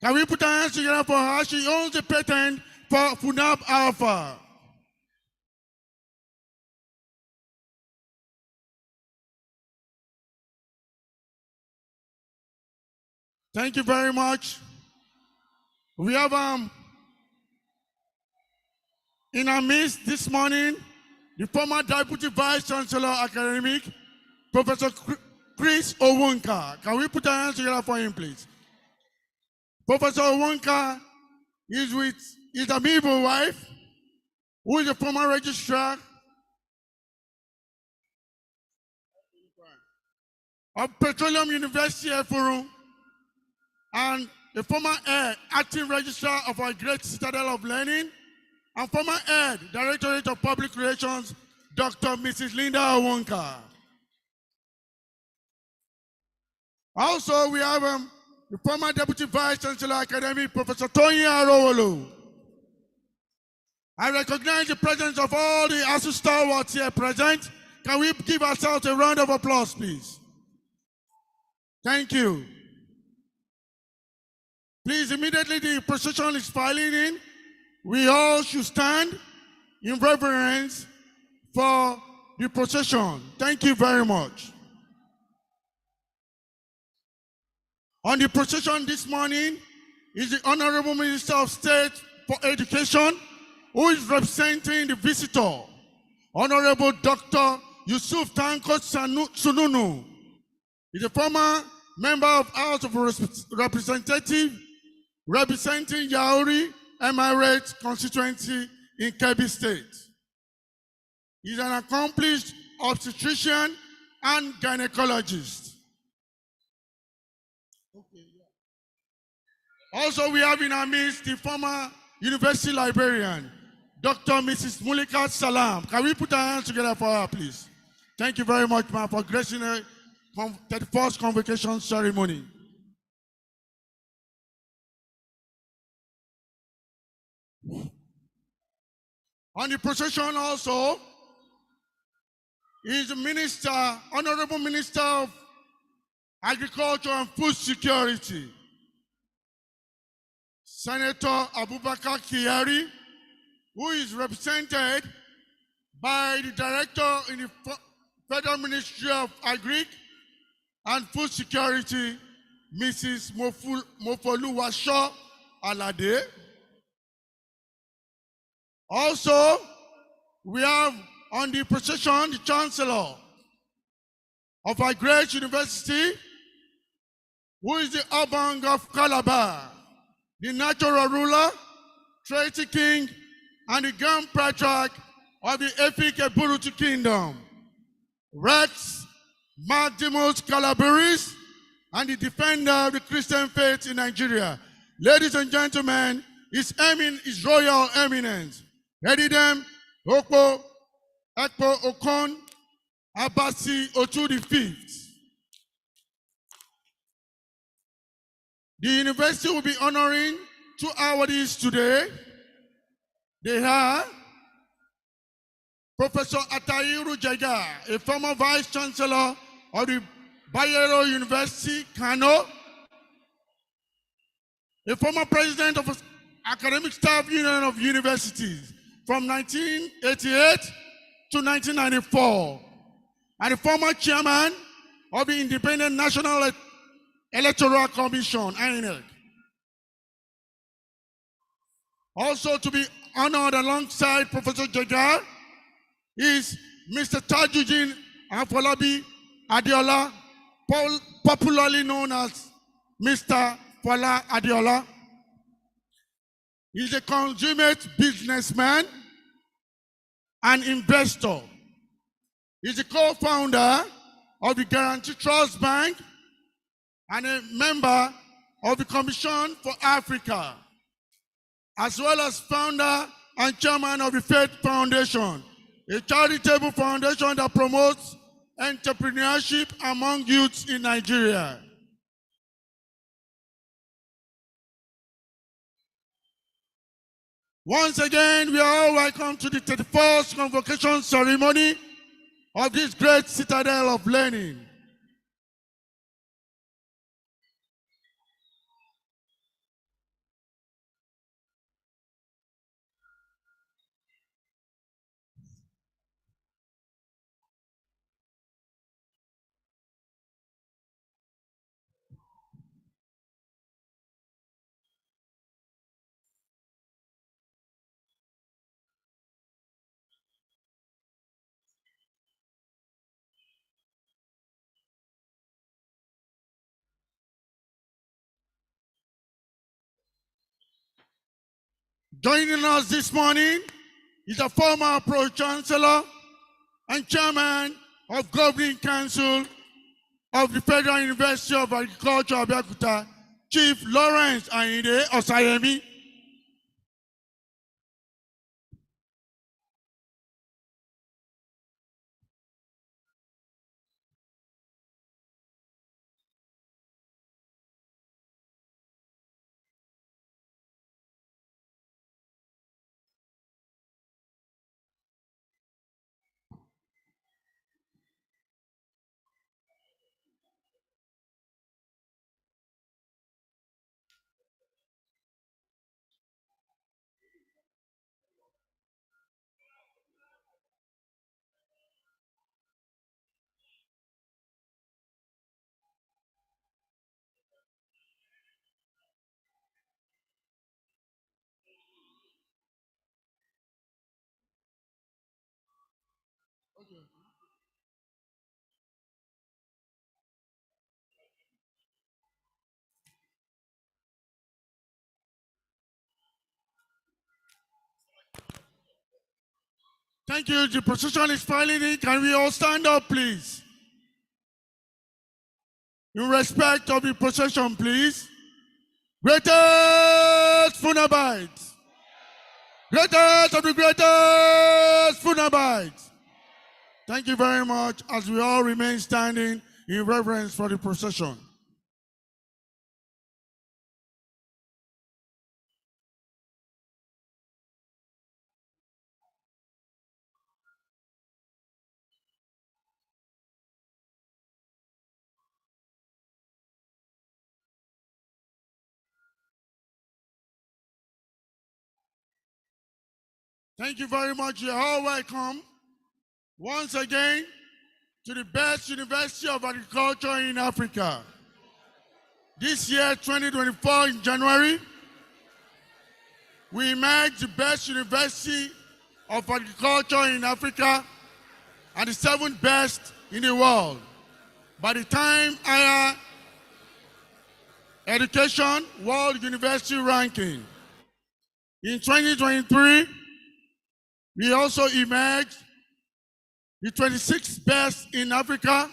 Can we put our hands together for her? She owns the patent for Funab Alpha. Thank you very much. We have in our midst this morning the former Deputy Vice Chancellor Academic, Professor Chris Owonka. Can we put our hands together for him, please? Professor Owonka is with his amiable wife, who is a former registrar of Petroleum University Efuru, and the former head, acting registrar of our great citadel of learning, and former head, Directorate of Public Relations, Dr. Mrs. Linda Owonka. Also, we have the former Deputy Vice Chancellor Academic, Professor Tony Arowolo. I recognize the presence of all the ASU stalwarts here present. Can we give ourselves a round of applause, please? Thank you. Please, immediately the procession is filing in. We all should stand in reverence for the procession. Thank you very much. On the procession this morning is the Honorable Minister of State for Education, who is representing the visitor, Honorable Dr. Yusuf Tanko Sununu. He's a former member of House of Representatives representing Yauri Emirate constituency in Kebbi State. He's an accomplished obstetrician and gynecologist. Also, we have in our midst the former university librarian, Dr. Mrs. Mulika Salam. Can we put our hands together for her, please? Thank you very much, ma'am, for gracing the 31st convocation ceremony. On the procession also is the Minister, Honorable Minister of Agriculture and Food Security, Senator Abubakar Kyari, who is represented by the Director in the Federal Ministry of Agri and Food Security, Mrs. Mofoluwasho Alade. Also, we have on the procession the Chancellor of our great university, who is the Obang of Calabar, the natural ruler, Tracy King, and the Grand Patriarch of the Efik Eburutu Kingdom, Rex Martimus Calabaris, and the defender of the Christian faith in Nigeria. Ladies and gentlemen, His Royal Eminence, Hedidem Okpo Ekpo Okon Abasi Otu V. The university will be honoring 2 awardees today. They are Professor Atayiru Jega, a former Vice Chancellor of the Bayero University, Kano, a former President of the Academic Staff Union of Universities from 1988 to 1994, and a former Chairman of the Independent National Electoral Commission, INEC. Also to be honored alongside Professor Jagar is Mr. Tajuddin Afolabi Adiola, popularly known as Mr. Fola Adiola. He's a consummate businessman and investor. He's a co-founder of the Guarantee Trust Bank and a member of the Commission for Africa, as well as founder and chairman of the Faith Foundation, a charitable foundation that promotes entrepreneurship among youths in Nigeria. Once again, we are all welcome to the 31st convocation ceremony of this great citadel of learning. Joining us this morning is the former Pro-Chancellor and Chairman of Governing Council of the Federal University of Agriculture, Abeokuta, Chief Lawrence Ayinde Osayemi. Thank you. The procession is filing in. Can we all stand up, please? In respect of the procession, please. Greatest Funabites. Greatest of the greatest Funabites. Thank you very much as we all remain standing in reverence for the procession. Thank you very much. You're all welcome once again to the best University of Agriculture in Africa. This year, 2024, in January, we emerged the best University of Agriculture in Africa and the 7th best in the world. By the time higher education world university ranking. In 2023, we also emerged the 26th best in Africa,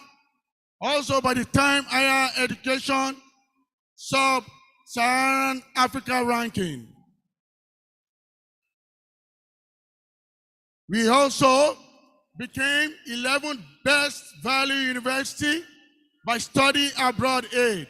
also by the time higher education sub-Saharan Africa ranking. We also became 11th best value university by study abroad aid.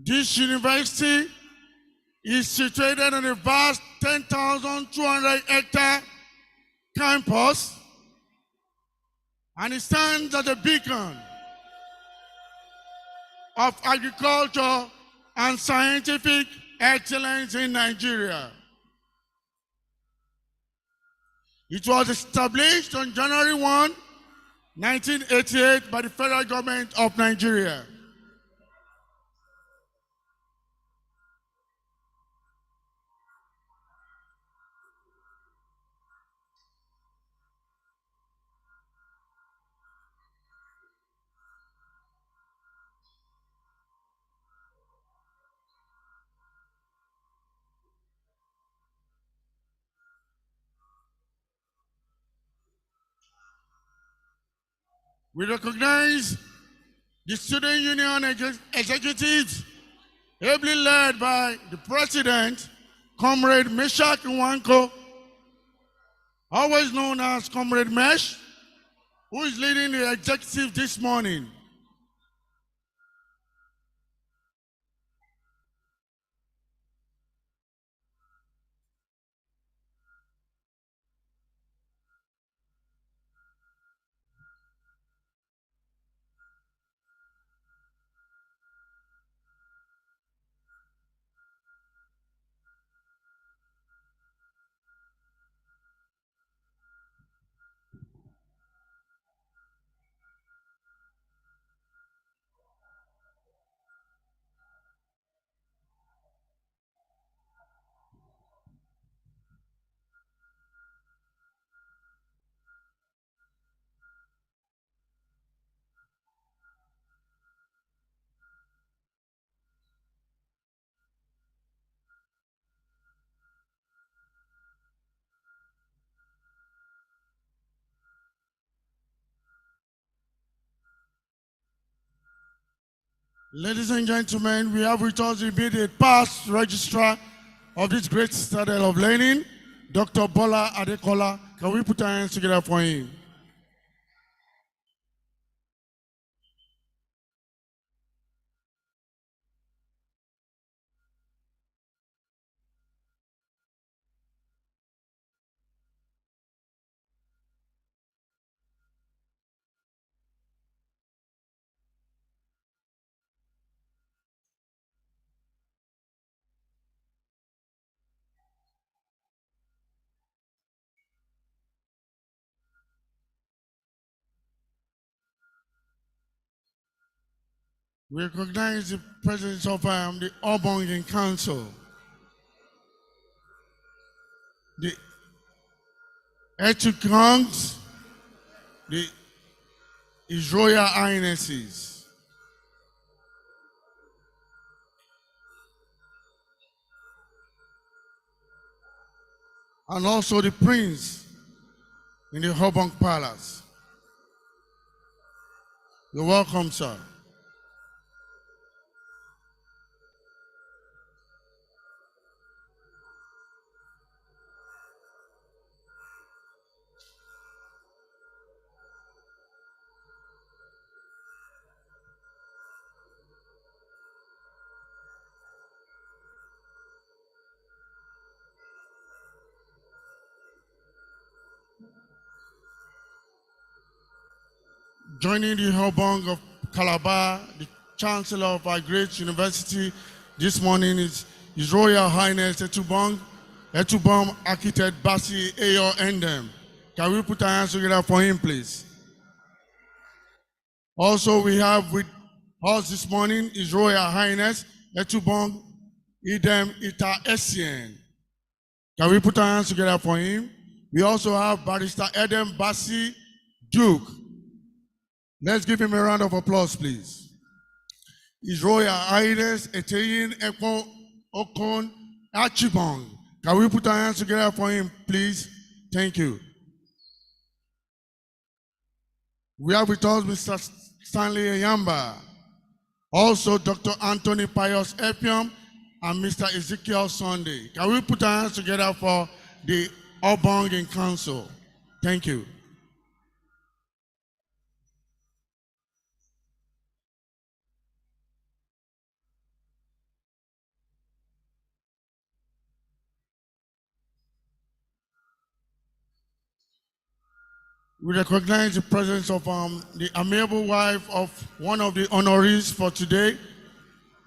This university is situated on a vast 10,200 hectare campus, and it stands as a beacon of agriculture and scientific excellence in Nigeria. It was established on January 1, 1988 by the federal government of Nigeria. We recognize the student union executives ably led by the president, Comrade Meshach Nwanko, always known as Comrade Mesh, who is leading the executive this morning. Ladies and gentlemen, we have with us the immediate past registrar of this great citadel of learning, Dr. Bola Adekola. Can we put our hands together for him? We recognize the presence of the Obongin Council, the Etukongs, the His Royal Highnesses, and also the Prince in the Obong Palace. You're welcome, sir. Joining the Obong of Calabar, the Chancellor of our great university this morning is His Royal Highness Etubong Architect Basi Ayo Endem. Can we put our hands together for him, please? Also, we have with us this morning His Royal Highness Etubong Idem Ita Essien. Can we put our hands together for him? We also have Barrister Edem Basi Duke. Let's give him a round of applause, please. His Royal Highness Eteyin Ekpo Okon Achibong. Can we put our hands together for him, please? Thank you. We have with us Mr. Stanley Eyamba. Also, Dr. Anthony Pius Epium and Mr. Ezekiel Sunday. Can we put our hands together for the Obongin Council? Thank you. We recognize the presence of the amiable wife of one of the honorees for today,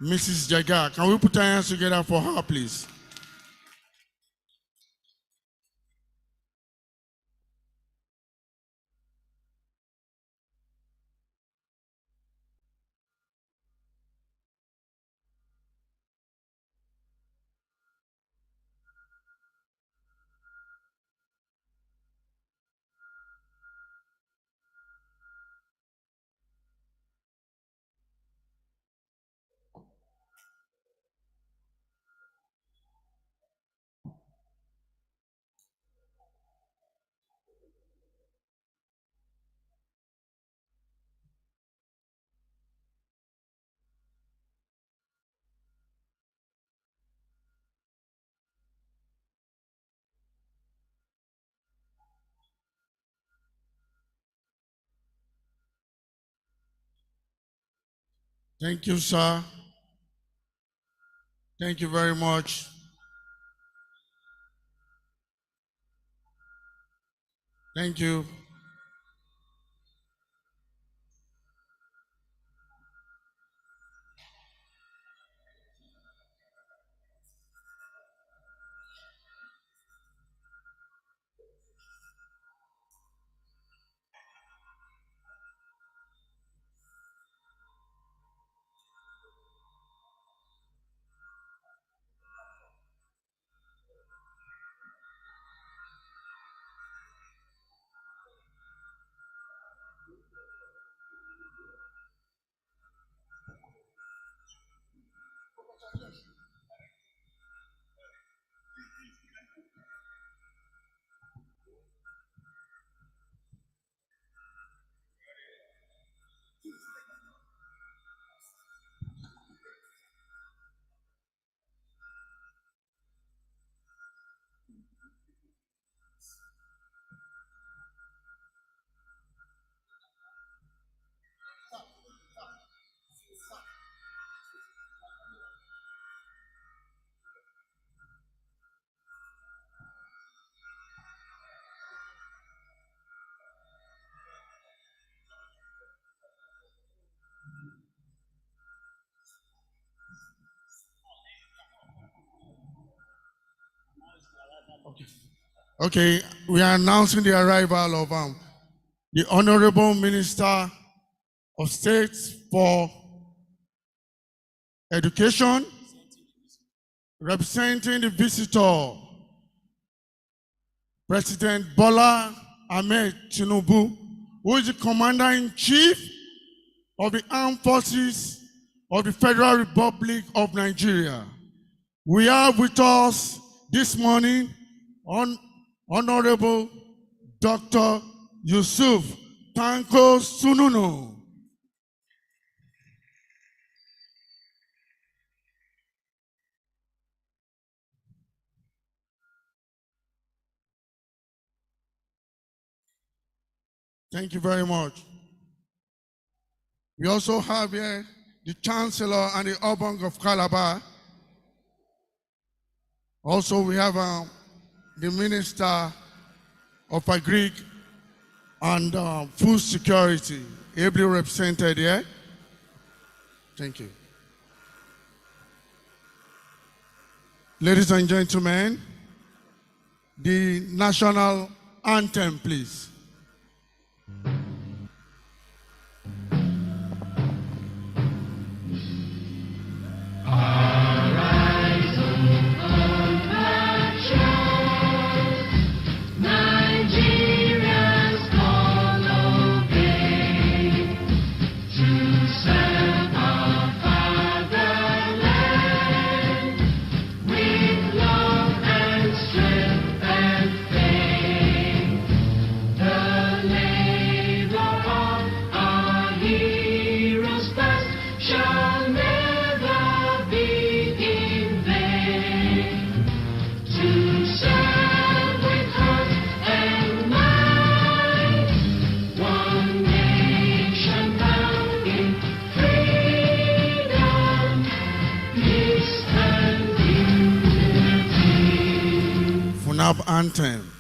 Mrs. Jaga. Can we put our hands together for her, please? Thank you, sir. Thank you very much. Thank you. Okay, we are announcing the arrival of the Honorable Minister of State for Education, representing the visitor, President Bola Ahmed Tinubu, who is the Commander-in-Chief of the Armed Forces of the Federal Republic of Nigeria. We have with us this morning Honorable Dr. Yusuf Tanko Sununu. Thank you very much. We also have here the Chancellor and the Obong of Calabar. Also, we have the Minister of Agric and Food Security, ably represented here. Thank you. Ladies and gentlemen, the national anthem, please. Anthem.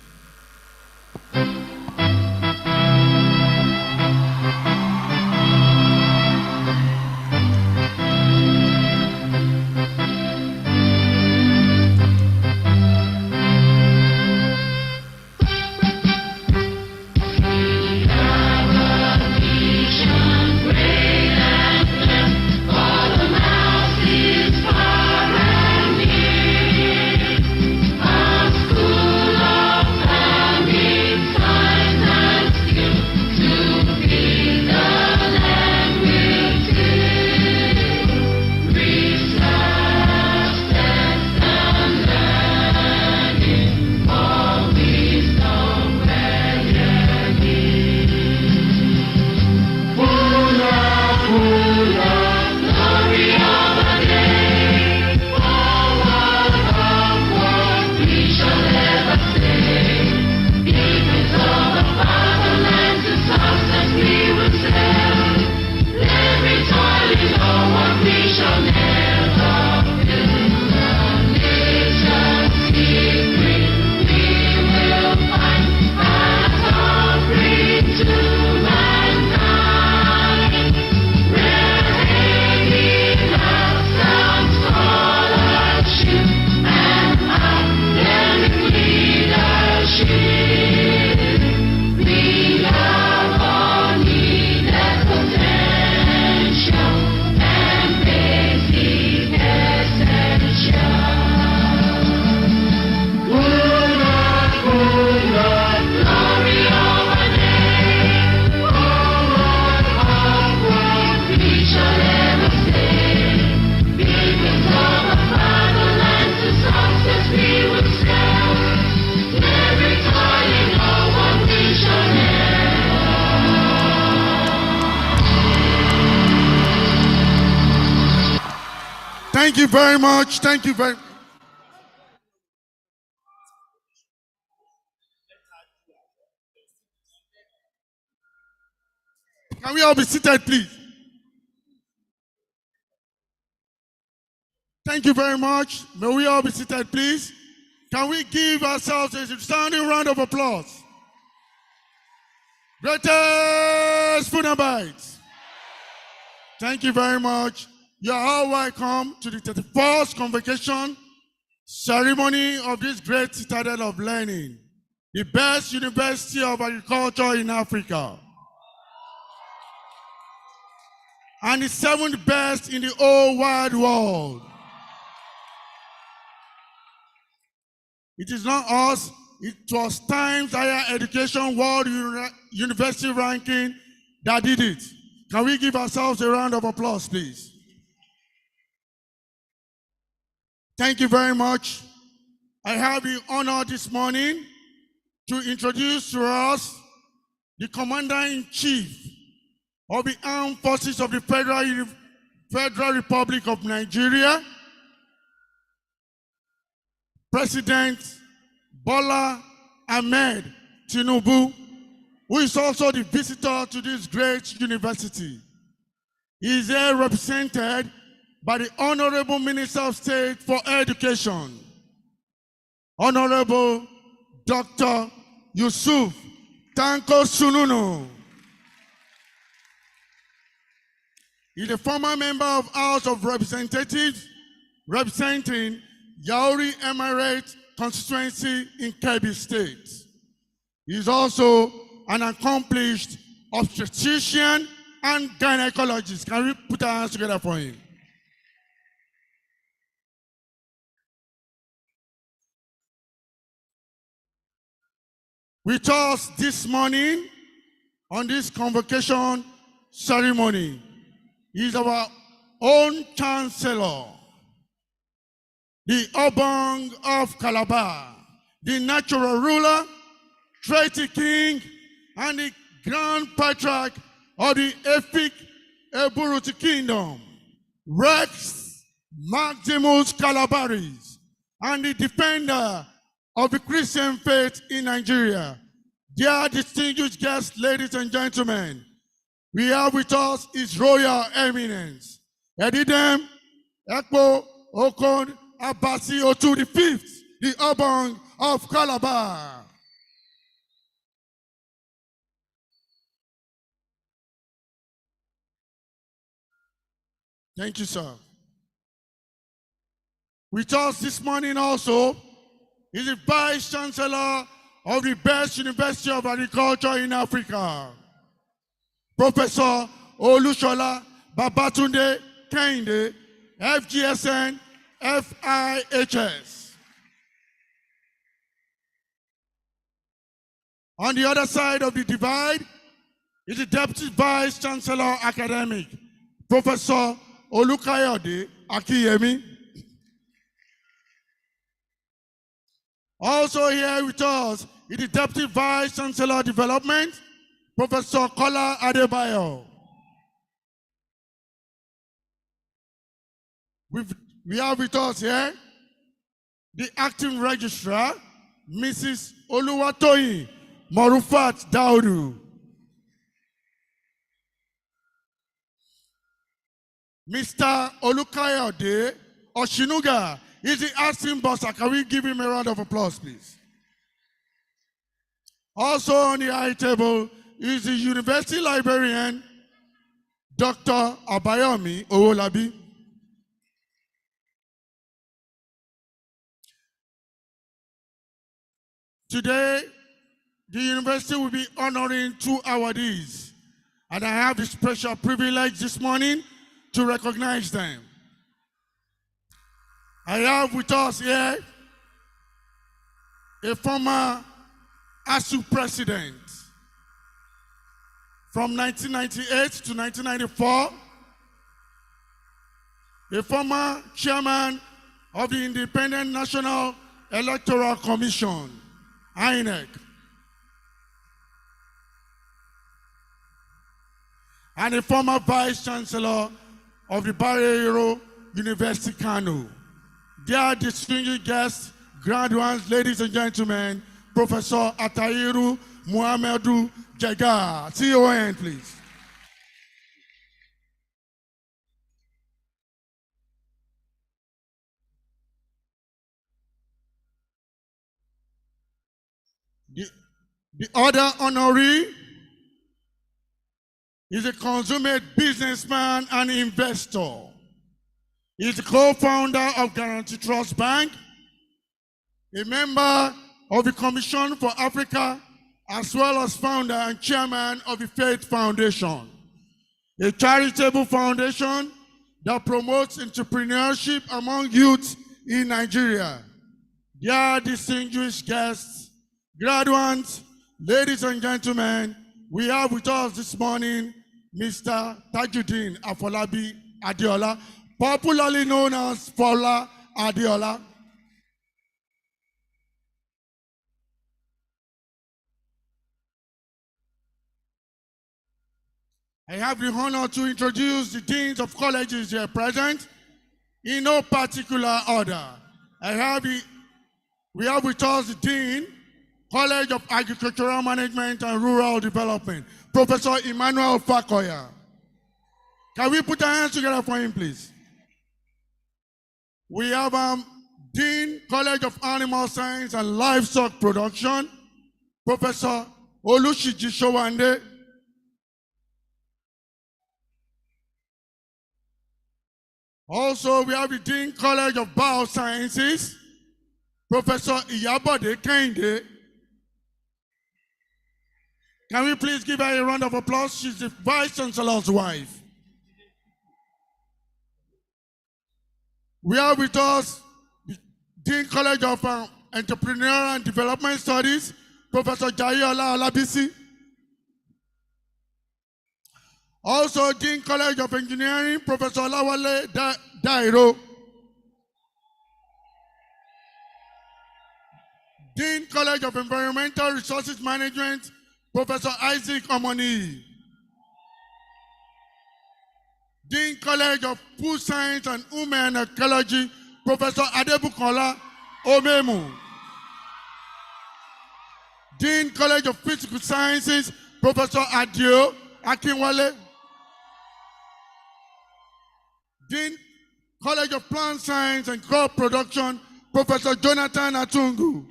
Thank you very much. Thank you very much. Can we all be seated, please? Thank you very much. May we all be seated, please? Can we give ourselves a standing round of applause? Greatest Funabites. Thank you very much. You are all welcome to the 31st convocation ceremony of this great citadel of learning, the best university of agriculture in Africa, and the 7th best in the whole wide world. It is not us, it was Times Higher Education World University Ranking that did it. Can we give ourselves a round of applause, please? Thank you very much. I have the honor this morning to introduce to us the Commander-in-Chief of the Armed Forces of the Federal Republic of Nigeria, President Bola Ahmed Tinubu, who is also the visitor to this great university. He is here represented by the Honorable Minister of State for Education, Honorable Dr. Yusuf Tanko Sununu. He is a former member of House of Representatives representing Yauri Emirate constituency in Kebbi State. He is also an accomplished obstetrician and gynecologist. Can we put our hands together for him? With us this morning on this convocation ceremony is our own Chancellor, the Obong of Calabar, the natural ruler, treaty king, and the grand patriarch of the Efik Eburuti Kingdom, Rex Maximus Calabaris, and the defender of the Christian faith in Nigeria. Dear distinguished guests, ladies and gentlemen, we have with us His Royal Eminence, Edidem Ekpo Okon Abasi Otu V, the Obong of Calabar. Thank you, sir. With us this morning also is the Vice Chancellor of the best University of Agriculture in Africa, Professor Olushola Babatunde Kehinde, FGSN, FIHS. On the other side of the divide is the Deputy Vice Chancellor Academic, Professor Olukayode Akiyemi. Also here with us is the Deputy Vice Chancellor Development, Professor Kola Adebayo. We have with us here the Acting Registrar, Mrs. Oluwatoyin Morufat Daudu. Mr. Olukayode Oshinuga is the acting bursar. Can we give him a round of applause, please? Also on the high table is the University Librarian, Dr. Abayomi Owolabi. Today, the university will be honoring 2 awardees, and I have the special privilege this morning to recognize them. I have with us here a former ASU president from 1998 to 1994, a former chairman of the Independent National Electoral Commission, INEC, and a former vice chancellor of the Barreiro University, Kano. Dear distinguished guests, grand ones, ladies and gentlemen, Professor Atahiru Muhammadu Jega, CON, please. The other honoree is a consummate businessman and investor. He is the co-founder of Guarantee Trust Bank a member of the Commission for Africa, as well as founder and chairman of the Faith Foundation, a charitable foundation that promotes entrepreneurship among youth in Nigeria. Dear distinguished guests, graduates, ladies and gentlemen, we have with us this morning Mr. Tajuddin Afolabi Adeola, popularly known as Fola Adeola. I have the honor to introduce the deans of colleges here present in no particular order. We have with us the Dean, College of Agricultural Management and Rural Development, Professor Emmanuel Fakoya. Can we put our hands together for him, please? We have Dean, College of Animal Science and Livestock Production, Professor Olushiji Showande. Also, we have the Dean, College of Biosciences, Professor Iyabode Kehinde. Can we please give her a round of applause? She's the Vice Chancellor's wife. We have with us the Dean, College of Entrepreneurial and Development Studies, Professor Jayola Alabisi. Also, Dean, College of Engineering, Professor Lawale Dairo. Dean, College of Environmental Resources Management, Professor Isaac Omoni. Dean, College of Food Science and Human Ecology, Professor Adebukola Omemu. Dean, College of Physical Sciences, Professor Adio Akinwale. Dean, College of Plant Science and Crop Production, Professor Jonathan Atungu.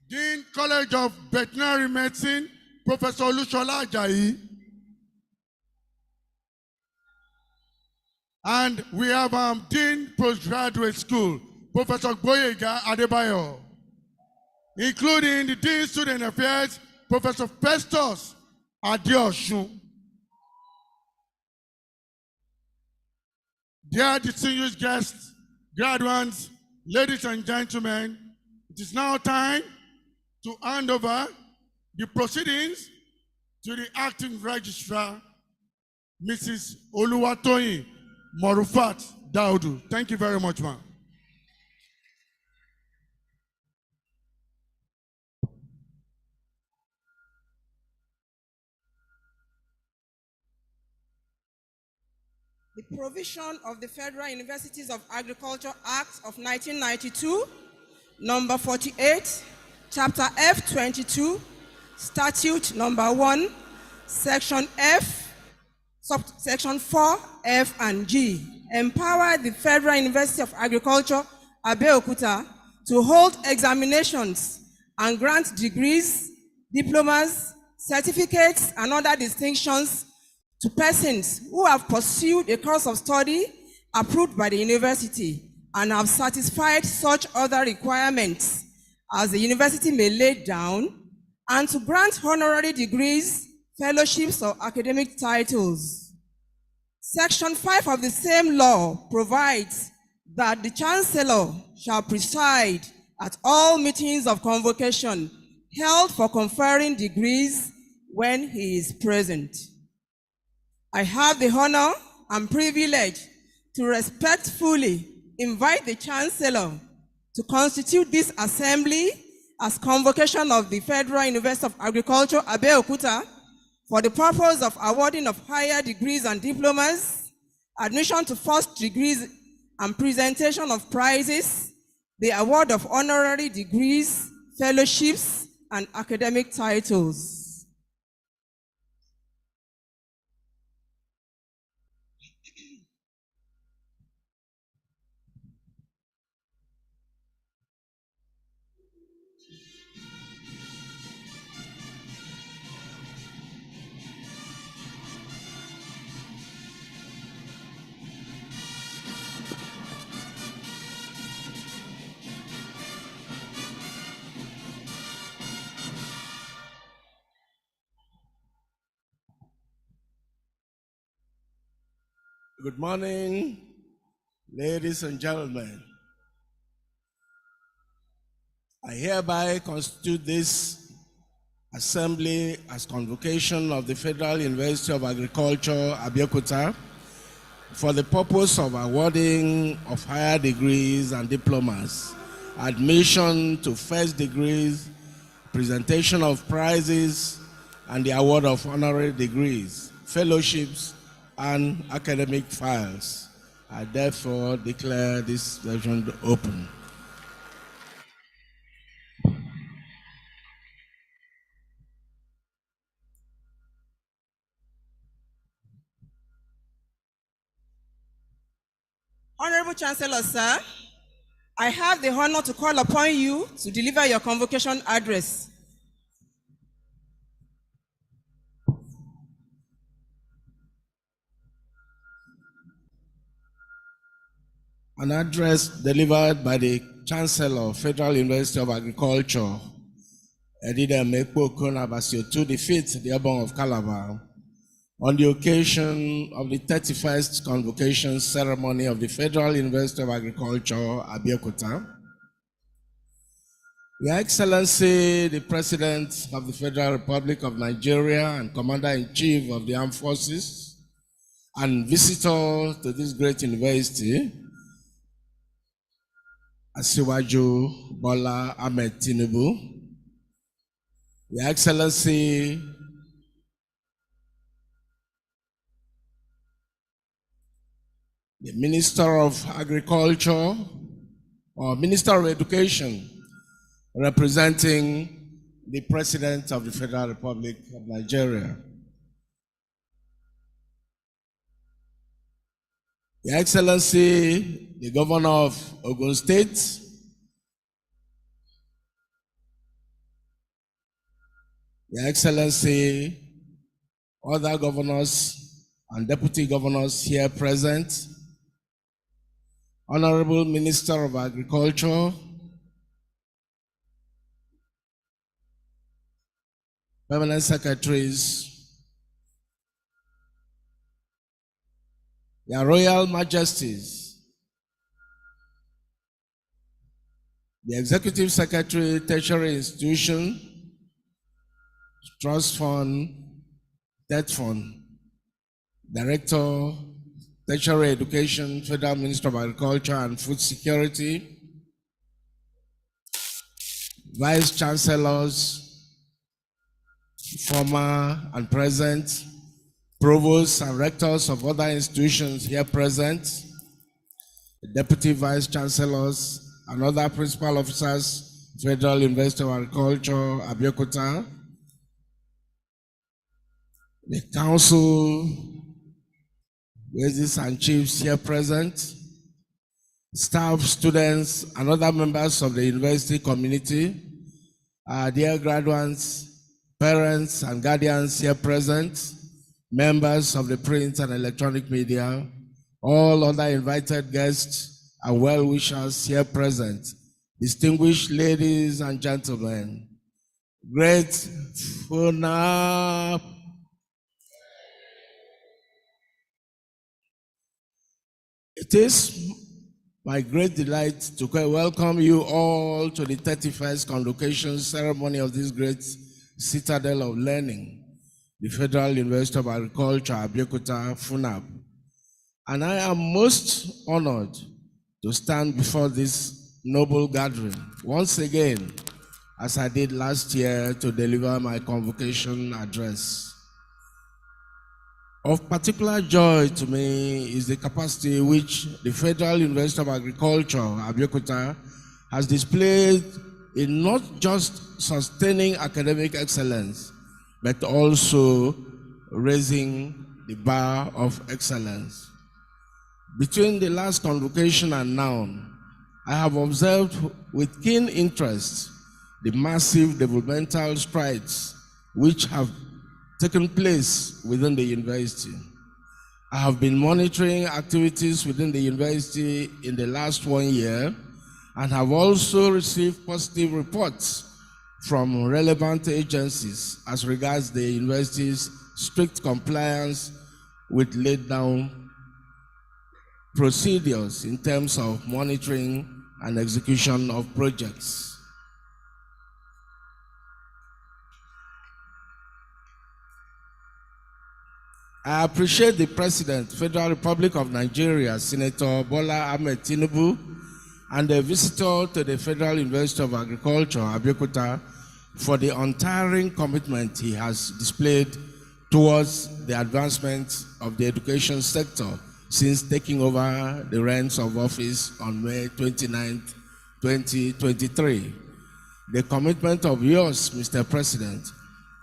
Dean, College of Veterinary Medicine, Professor Lushola Ajayi. And we have Dean, Postgraduate School, Professor Boyega Adebayo. Including the Dean, Student Affairs, Professor Festus Adeosun. Dear distinguished guests, graduates, ladies and gentlemen, it is now time to hand over the proceedings to the acting registrar, Mrs. Oluwatoyin Morufat Daudu. Thank you very much, ma'am. The provision of the Federal Universities of Agriculture Act of 1992, number 48, Chapter F22, Statute number 1, Section F, Subsection 4, F and G, empower the Federal University of Agriculture, Abeokuta, to hold examinations and grant degrees, diplomas, certificates, and other distinctions to persons who have pursued a course of study approved by the university and have satisfied such other requirements as the university may lay down, and to grant honorary degrees, fellowships, or academic titles. Section 5 of the same law provides that the Chancellor shall preside at all meetings of convocation held for conferring degrees when he is present. I have the honor and privilege to respectfully invite the Chancellor to constitute this assembly as convocation of the Federal University of Agriculture, Abeokuta, for the purpose of awarding of higher degrees and diplomas, admission to first degrees and presentation of prizes, the award of honorary degrees, fellowships, and academic titles. Good morning, ladies and gentlemen. I hereby constitute this assembly as convocation of the Federal University of Agriculture, Abeokuta, for the purpose of awarding of higher degrees and diplomas, admission to first degrees, presentation of prizes, and the award of honorary degrees, fellowships, and academic files. I therefore declare this session open. Honorable Chancellor, sir, I have the honor to call upon you to deliver your convocation address. An address delivered by the Chancellor of Federal University of Agriculture, Edida Mekpo Konabasio, to the 5th, the Urban of Calabar, on the occasion of the 31st convocation ceremony of the Federal University of Agriculture, Abeokuta. Your Excellency, the President of the Federal Republic of Nigeria and Commander-in-Chief of the Armed Forces, and visitor to this great university, Asiwaju Bola Ahmed Tinubu, Your Excellency, the Minister of Agriculture or Minister of Education, representing the President of the Federal Republic of Nigeria. Your Excellency, the Governor of Ogun State, Your Excellency, other governors and deputy governors here present, Honorable Minister of Agriculture, Permanent Secretaries, Your Royal Majesties, the Executive Secretary, Tertiary Institution, Trust Fund, Debt Fund, Director, Tertiary Education, Federal Minister of Agriculture and Food Security, Vice Chancellors, former and present, Provosts and Rectors of other institutions here present, Deputy Vice Chancellors and other Principal Officers, Federal University of Agriculture, Abeokuta, the Council, Regis and Chiefs here present, staff, students, and other members of the university community, our dear graduates, parents, and guardians here present, members of the print and electronic media, all other invited guests and well-wishers here present, distinguished ladies and gentlemen, great FUNAP. It is my great delight to welcome you all to the 31st convocation ceremony of this great citadel of learning, the Federal University of Agriculture, Abeokuta, FUNAB. And I am most honored to stand before this noble gathering once again, as I did last year, to deliver my convocation address. Of particular joy to me is the capacity which the Federal University of Agriculture, Abeokuta, has displayed in not just sustaining academic excellence, but also raising the bar of excellence. Between the last convocation and now, I have observed with keen interest the massive developmental strides which have taken place within the university. I have been monitoring activities within the university in the last 1 year and have also received positive reports from relevant agencies as regards the university's strict compliance with laid down procedures in terms of monitoring and execution of projects. I appreciate the President, Federal Republic of Nigeria, Senator Bola Ahmed Tinubu, and the visitor to the Federal University of Agriculture, Abeokuta, for the untiring commitment he has displayed towards the advancement of the education sector since taking over the reins of office on May 29, 2023. The commitment of yours, Mr. President,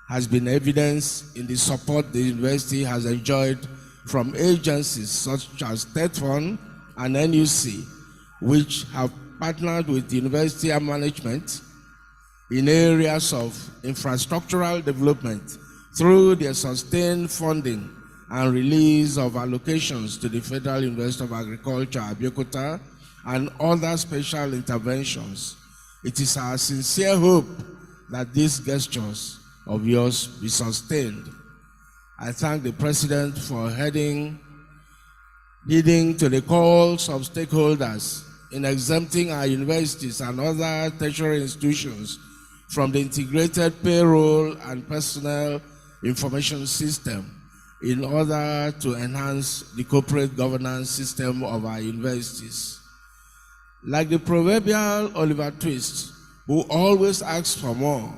has been evidenced in the support the university has enjoyed from agencies such as TETFON and NUC, which have partnered with the university and management in areas of infrastructural development through their sustained funding and release of allocations to the Federal University of Agriculture, Abeokuta, and other special interventions. It is our sincere hope that these gestures of yours be sustained. I thank the President for heeding to the calls of stakeholders in exempting our universities and other tertiary institutions from the integrated payroll and personnel information system in order to enhance the corporate governance system of our universities. Like the proverbial Oliver Twist, who always asks for more,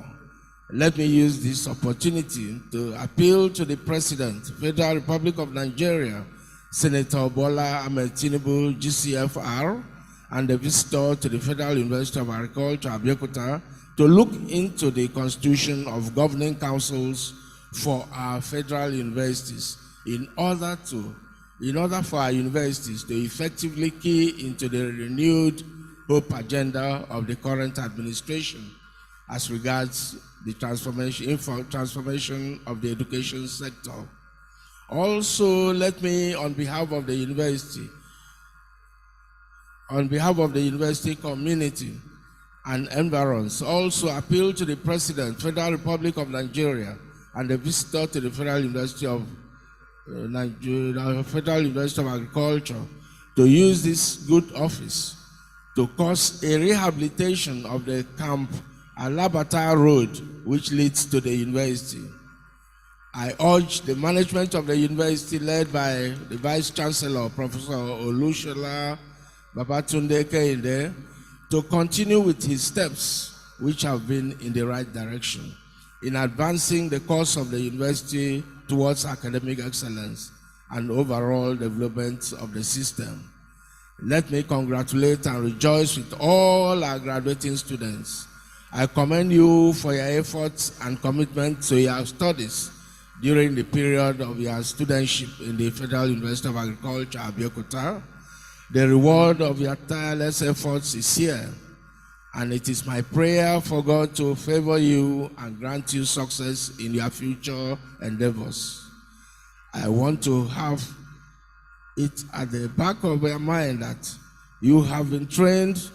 let me use this opportunity to appeal to the President, Federal Republic of Nigeria, Senator Bola Ahmed Tinubu, GCFR, and the visitor to the Federal University of Agriculture, Abeokuta, to look into the constitution of governing councils for our federal universities in order for our universities to effectively key into the renewed hope agenda of the current administration as regards the transformation of the education sector. Also, let me, on behalf of the university community and environs, also appeal to the President, Federal Republic of Nigeria, and the visitor to the Federal University of Agriculture to use this good office to cause a rehabilitation of the Camp Alabata Road, which leads to the university. I urge the management of the university, led by the Vice Chancellor, Professor Olushola Babatunde Kehinde, to continue with his steps, which have been in the right direction, in advancing the course of the university towards academic excellence and overall development of the system. Let me congratulate and rejoice with all our graduating students. I commend you for your efforts and commitment to your studies during the period of your studentship in the Federal University of Agriculture, Abeokuta. The reward of your tireless efforts is here, and it is my prayer for God to favor you and grant you success in your future endeavors. I want to have it at the back of your mind that you have been trained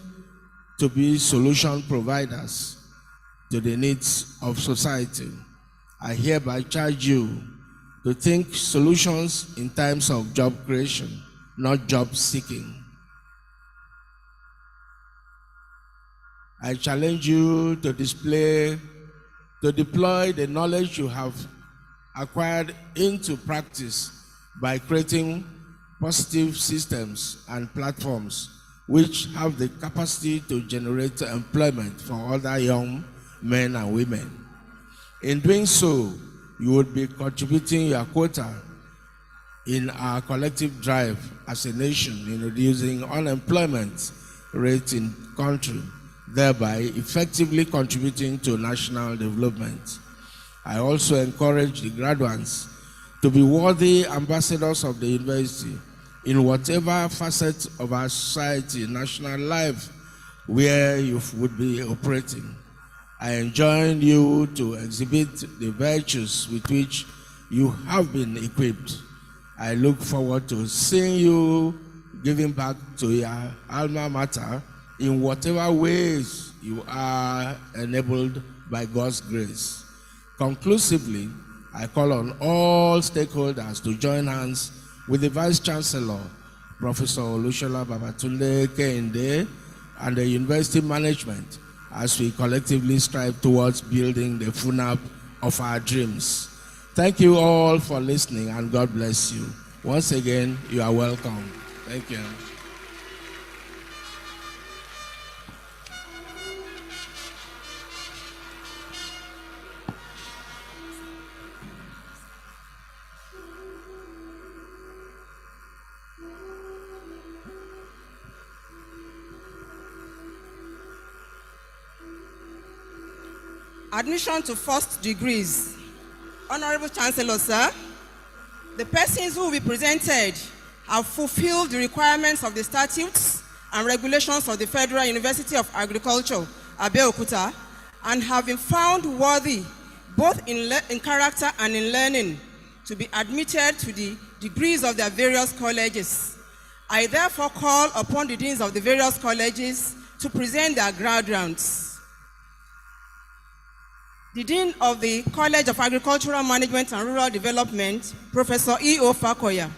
to be solution providers to the needs of society. I hereby charge you to think solutions in times of job creation, not job seeking. I challenge you to deploy the knowledge you have acquired into practice by creating positive systems and platforms which have the capacity to generate employment for other young men and women. In doing so, you would be contributing your quota in our collective drive as a nation in reducing unemployment rate in the country, thereby effectively contributing to national development. I also encourage the graduates to be worthy ambassadors of the university in whatever facet of our society, national life, where you would be operating. I enjoin you to exhibit the virtues with which you have been equipped. I look forward to seeing you giving back to your alma mater in whatever ways you are enabled by God's grace. Conclusively, I call on all stakeholders to join hands with the Vice Chancellor, Professor Olushola Babatunde Kehinde, and the university management as we collectively strive towards building the FUNAP of our dreams. Thank you all for listening, and God bless you. Once again, you are welcome. Thank you. Admission to first degrees. Honorable Chancellor, sir, the persons who will be presented have fulfilled the requirements of the statutes and regulations of the Federal University of Agriculture, Abeokuta, and have been found worthy, both in character and in learning, to be admitted to the degrees of their various colleges. I therefore call upon the deans of the various colleges to present their graduates. The Dean of the College of Agricultural Management and Rural Development, Professor E.O. Fakoya.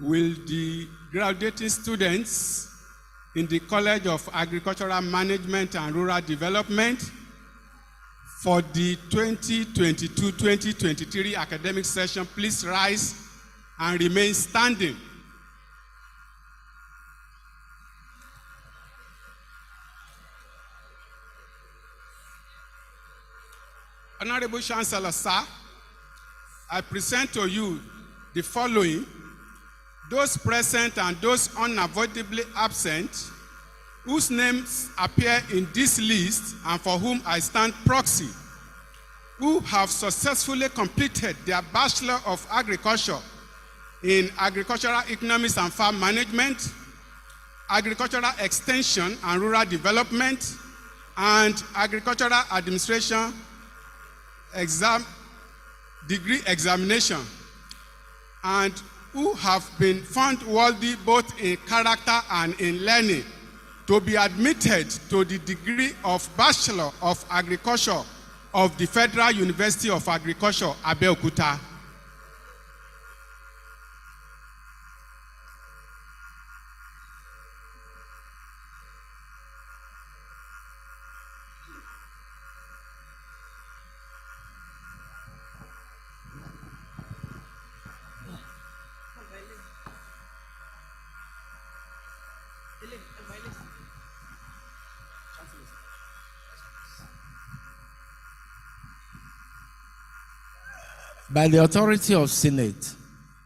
Will the graduating students in the College of Agricultural Management and Rural Development for the 2022-2023 academic session please rise and remain standing? Honorable Chancellor, sir, I present to you the following: those present and those unavoidably absent whose names appear in this list and for whom I stand proxy, who have successfully completed their Bachelor of Agriculture in Agricultural Economics and Farm Management, Agricultural Extension and Rural Development, and Agricultural Administration degree examination, and who have been found worthy both in character and in learning to be admitted to the degree of Bachelor of Agriculture of the Federal University of Agriculture, Abeokuta. By the authority of Senate,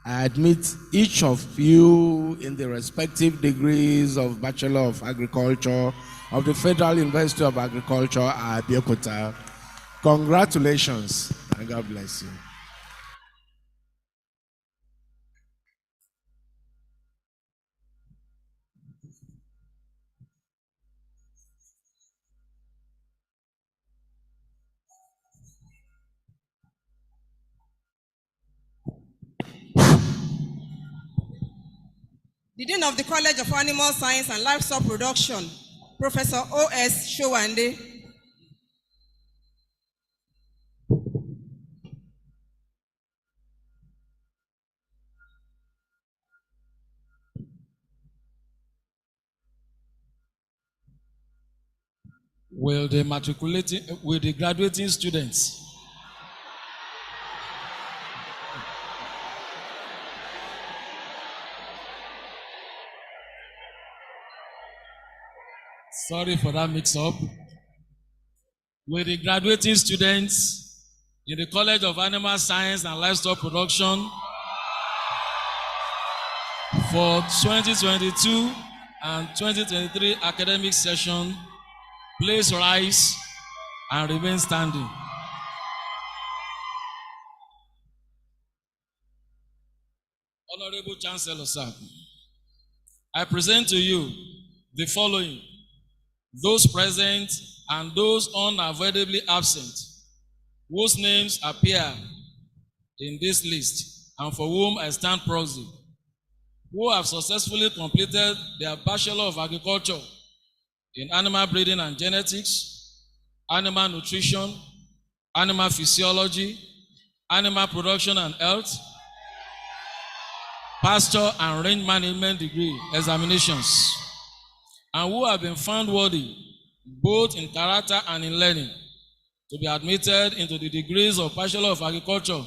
I admit each of you in the respective degrees of Bachelor of Agriculture of the Federal University of Agriculture, Abeokuta. Congratulations, and God bless you. The Dean of the College of Animal Science and Livestock Production, Professor O.S. Showande. Will the graduating students sorry for that mix-up. Will the graduating students in the College of Animal Science and Livestock Production for 2022 and 2023 academic session please rise and remain standing? Honorable Chancellor, sir, I present to you the following: those present and those unavoidably absent whose names appear in this list and for whom I stand proxy, who have successfully completed their Bachelor of Agriculture in animal breeding and genetics, animal nutrition, animal physiology, animal production and health, pasture and range management degree examinations, and who have been found worthy both in character and in learning to be admitted into the degrees of Bachelor of Agriculture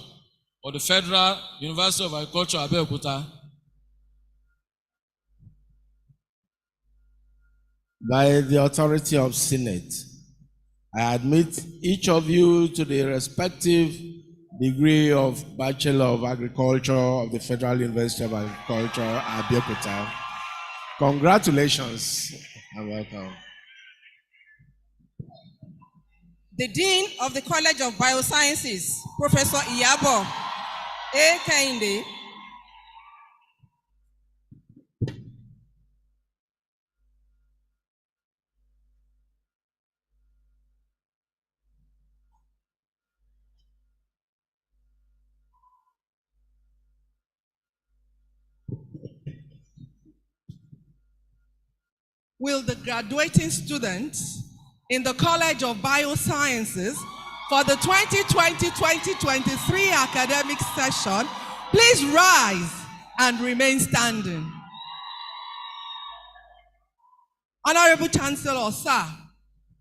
of the Federal University of Agriculture, Abeokuta. By the authority of Senate, I admit each of you to the respective degree of Bachelor of Agriculture of the Federal University of Agriculture, Abeokuta. Congratulations and welcome. The Dean of the College of Biosciences, Professor Iyabo A. Kehinde, will the graduating students in the College of Biosciences for the 2020-2023 academic session please rise and remain standing. Honorable Chancellor, sir,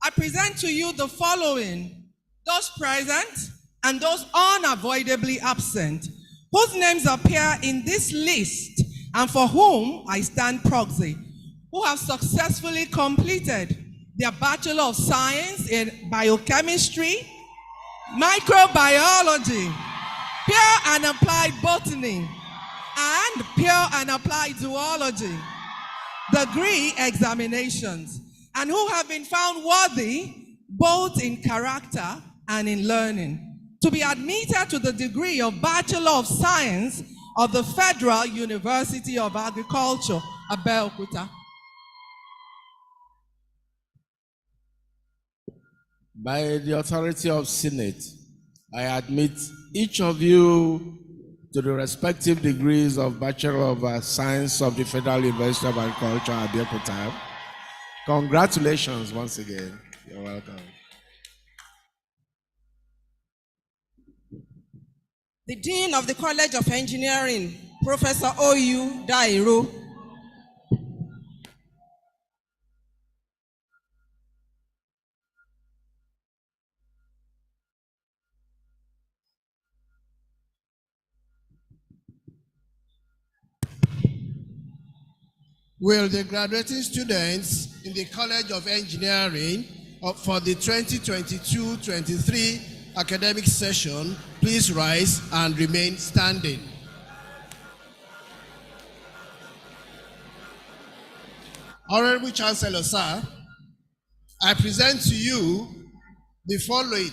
I present to you the following: those present and those unavoidably absent, whose names appear in this list and for whom I stand proxy, who have successfully completed their Bachelor of Science in Biochemistry, Microbiology, Pure and Applied Botany, and Pure and Applied Zoology degree examinations, and who have been found worthy both in character and in learning to be admitted to the degree of Bachelor of Science of the Federal University of Agriculture, Abeokuta. By the authority of Senate, I admit each of you to the respective degrees of Bachelor of Science of the Federal University of Agriculture, Abeokuta. Congratulations once again. You're welcome. The Dean of the College of Engineering, Professor O.U. Dairo. Will the graduating students in the College of Engineering for the 2022-23 academic session please rise and remain standing? Honorable Chancellor, sir, I present to you the following: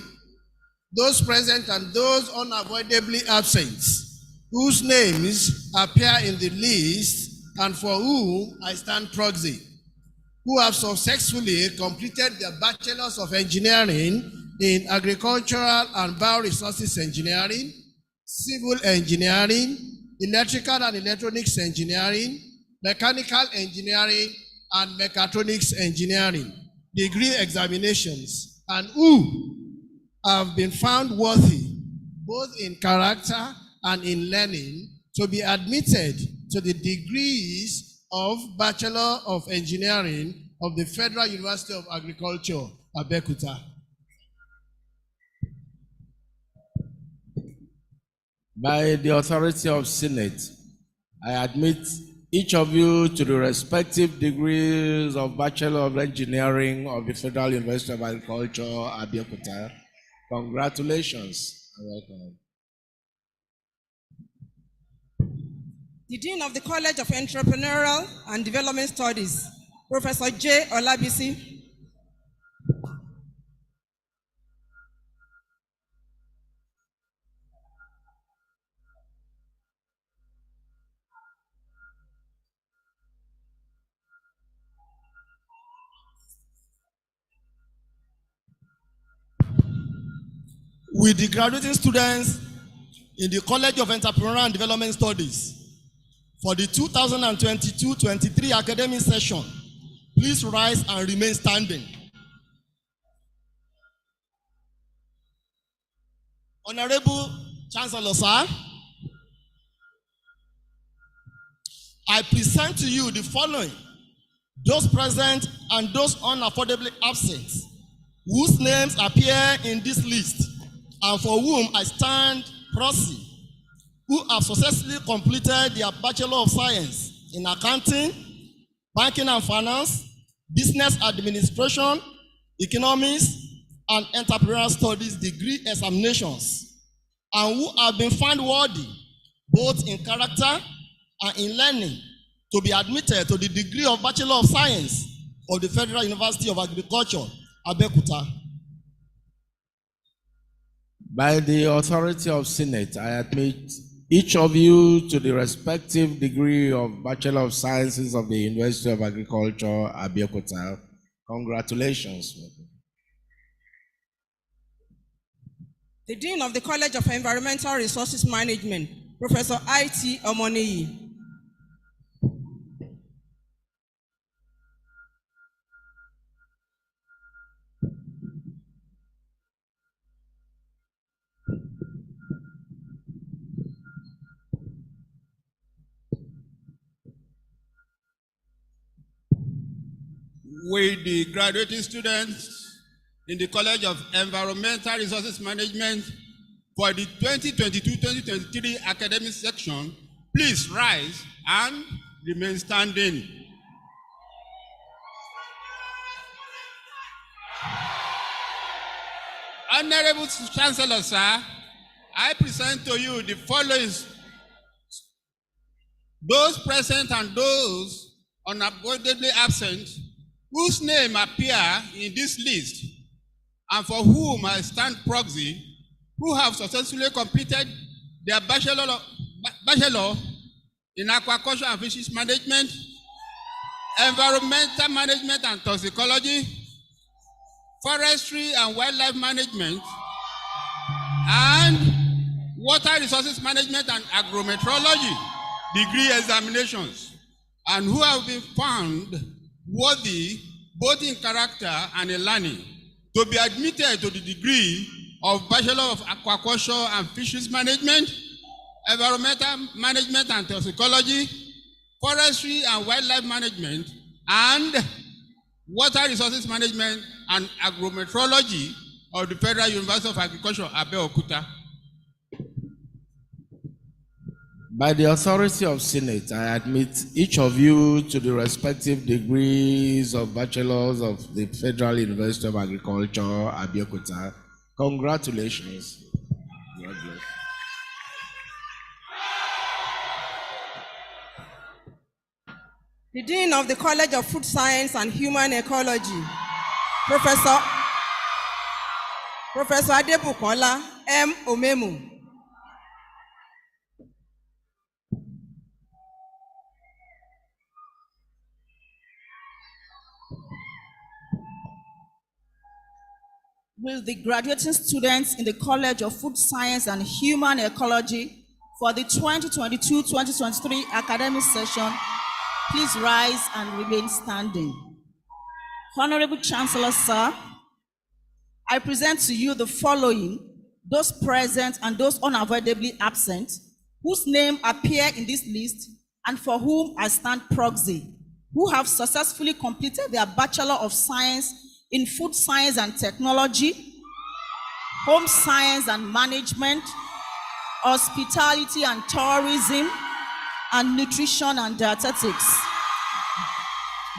those present and those unavoidably absent, whose names appear in the list and for whom I stand proxy, who have successfully completed their Bachelors of Engineering in Agricultural and Bioresources Engineering, Civil Engineering, Electrical and Electronics Engineering, Mechanical Engineering, and Mechatronics Engineering degree examinations, and who have been found worthy both in character and in learning to be admitted to the degrees of Bachelor of Engineering of the Federal University of Agriculture, Abeokuta. By the authority of Senate, I admit each of you to the respective degrees of Bachelor of Engineering of the Federal University of Agriculture, Abeokuta. Congratulations and welcome. The Dean of the College of Entrepreneurial and Development Studies, Professor J. Olabisi. With the graduating students in the College of Entrepreneurial and Development Studies for the 2022-23 academic session, please please rise and remain standing. Honorable Chancellor, sir, I present to you the following: those present and those unaffordably absent, whose names appear in this list, and for whom I stand proxy, who have successfully completed their Bachelor of Science in Accounting, Banking and Finance, Business Administration, Economics, and Entrepreneurial Studies degree examinations, and who have been found worthy, both in character and in learning, to be admitted to the degree of Bachelor of Science of the Federal University of Agriculture, Abeokuta. By the authority of Senate, I admit each of you to the respective degree of Bachelor of Sciences of the University of Agriculture, Abeokuta. Congratulations. The Dean of the College of Environmental Resources Management, Professor I.T. Omoniyi. With the graduating students in the College of Environmental Resources Management for the 2022-2023 academic section, please rise and remain standing. Honorable Chancellor, sir, I present to you the following: those present and those unavoidably absent, whose name appear in this list, and for whom I stand proxy, who have successfully completed their bachelor in aquaculture and fisheries management, environmental management and toxicology, forestry and wildlife management, and water resources management and agrometeorology degree examinations, and who have been found worthy both in character and in learning to be admitted to the degree of Bachelor of Aquaculture and Fisheries Management, Environmental Management and Toxicology, Forestry and Wildlife Management, and Water Resources Management and Agrometeorology of the Federal University of Agriculture, Abeokuta. By the authority of Senate, I admit each of you to the respective degrees of Bachelors of the Federal University of Agriculture, Abeokuta. Congratulations. God bless. The Dean of the College of Food Science and Human Ecology, Professor Adebukola M. Omemu. Will the graduating students in the College of Food Science and Human Ecology for the 2022-2023 academic session please rise and remain standing? Honorable Chancellor, sir, I present to you the following: those present and those unavoidably absent, whose name appear in this list and for whom I stand proxy, who have successfully completed their Bachelor of Science in Food Science and Technology, Home Science and Management, Hospitality and Tourism, and Nutrition and Dietetics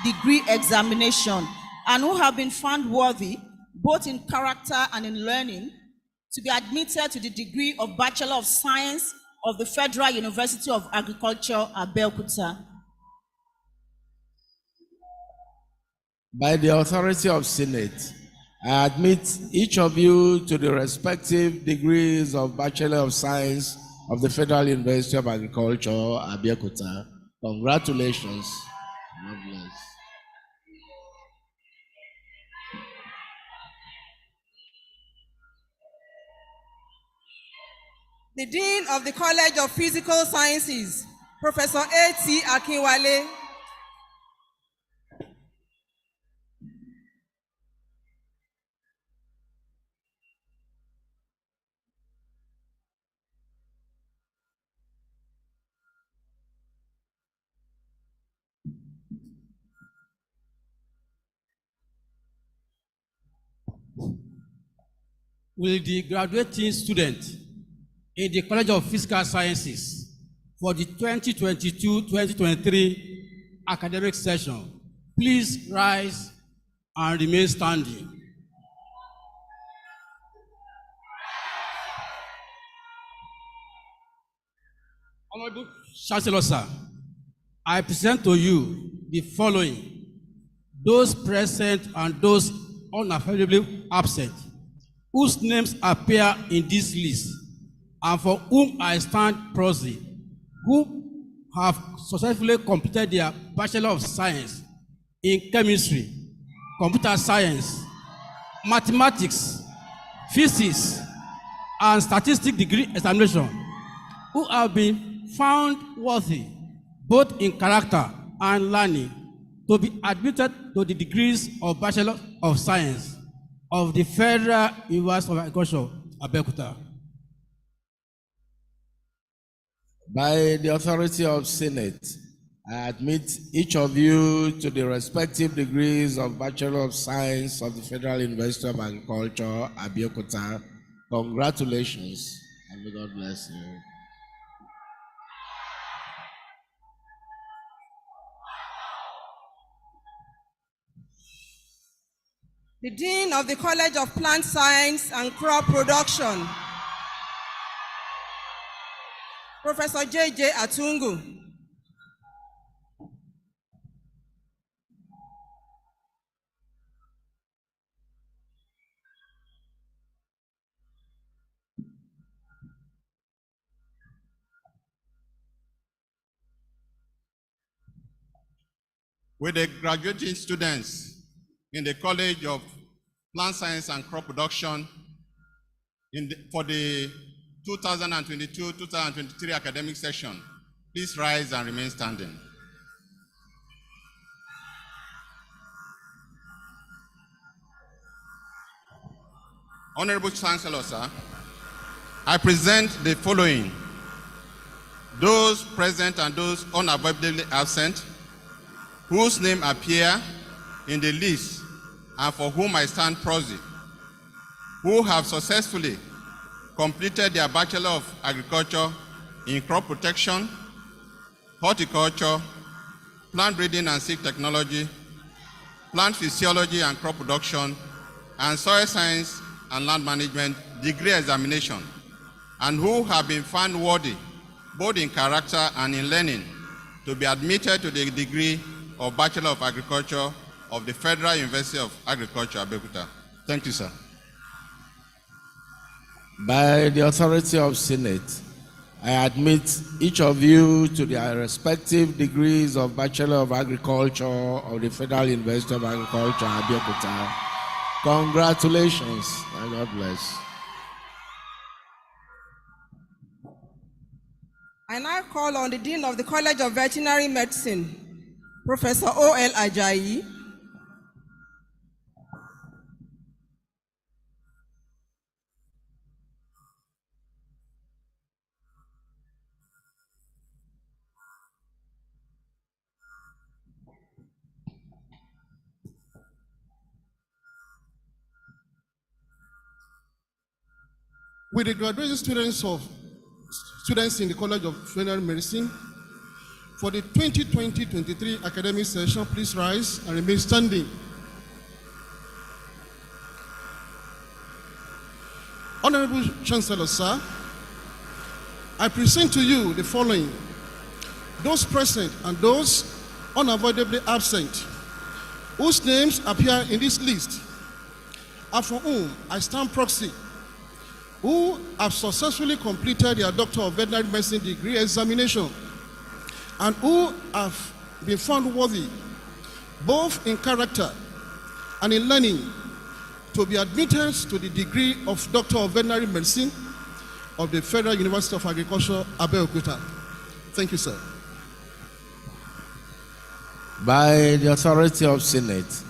degree examination, and who have been found worthy, both in character and in learning, to be admitted to the degree of Bachelor of Science of the Federal University of Agriculture, Abeokuta. By the authority of Senate, I admit each of you to the respective degrees of Bachelor of Science of the Federal University of Agriculture, Abeokuta. Congratulations. God bless. The Dean of the College of Physical Sciences, Professor A.T. Akinwale. Will the graduating student in the College of Physical Sciences for the 2022-2023 academic session please rise and remain standing? Honorable Chancellor, sir, I present to you the following: those present and those unavoidably absent, whose names appear in this list, and for whom I stand proxy, who have successfully completed their Bachelor of Science in Chemistry, Computer Science, Mathematics, Physics, and Statistics degree examination, who have been found worthy, both in character and learning, to be admitted to the degrees of Bachelor of Science of the Federal University of Agriculture, Abeokuta. By the authority of Senate, I admit each of you to the respective degrees of Bachelor of Science of the Federal University of Agriculture, Abeokuta. Congratulations, and may God bless you. The Dean of the College of Plant Science and Crop Production, Professor J.J. Atungu. With the graduating students in the College of Plant Science and Crop Production for the 2022-2023 academic session, please rise and remain standing. Honorable Chancellor, sir, I present the following: those present and those unavoidably absent, whose name appear in the list and for whom I stand proxy, who have successfully completed their Bachelor of Agriculture in Crop Protection, Horticulture, Plant Breeding and Seed Technology, Plant Physiology and Crop Production, and Soil Science and Land Management degree examination, and who have been found worthy, both in character and in learning, to be admitted to the degree of Bachelor of Agriculture of the Federal University of Agriculture, Abeokuta. Thank you, sir. By the authority of Senate, I admit each of you to their respective degrees of Bachelor of Agriculture of the Federal University of Agriculture, Abeokuta. Congratulations, and God bless. I now call on the Dean of the College of Veterinary Medicine, Professor O.L. Ajayi. With the graduating students in the College of Veterinary Medicine for the 2020-23 academic session, please rise and remain standing. Honorable Chancellor, sir, I present to you the following: those present and those unavoidably absent, whose names appear in this list, and for whom I stand proxy, who have successfully completed their Doctor of Veterinary Medicine degree examination, and who have been found worthy, both in character and in learning, to be admitted to the degree of Doctor of Veterinary Medicine of the Federal University of Agriculture, Abeokuta. Thank you, sir. By the authority of Senate,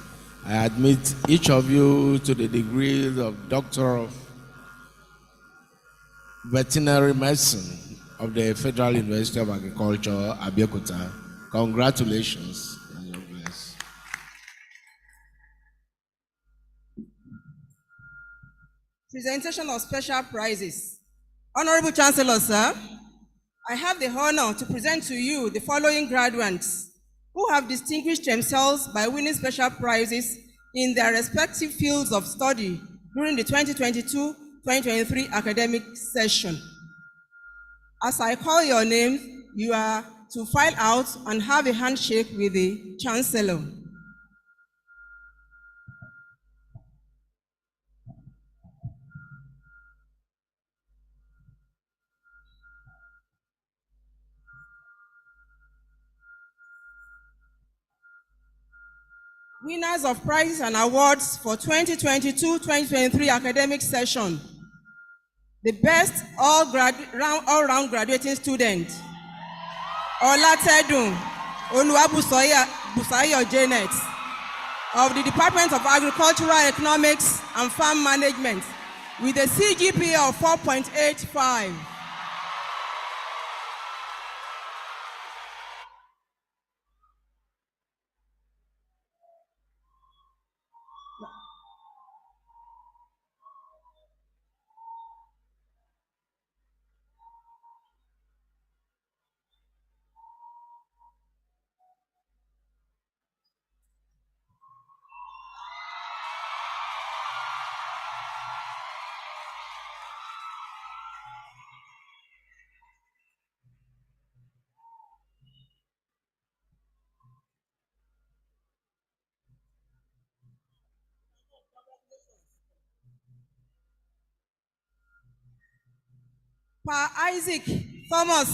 I admit each of you to the degrees of Doctor of Veterinary Medicine of the Federal University of Agriculture, Abeokuta. Congratulations, and God bless. Presentation of special prizes. Honorable Chancellor, sir, I have the honor to present to you the following graduates who have distinguished themselves by winning special prizes in their respective fields of study during the 2022-2023 academic session. As I call your name, you are to file out and have a handshake with the Chancellor. Winners of prizes and awards for 2022-2023 academic session. The best all-round graduating student, Olatedun Oluwabusayo Janet, of the Department of Agricultural Economics and Farm Management, with a CGPA of 4.85. Pa Isaac Thomas.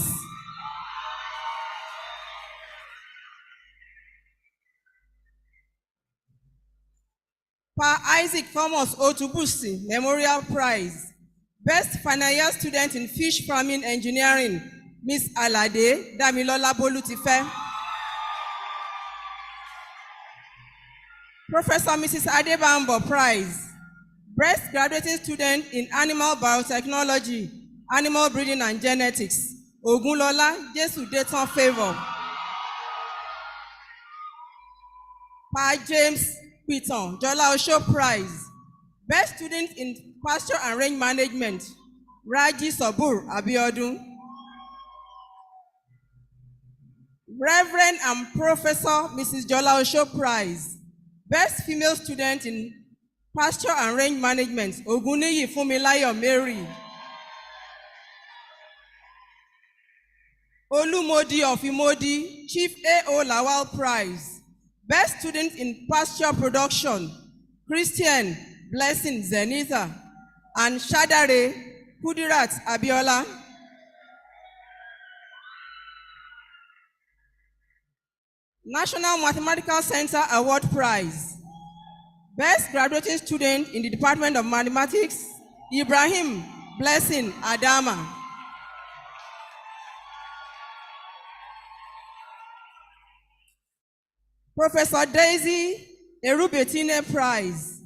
Pa Isaac Thomas Otubusi Memorial Prize. Best final year student in fish farming engineering, Miss Alade Damilola Bolutife. Professor Mrs. Adebambo Prize. Best graduating student in animal biotechnology, animal breeding and genetics, Ogunlola Jesu Dayton Favor. Pa James Piton Jola Osho Prize. Best student in pasture and range management, Raji Sabur Abiodun. Reverend and Professor Mrs. Jola Osho Prize. Best female student in pasture and range management, Oguniyi Fumilayo Mary. Olumodi of Imodi, Chief A.O. Lawal Prize. Best student in pasture production, Christian Blessing Zenitha and Shadare Kudirat Abiola. National Mathematical Center Award Prize. Best graduating student in the Department of Mathematics, Ibrahim Blessing Adama. Professor Daisy Erubetine Prize.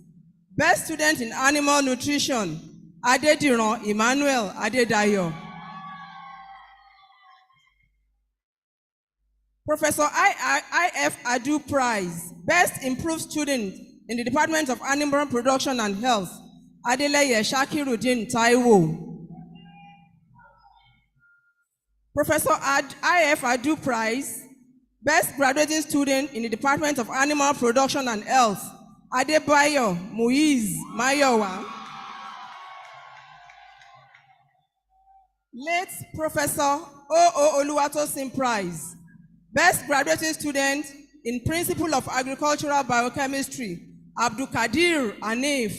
Best student in animal nutrition, Adediran Emmanuel Adedayo. Professor I.F. Adu Prize. Best improved student in the Department of Animal Production and Health, Adeleye Shakiruddin Taiwo. Professor I.F. Adu Prize. Best graduating student in the Department of Animal Production and Health, Adebayo Muiz Mayowa. Late Professor O.O. Oluwatosin Prize. Best graduating student in Principle of Agricultural Biochemistry, Abdul Kadir Anif.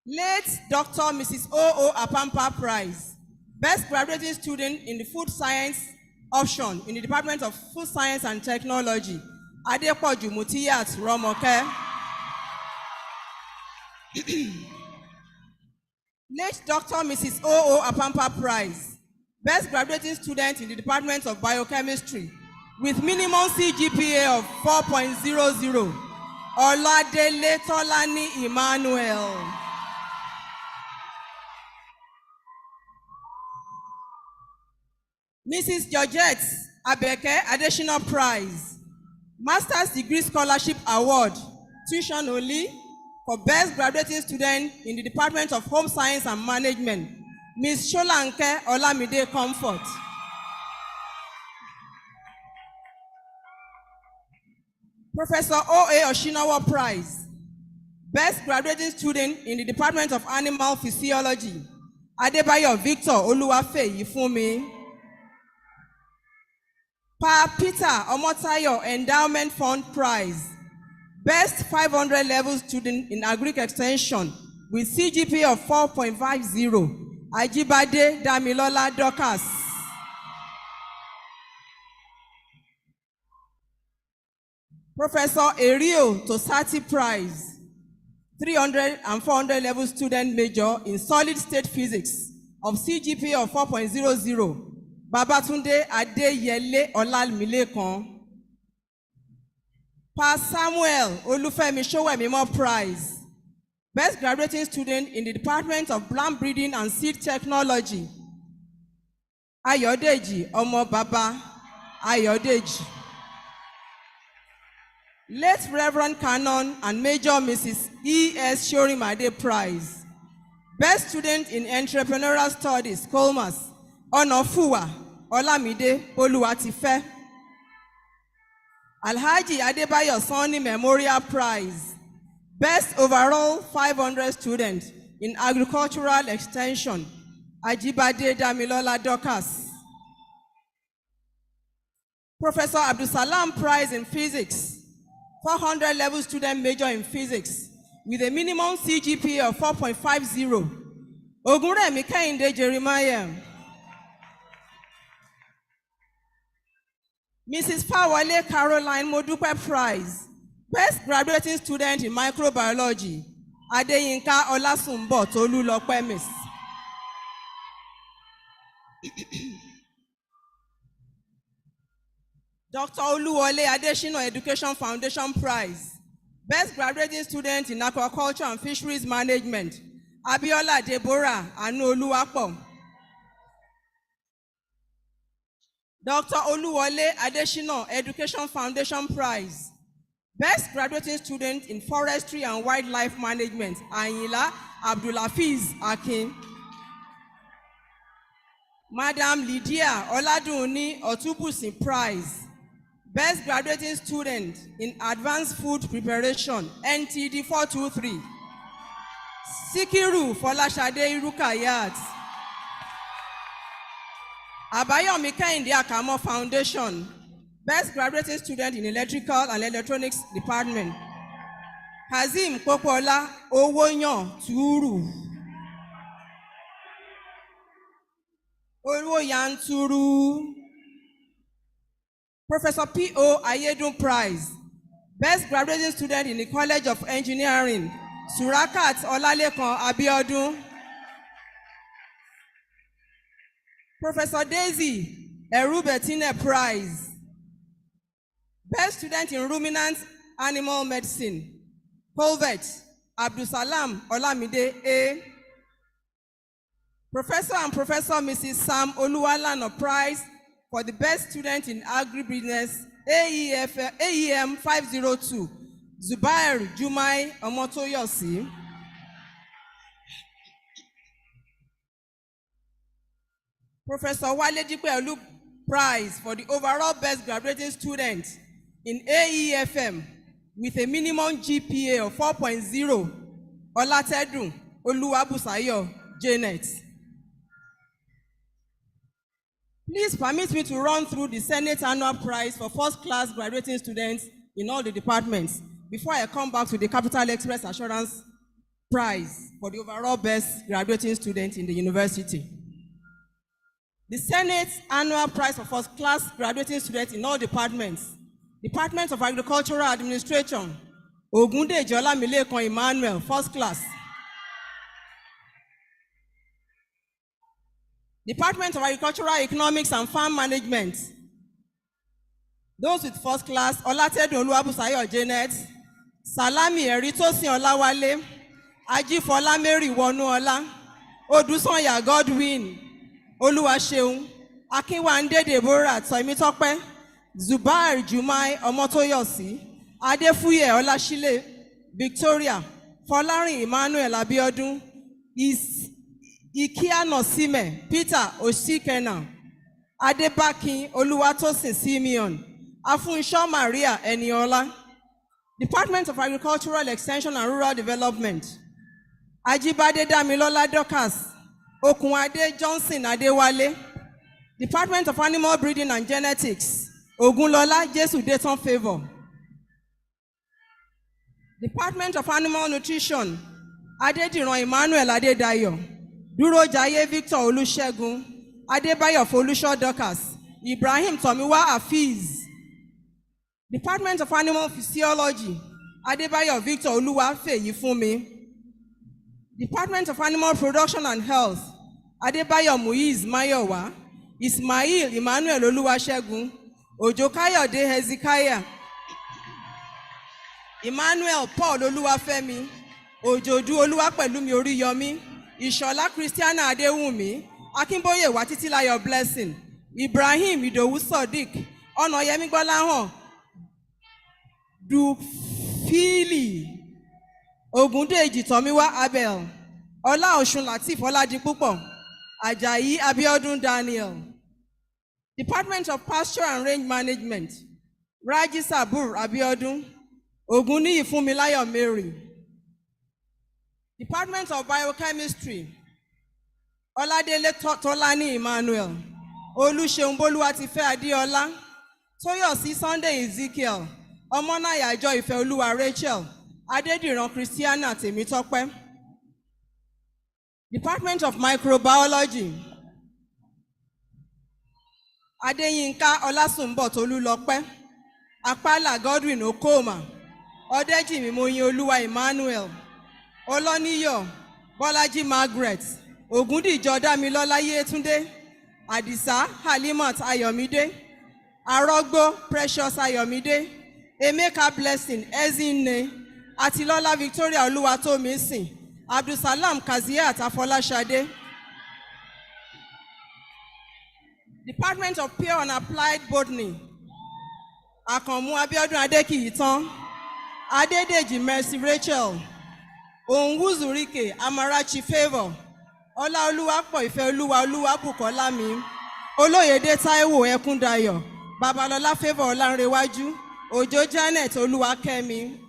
Late Dr. Mrs. O.O. Apampa Prize. Best graduating student in the Food Science option in the Department of Food Science and Technology, Adepoju Mutiyat Romoke. Late Dr. Mrs. O.O. Apampa Prize. Best graduating student in the Department of Biochemistry with minimum CGPA of 4.00, Oladele Tolani Emmanuel. Mrs. Georgette Abeke Additional Prize. Master's Degree Scholarship Award, tuition only, for Best Graduating Student in the Department of Home Science and Management, Ms. Sholanke Olamide Comfort. Professor O.A. Oshinawa Prize, Best Graduating Student in the Department of Animal Physiology, Adebayo Victor Oluwafeyi Funmi. Pa Peter Omotayo Endowment Fund Prize, Best 500 Level Student in Agric Extension with CGPA of 4.50, Ajibade Damilola Dorcas. Professor Erio Tosati Prize, 300 and 400 level student major in solid state physics of CGPA of 4.00, Babatunde Adeyele Olalmilekan. Pa Samuel Olufemi Sowemimo Prize, Best Graduating Student in the Department of Plant Breeding and Seed Technology, Ayodeji Omo Baba Ayodeji. Late Reverend Canon and Major Mrs. E.S. Shorimade Prize, Best Student in Entrepreneurial Studies, Colmas, Onofuwa Olamide Oluwatife. Alhaji Adebayo Sani Memorial Prize, Best Overall 500 Student in Agricultural Extension, Ajibade Damilola Dorcas. Professor Abdusalam Prize in Physics, 400 level student major in physics with a minimum CGPA of 4.50. Ogunremi Kehinde Jeremiah. Mrs. Fawale Caroline Modupe Prize, Best Graduating Student in Microbiology, Adeyinka Olasunbo Tolulope Miss. Dr. Oluwole Adeshino Education Foundation Prize, Best Graduating Student in Aquaculture and Fisheries Management, Abiola Deborah Anu Oluwapo. Dr. Oluwole Adeshino Education Foundation Prize, Best Graduating Student in Forestry and Wildlife Management, Ayinla Abdulafiz Akin. Madam Lydia Oladunni Otubusin Prize, Best Graduating Student in Advanced Food Preparation, NTD 423. Sikiru Folashade Rukayat. Abayomi Kehinde Akamo Foundation, Best Graduating Student in Electrical and Electronics Department. Hazim Popola Owonyo Turu. Owoyan Turu. Professor P.O. Ayedun Prize, Best Graduating Student in the College of Engineering, Surakat Olalekan Abiodun. Professor Daisy Erubetine Prize, Best Student in Ruminant Animal Medicine, Colvet Abdusalam Olamide A. Professor and Professor Mrs. Sam Oluwalano Prize for the Best Student in Agribusiness, AEM 502, Zubair Jumai Omotoyosi. Professor Wale Dipeolu Prize for the overall Best Graduating Student in AEFM with a minimum GPA of 4.0, Olatedun Oluwabusayo Janet. Please permit me to run through the Senate Annual Prize for first-class graduating students in all the departments before I come back to the Capital Express Assurance Prize for the overall best graduating student in the university. The Senate Annual Prize for first-class graduating students in all departments: Department of Agricultural Administration, Ogundeji Olamilekan Emmanuel, first class. Department of Agricultural Economics and Farm Management, those with first class: Olatedun Oluwabusayo Janet, Salami Eritosin Olawale, Ajifola Mary Wonuola, Odusanya Godwin, Oluwaseun, Akinwande Deborah Toimitope, Zubair Jumai Omotoyosi, Adefuye Olashile Victoria, Folarin Emmanuel Abiodun, Ikiano Sime, Peter Osikena, Adebakin Oluwatosin Simeon, Afunsho Maria Eniola, Department of Agricultural Extension and Rural Development, Ajibade Damilola Dokas, Okunade Johnson Adewale, Department of Animal Breeding and Genetics, Ogunlola Jesu Dayton Favor, Department of Animal Nutrition, Adediran Emmanuel Adedayo, Duro Jaye Victor Olusegun, Adebayo Folusho Dokas, Ibrahim Tomiwa Afiz, Department of Animal Physiology, Adebayo Victor Oluwafe Yifumi, Department of Animal Production and Health, Adebayo Muiz Mayowa, Ismail Emmanuel Oluwasegun, Ojokayode Hezekiah, Emmanuel Paul Oluwafemi, Ojodu Oluwapelumi Oriyomi, Ishola Christiana Adewumi, Akinboye Watitilayo Blessing, Ibrahim Idowu Sodiq, Onoyemi Gbolahan, Dufili, Ogundeji Tomiwa Abel, Ola Oshun Latif Oladipupo, Ajayi Abiodun Daniel. Department of Pasture and Range Management, Raji Sabur Abiodun, Oguni Ifumilayo Mary. Department of Biochemistry, Oladele Tolani Emmanuel, Oluseun Boluwatife Adeola, Toyosi Sunday Ezekiel, Omonaya Joy Ifeoluwa Rachel, Adediran Christiana Temitope. Department of Microbiology, Adeyinka Olasunbo Tolulope, Akpala Godwin Okoma, Odejimi Moyinoluwa Emmanuel, Oloniyo Bolaji Margaret, Ogundi Jodamilola Yetunde, Adisa Halimat Ayomide, Arogbo Precious Ayomide, Emeka Blessing Ezinne, Atilola Victoria Oluwatomisin, Abdusalam Kaziat Afolashade. Department of Pure and Applied Botany, Akanmu Abiodun Adekiyitan, Adedeji Mercy Rachel, Onwuzurike Amarachi Favor, Ola Oluwapo Ifeoluwa Oluwabukolami, Oloyede Taiwo Ekundayo, Babalola Favor Olanrewaju, Ojo Janet Oluwakemi.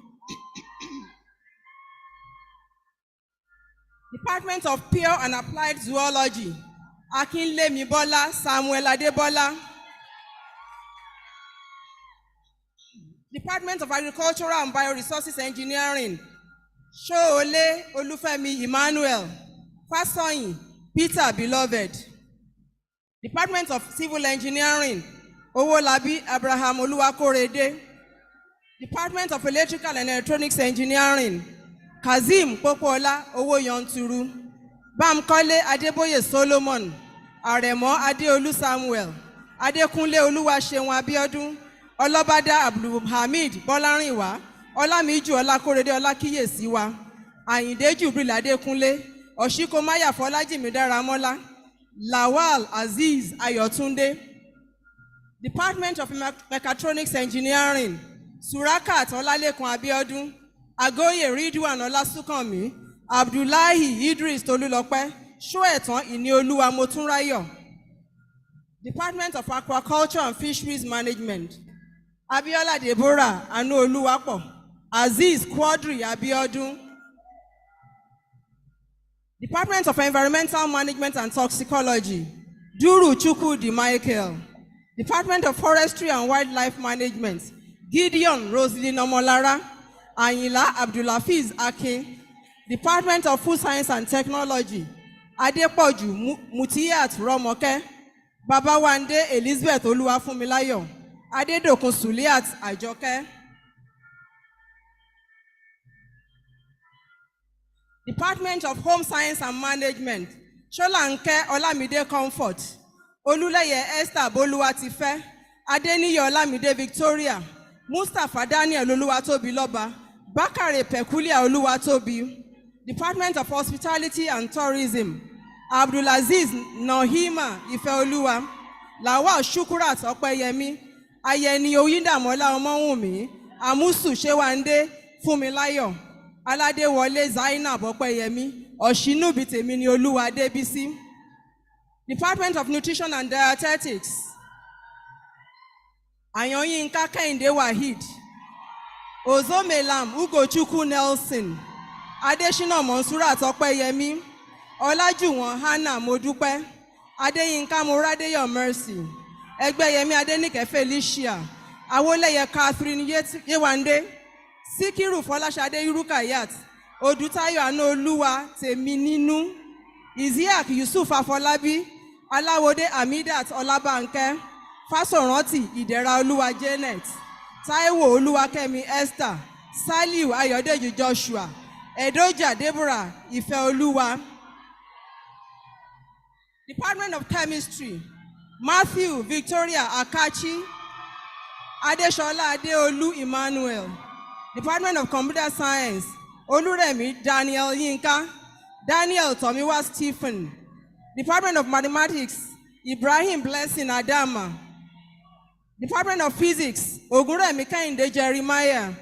Department of Pure and Applied Zoology, Akinlemi Bola, Samuel Adebola. Department of Agricultural and Bioresources Engineering, Shoole Olufemi Emmanuel, Fasoyin Peter Beloved. Department of Civil Engineering, Owolabi Abraham Oluwakorede. Department of Electrical and Electronics Engineering, Kazim Popola Owoyonturu, Bamkole Adeboye Solomon, Aremo Adeolu Samuel, Adekunle Oluwaseun Abiodun, Olobada Abdulhamid Bolarinwa, Olamiju Olakorede Olakiyesiwa, Ayinde Jubril Adekunle, Oshikomaya Folajimi Daramola, Lawal Aziz Ayotunde. Department of Mechatronics Engineering, Surakat Olalekun Abiodun, Agoye Ridwan Olasukanmi, Abdullahi Idris Tolulope, Shoetan Inioluwa Motunrayo. Department of Aquaculture and Fisheries Management, Abiola Deborah Anu Oluwapo, Aziz Quadri Abiodun. Department of Environmental Management and Toxicology, Duru Chukwudi Michael. Department of Forestry and Wildlife Management, Gideon Roslyn Omolara, Ayinla Abdulafiz Akin. Department of Food Science and Technology, Adepoju Mutiyat Romoke, Babawande Elizabeth Oluwafunmilayo, Adedokun Suliat Ajoke. Department of Home Science and Management, Sholanke Olamide Comfort, Oluleye Esther Boluwatife, Adeniyi Olamide Victoria, Mustapha Daniel Oluwatobiloba, Bakare Pekulia Oluwatobi. Department of Hospitality and Tourism, Abdulaziz Nohima Ifeoluwa, Lawal Shukurat Opeyemi, Ayeni Oyindamola Omowumi, Amusu Shewande Fumilayo, Aládéwọlé Zainab Ọpẹ́yẹmí, Ọ̀ṣínúbì tèmi ni Olúwa Adébísí. Department of Nutrition and Dietetics, Àyànyínká Kẹ́hìndé Waheed, Ozomelam Ugochukwu Nelson, Adéṣínà Monsurat Ọpẹ́yẹmí, Ọlájùwọ̀n Hannah Modúpẹ́, Adéyínká Morádéyọ̀ Mercy, Ẹgbẹ́yẹmí Adéníkẹ́ Felicia, Awólẹ́yẹ Catherine Yéwándé, Síkírù Fọláṣadé Yurukayat, Odùtáyọ̀ Àánúolúwa Tèmi Nínú, Isiaq Yusuf Afọlábí, Aláwọdé Hamidat Ọlábànkẹ́, Fásọ̀rántì Ìdẹ̀ra Olúwa Janet, Táíwò Olúwakẹ́mi Esther, Saliu Ayọ̀dèjì Joshua, Edoja Deborah Ìfẹ́olúwa. Department of Chemistry, Matthew Victoria Akachi, Adéṣọlá Adéolú Emmanuel. Department of Computer Science, Olúrẹ̀mí Daniel Yinka, Daniel Tomiwa Stephen. Department of Mathematics, Ibrahim Blessing Adama. Department of Physics, Ògúnrẹ̀mí Kẹ́hìndé Jeremiah,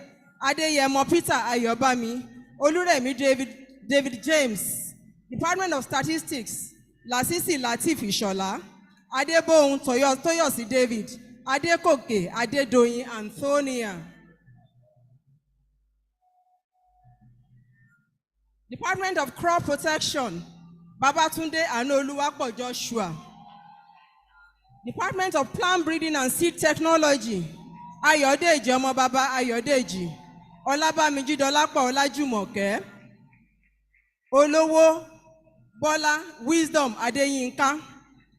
Adéyẹmọ Peter Ayọ̀bámi, Olúrẹ̀mí David James. Department of Statistics, Lasisi Latif Ìṣọ̀lá, Adébóhun Tóyọ̀sí David, Adékòkè Adédoyin Antonia. Department of Crop Protection, Babatunde Àánúolúwapọ̀ Joshua. Department of Plant Breeding and Seed Technology, Ayọ̀dèjì Ọmọbaba Ayọ̀dèjì, Ọlábàmíjí Dọlápọ̀ Ọlájùmọ̀kẹ́, Olówó Bọ́lá Wisdom Adéyínká.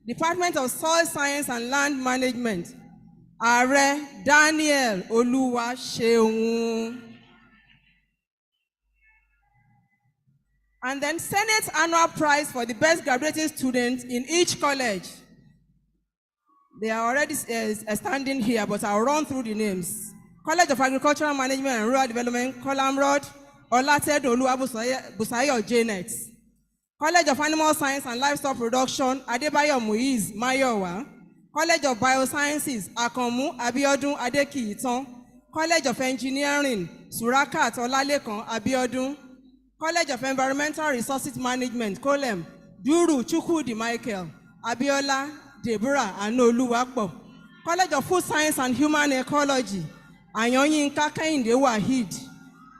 Department of Soil Science and Land Management, Ààrẹ Daniel Olúwaṣeun. And then Senate Annual Prize for the best graduating students in each college. They are already standing here, but I'll run through the names. College of Agricultural Management and Rural Development, Kolamrod Olatedo Busayo Janet. College of Animal Science and Livestock Production, Adebayo Muiz Mayowa. College of Biosciences, Akanmu Abiodun Adekiitan. College of Engineering, Surakat Olalekan Abiodun. College of Environmental Resources Management, Kolem, Duru Chukwudi Michael, Abiola Deborah Àánúolúwapọ̀. College of Food Science and Human Ecology, Àyànyínká Kẹ́hìndé Waheed.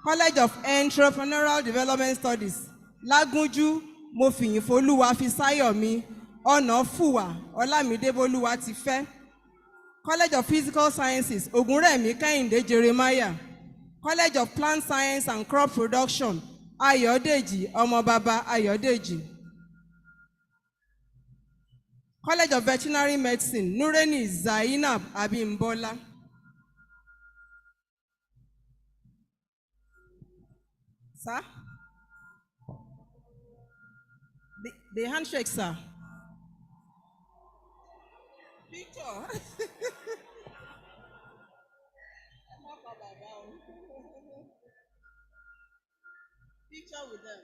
College of Entrepreneurial Development Studies, Lágúnjú Mofìyìnfolúwa Fisáyọ̀mí, Ọ̀nàfùwà Ọlámídé Bolúwatifẹ́. College of Physical Sciences, Ògúnrẹ̀mí Kẹ́hìndé Jeremiah. College of Plant Science and Crop Production, Ayọ̀dèjì Ọmọbaba Ayọ̀dèjì. College of Veterinary Medicine, Nureni Zainab Abimbola. Sir? The handshake, sir. Picture. Picture with them.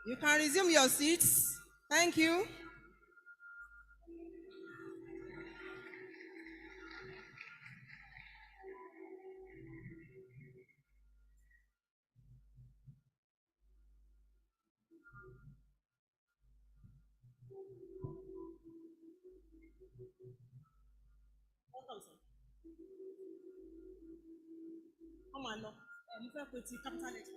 You can resume your seats. Thank you. Come on, no. Capital expenses.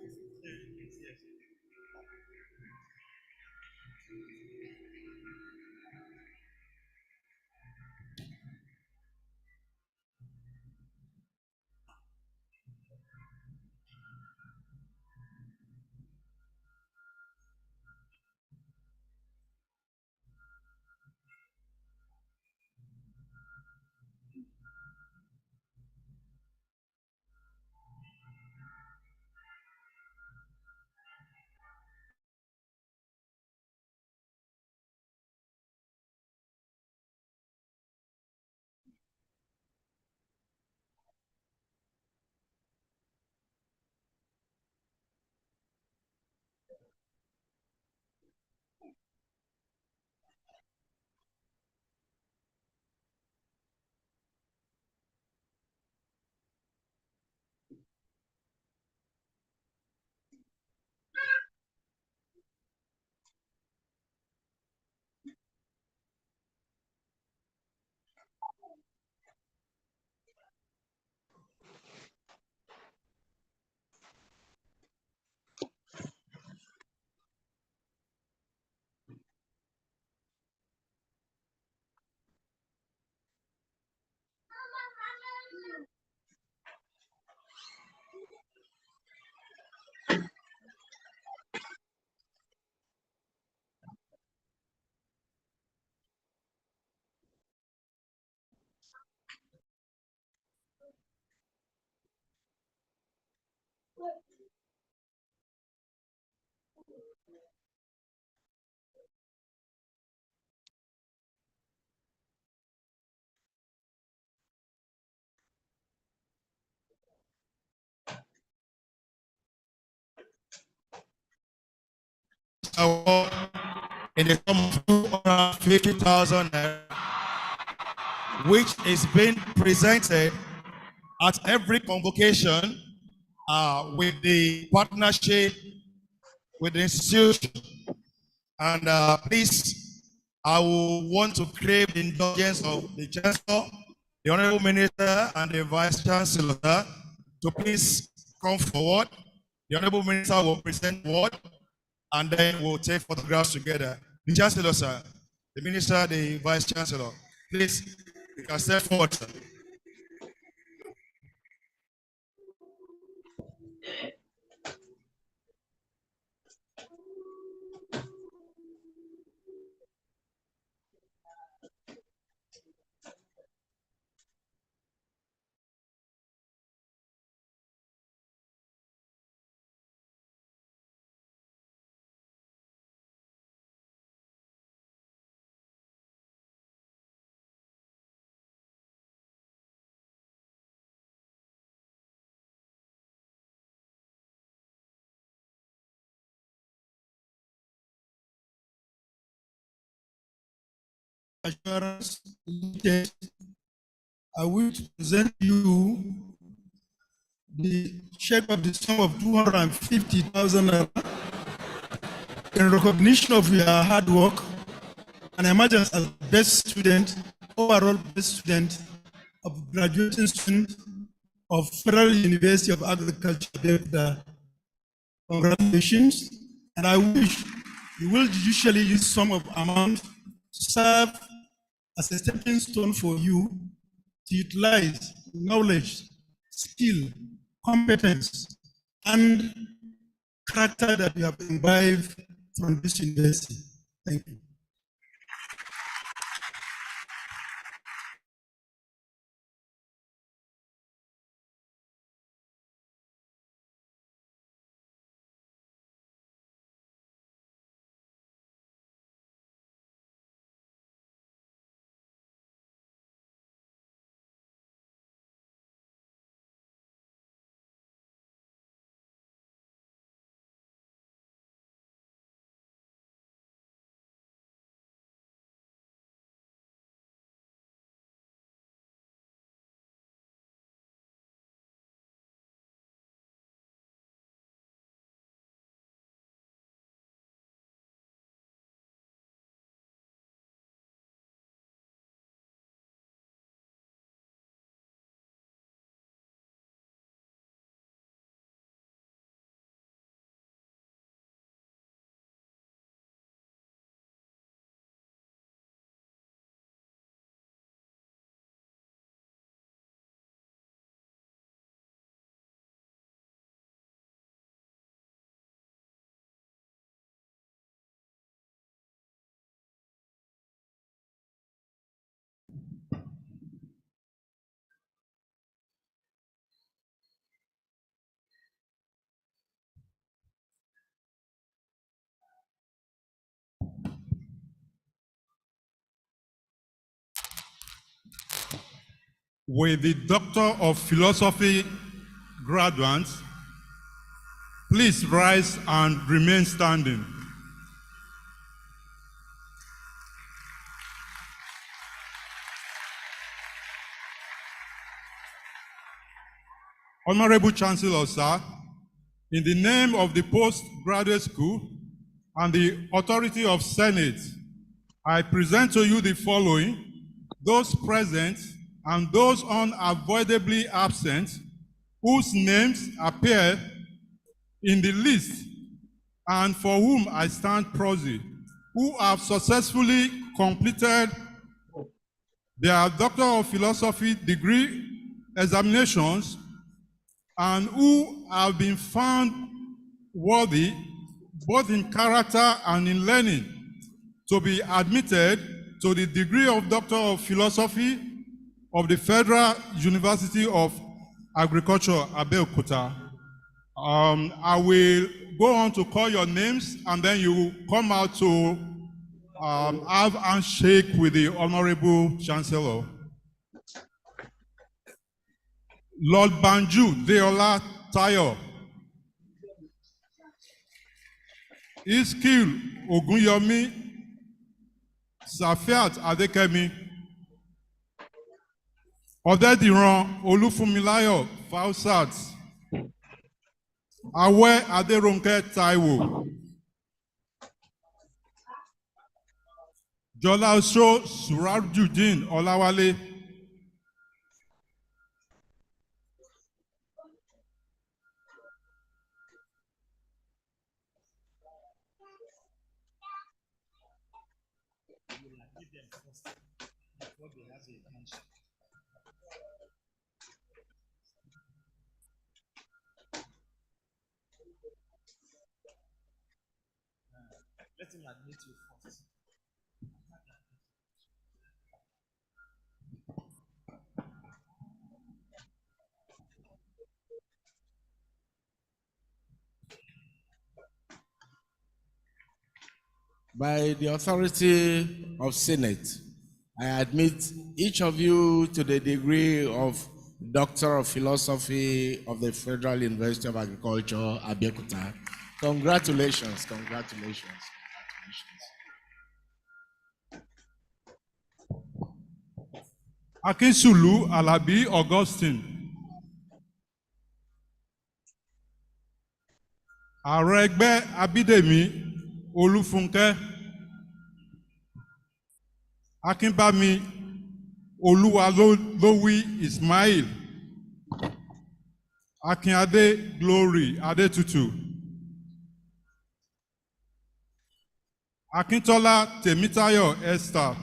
Award in the sum of 250,000 naira, which is being presented at every convocation with the partnership with the institution. And please, I will want to crave the indulgence of the Chancellor, the Honorable Minister, and the Vice Chancellor to please come forward. The Honorable Minister will present the word, and then we'll take photographs together. The Chancellor, sir, the Minister, the Vice Chancellor, please, you can step forward, sir. Assurance Limited, I wish to present you the check of the sum of 250,000 naira in recognition of your hard work and emergence as best student, overall best student of graduating student of Federal University of Agriculture, Abeokuta. Congratulations, and I wish you will judicially use some of amount to serve as a stepping stone for you to utilize knowledge, skill, competence, and character that you have imbibed from this university. Thank you. With the Doctor of Philosophy graduates, please rise and remain standing. Honorable Chancellor, sir, in the name of the Postgraduate School and the authority of Senate, I present to you the following, those present and those unavoidably absent, whose names appear in the list and for whom I stand proxy, who have successfully completed their Doctor of Philosophy degree examinations and who have been found worthy, both in character and in learning, to be admitted to the degree of Doctor of Philosophy of the Federal University of Agriculture, Abeokuta. I will go on to call your names, and then you come out to have a handshake with the Honorable Chancellor. Lord Banju Deola Tayo, Iskil Ogunyomi, Safiat Adekemi, Odediran Olufunmilayo Fausat, Awe Aderonke Taiwo, Jola Osho Surajudeen Olawale, Let him admit you first. By the authority of Senate, I admit each of you to the degree of Doctor of Philosophy of the Federal University of Agriculture, Abeokuta. Congratulations, congratulations. Akinsulu Alabi Augustine, Aregbe Abidemi Olufunke, Akinbami Oluwalowi Ismail, Akinade Glory Adetutu, Akintola Temitayo Esther,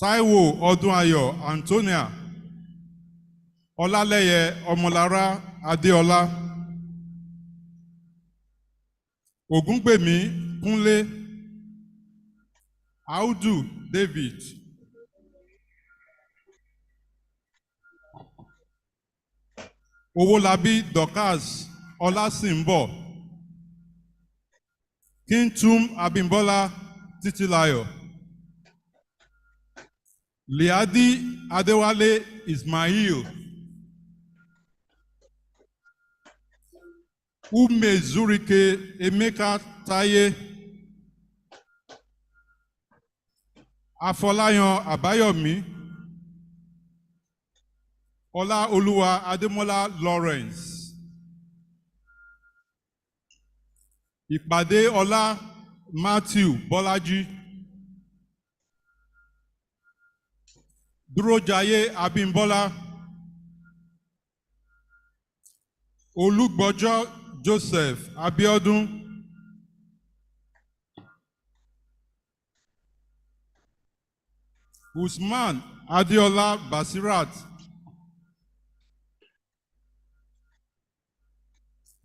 Taiwo Odunayo Antonia, Olaleye Omolara Adeola, Ogungbemi Kunle, Audu David, Owolabi Dorcas Olasimbo, Kintum Abimbola Titilayo, Liadi Adewale Ismail, Ume Zurike Emeka Taye, Afolayan Abayomi, Ola Oluwa Ademola Lawrence, Ìpàdé Ola Matthew Bolaji, Durojaye Abimbola, Olugbojo Joseph Abiodun, Usman Adeola Basirat,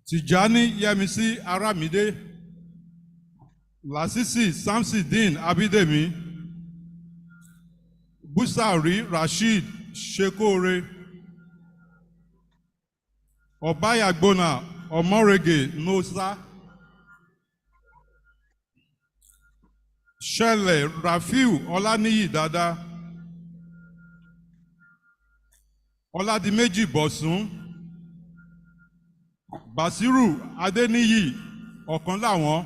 Tijani Yemisi Aramide, Lasisi Samsidin Abidemi, Busari Rashid Shekore, Obayagbona Omorege Nosa, Shele Rafiu Olaniyi Dada, Oladimeji Bosun, Basiru Adeniyi Okanlawon,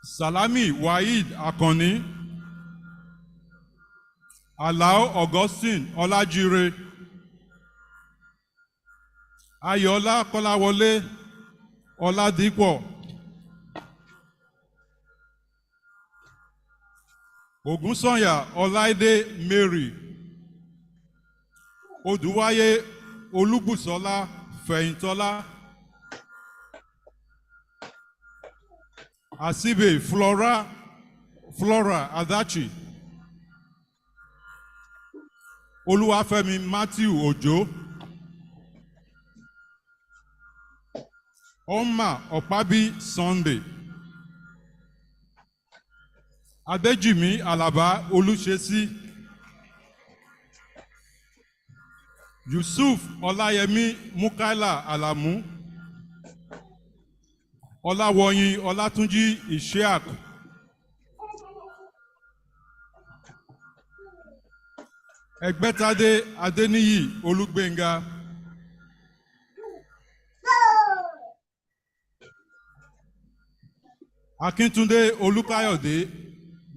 Salami Waheed Akanni, Alao Augustine Olajire, Ayola Kolawole Oladipo, Ogunsanya Olaide Mary, Oduwaye Olubusola Feyintola, Asibe Flora Adachi, Oluwafemi Matthew Ojo, Oma Opabi Sunday, Adejimi Alaba Olushesi, Yusuf Olayemi Mukaila Alamu, Olawoyin Olatunji Isheak, Egbetade Adeniyi Olugbenga, Akintunde Olukayode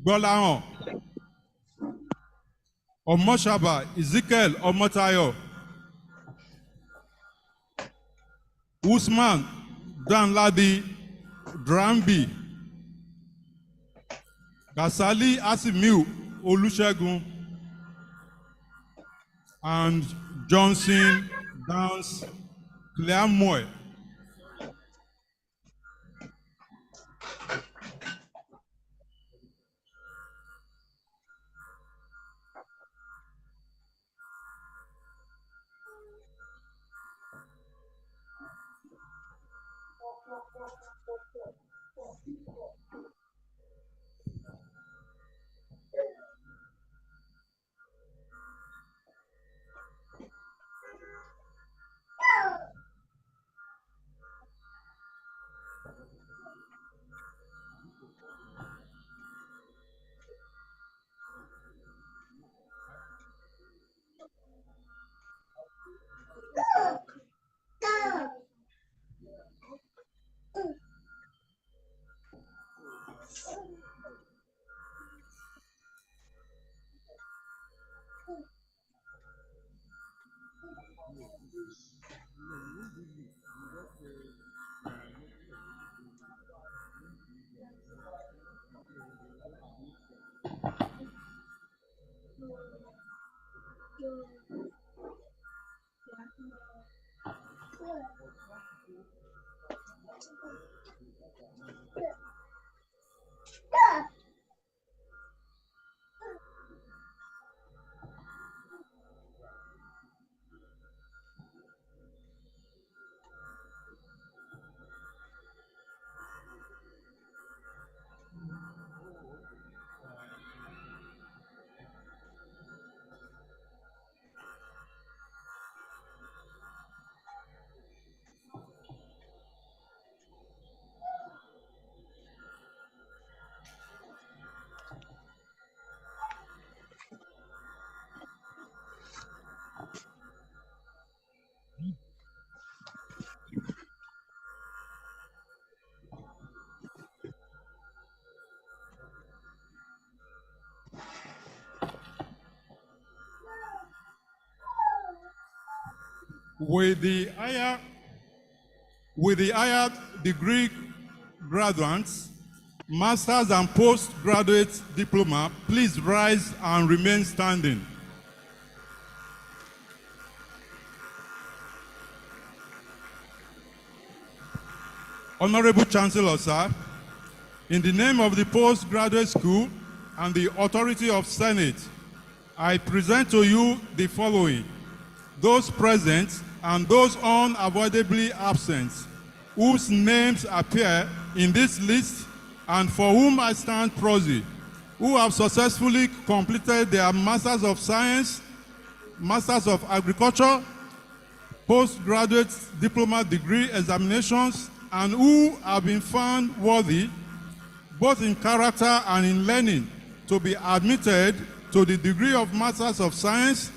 Gbolahan, Omoshaba Ezekiel Omotayo, Usman Danladi Drambi, Kasali Asimiu Olusegun, and Johnson Dance Clearmoy. With the higher degree graduates, masters and postgraduate diploma, please rise and remain standing. Honorable Chancellor, sir, in the name of the Postgraduate School and the authority of Senate, I present to you the following: those present and those unavoidably absent, whose names appear in this list and for whom I stand proxy, who have successfully completed their Masters of Science, Masters of Agriculture, Postgraduate Diploma degree examinations, and who have been found worthy, both in character and in learning, to be admitted to the degree of Masters of Science,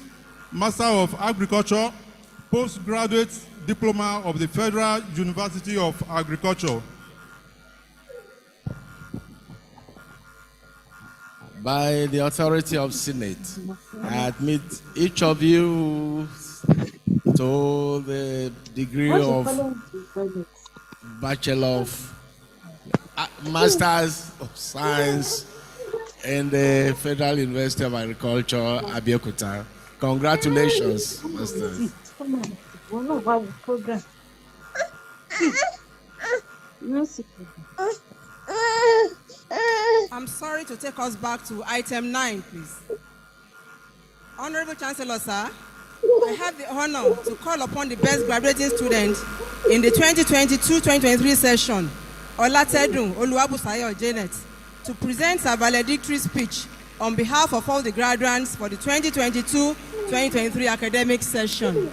Master of Agriculture, Postgraduate Diploma of the Federal University of Agriculture. By the authority of Senate, I admit each of you to the degree of Bachelor of Masters of Science in the Federal University of Agriculture, Abeokuta. Congratulations, Masters. I'm sorry to take us back to item 9, please. Honorable Chancellor, sir, I have the honor to call upon the best graduating student in the 2022-2023 session, Olatedun Oluwabusayo Janet, to present her valedictory speech on behalf of all the graduates for the 2022-2023 academic session.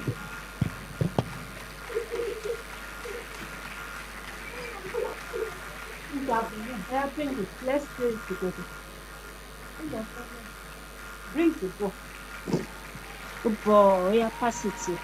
Let's pray together. Bring the ball. Good boy, yeah, pass it here.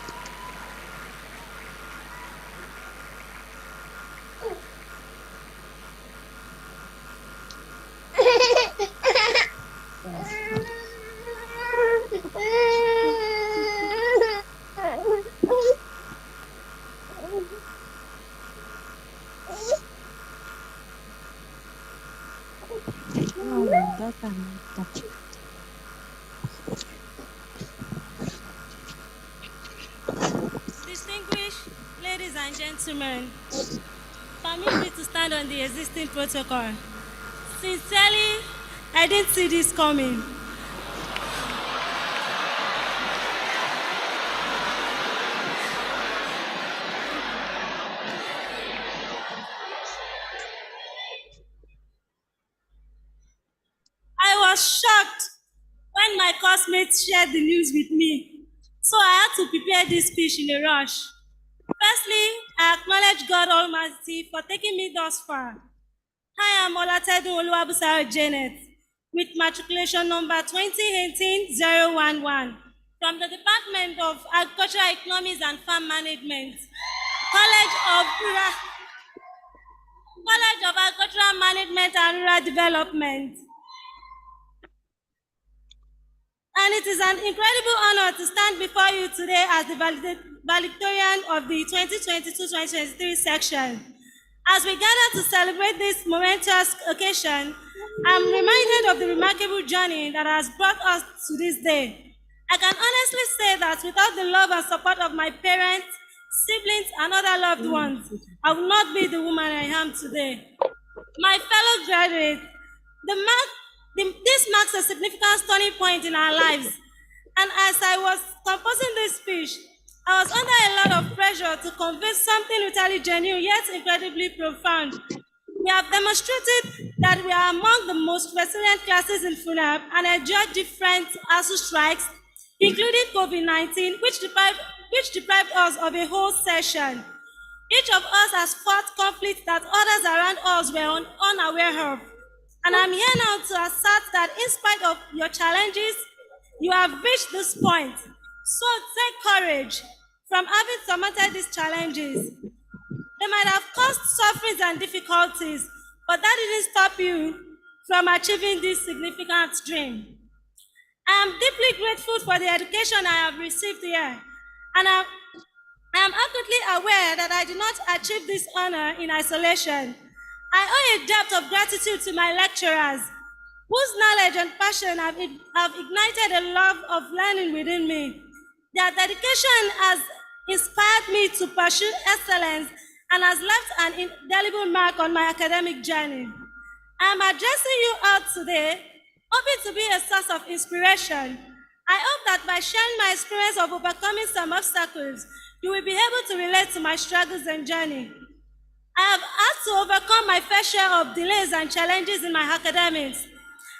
Distinguished ladies and gentlemen, permit me to stand on the existing protocol. Sincerely, I didn't see this coming. I was shocked when my classmates shared the news with me, so I had to prepare this speech in a rush. Firstly, I acknowledge God Almighty for taking me thus far. I am Olatedun Oluwabusayo Janet, with matriculation number 2018-011 from the Department of Agricultural Economics and Farm Management, College of Agricultural Management and Rural Development. And it is an incredible honor to stand before you today as the valedictorian of the 2022-2023 section. As we gather to celebrate this momentous occasion, I'm reminded of the remarkable journey that has brought us to this day. I can honestly say that without the love and support of my parents, siblings, and other loved ones, I would not be the woman I am today. My fellow graduates, this marks a significant turning point in our lives. And as I was composing this speech, I was under a lot of pressure to convey something utterly genuine yet incredibly profound. We have demonstrated that we are among the most resilient classes in FUNAB and endured different ASU strikes, including COVID-19, which deprived us of a whole session. Each of us has fought conflicts that others around us were unaware of. And I'm here now to assert that in spite of your challenges, you have reached this point. So take courage from having surmounted these challenges. They might have caused sufferings and difficulties, but that didn't stop you from achieving this significant dream. I am deeply grateful for the education I have received here, and I am acutely aware that I did not achieve this honor in isolation. I owe a debt of gratitude to my lecturers, whose knowledge and passion have ignited a love of learning within me. Their dedication has inspired me to pursue excellence and has left an indelible mark on my academic journey. I am addressing you out today, hoping to be a source of inspiration. I hope that by sharing my experience of overcoming some obstacles, you will be able to relate to my struggles and journey. I have had to overcome my fair share of delays and challenges in my academics.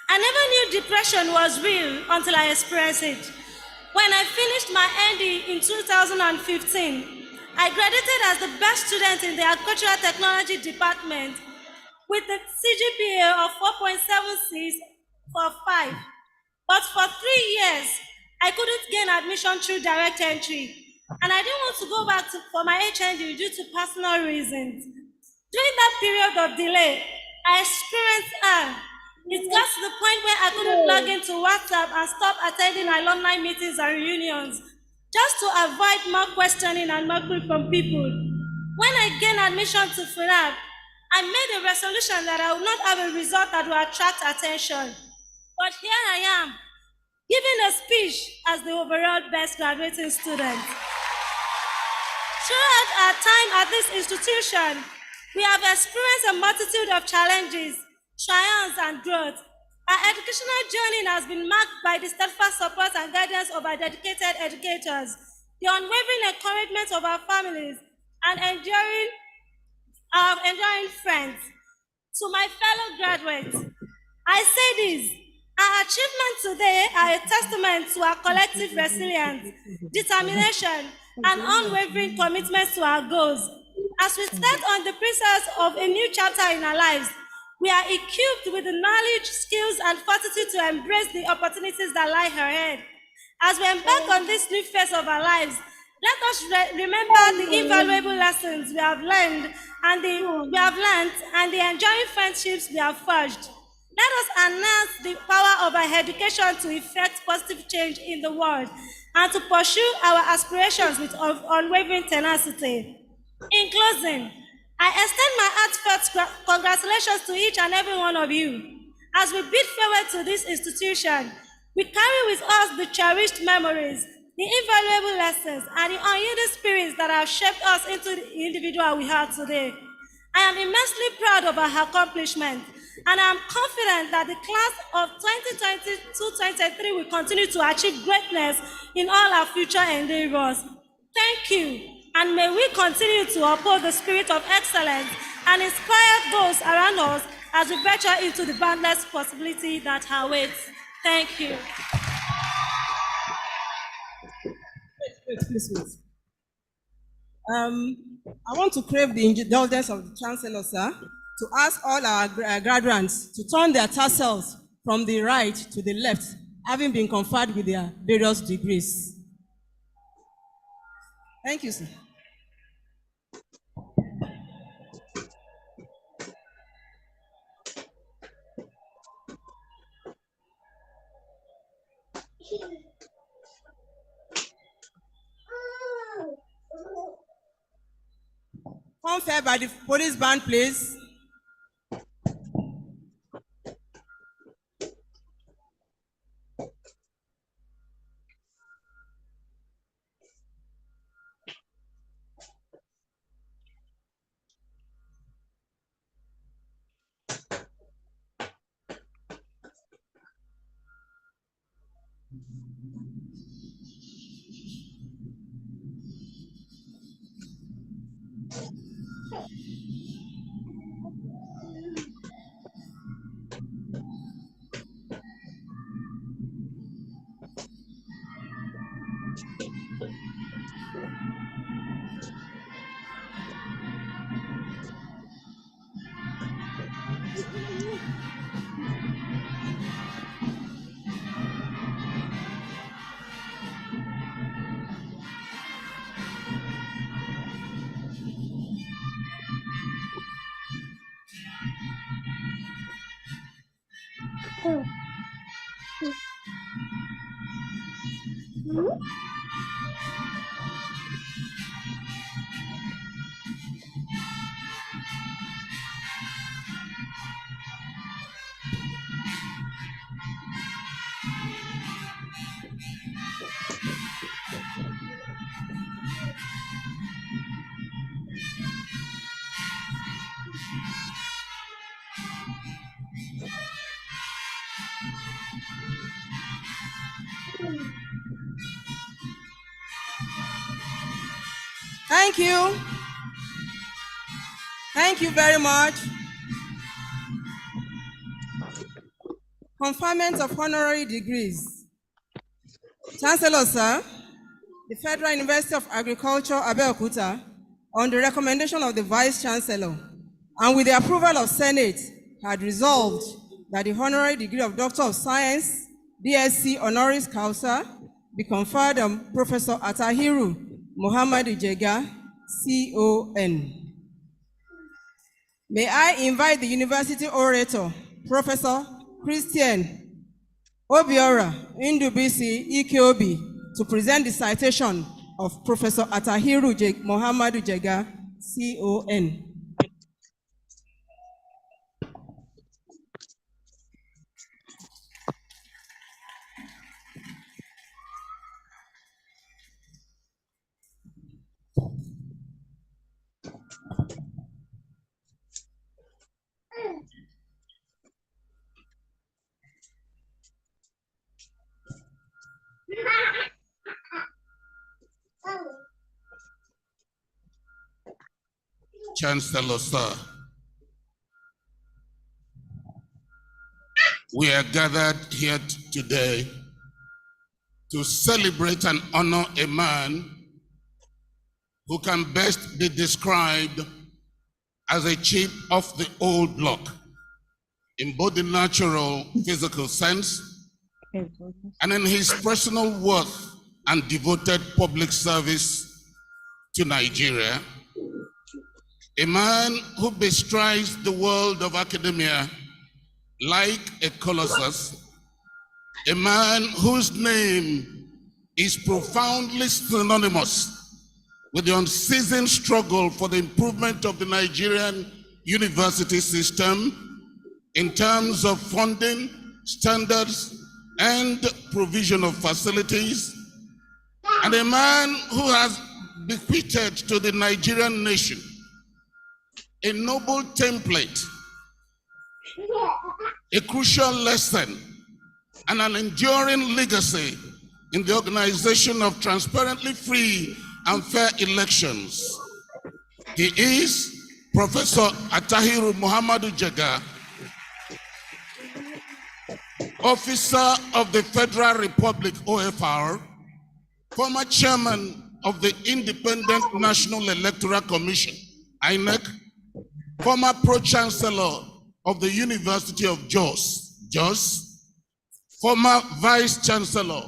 I never knew depression was real until I experienced it. When I finished my ND in 2015, I graduated as the best student in the Agricultural Technology Department with a CGPA of 4.76 for 5. But for 3 years, I couldn't gain admission through direct entry. And I didn't want to go back for my HND due to personal reasons. During that period of delay, I experienced it got to the point where I couldn't log into WhatsApp and stop attending alumni meetings and reunions just to avoid more questioning and mockery from people. When I gained admission to FUNAB, I made a resolution that I would not have a result that will attract attention. But here I am, giving a speech as the overall best graduating student. Throughout our time at this institution, we have experienced a multitude of challenges, triumphs, and growth. Our educational journey has been marked by the steadfast support and guidance of our dedicated educators, the unwavering encouragement of our families, and enduring friends. To my fellow graduates, I say this: our achievements today are a testament to our collective resilience, determination, and unwavering commitment to our goals. As we start on the process of a new chapter in our lives, we are equipped with the knowledge, skills, and fortitude to embrace the opportunities that lie ahead. As we embark on this new phase of our lives, let us remember the invaluable lessons we have learned and the enduring friendships we have forged. Let us announce the power of our education to effect positive change in the world and to pursue our aspirations with unwavering tenacity. In closing, I extend my heartfelt congratulations to each and every one of you. As we bid farewell to this institution, we carry with us the cherished memories, the invaluable lessons, and the unyielding spirits that have shaped us into the individual we are today. I am immensely proud of our accomplishments, and I am confident that the class of 2022-23 will continue to achieve greatness in all our future endeavors. Thank you, and may we continue to uphold the spirit of excellence and inspire those around us as we venture into the boundless possibility that awaits. Thank you. Please. I want to crave the indulgence of the Chancellor, sir, to ask all our graduates to turn their tassels from the right to the left, having been conferred with their various degrees. Thank you, sir. Conferred by the police band, please. Thank you. Thank you very much. Conferment of honorary degrees. Chancellor, sir, the Federal University of Agriculture, Abeokuta, on the recommendation of the Vice Chancellor, and with the approval of Senate, had resolved that the honorary degree of Doctor of Science BSc Honoris Causa be conferred on Professor Atahiru Muhammadu Jega, CON. May I invite the University Orator, Professor Christian Obiora Indubisi Ikeobi, to present the citation of Professor Atahiru Muhammadu Jega, CON. Chancellor, sir, we are gathered here today to celebrate and honor a man who can best be described as a chief of the old block in both the natural physical sense and in his personal worth and devoted public service to Nigeria. A man who bestrides the world of academia like a colossus, a man whose name is profoundly synonymous with the unceasing struggle for the improvement of the Nigerian university system in terms of funding, standards, and provision of facilities, and a man who has bequeathed to the Nigerian nation a noble template, a crucial lesson, and an enduring legacy in the organization of transparently free and fair elections. He is Professor Atahiru Muhammadu Jega, Officer of the Federal Republic OFR, former Chairman of the Independent National Electoral Commission, INEC, former Pro-Chancellor of the University of Jos, former Vice-Chancellor,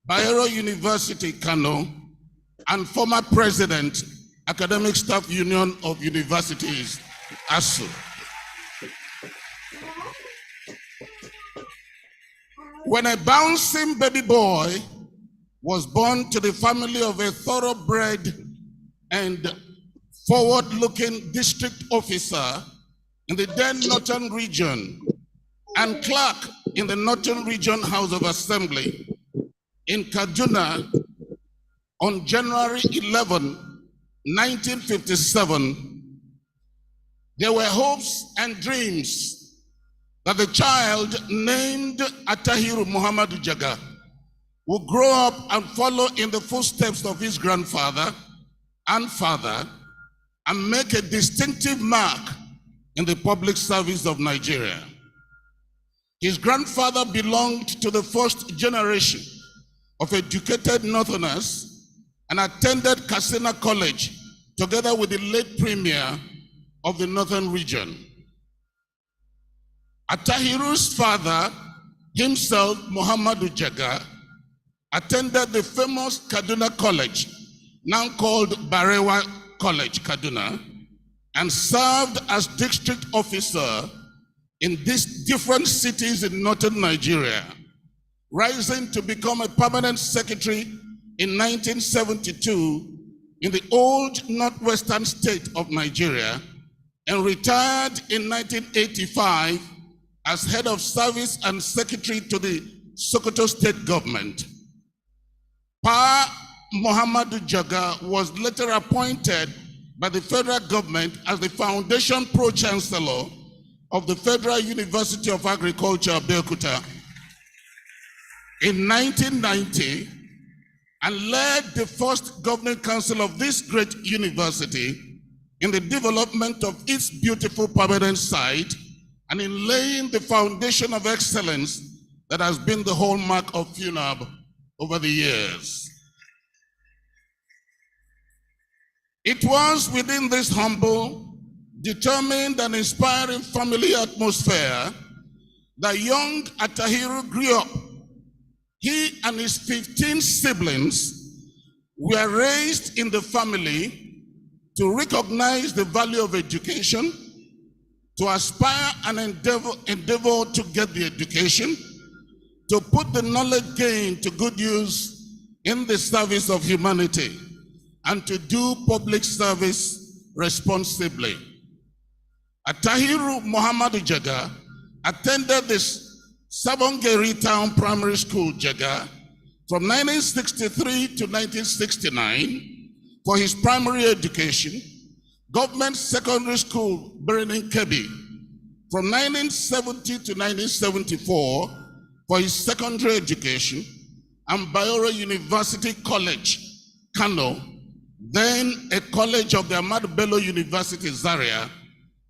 Bayero University, Kano, and former President, Academic Staff Union of Universities, ASU. When a bouncing baby boy was born to the family of a thoroughbred and forward-looking district officer in the then Northern Region and clerk in the Northern Region House of Assembly in Kaduna on January 11, 1957, there were hopes and dreams that the child named Atahiru Muhammadu Jega would grow up and follow in the footsteps of his grandfather and father and make a distinctive mark in the public service of Nigeria. His grandfather belonged to the first generation of educated Northerners and attended Katsina College together with the late Premier of the Northern Region. Atahiru's father, himself Muhammadu Jega, attended the famous Kaduna College, now called Barewa College, Kaduna, and served as district officer in these different cities in northern Nigeria, rising to become a permanent secretary in 1972 in the old northwestern state of Nigeria, and retired in 1985 as head of service and secretary to the Sokoto state government. Pa Muhammadu Jega was later appointed by the federal government as the Foundation Pro-Chancellor of the Federal University of Agriculture, Abeokuta, in 1990, and led the first governing council of this great university in the development of its beautiful permanent site and in laying the foundation of excellence that has been the hallmark of FUNAB over the years. It was within this humble, determined, and inspiring family atmosphere that young Atahiru grew up He and his 15 siblings were raised in the family to recognize the value of education, to aspire and endeavor to get the education, to put the knowledge gained to good use in the service of humanity, and to do public service responsibly. Atahiru Muhammadu Jaga attended the Sabongeri Town Primary School, Jaga, from 1963 to 1969 for his primary education, Government Secondary School, Berenin Kebbi, from 1970 to 1974 for his secondary education, and Bayero University College, Kano, then a college of the Ahmadu Bello University, Zaria,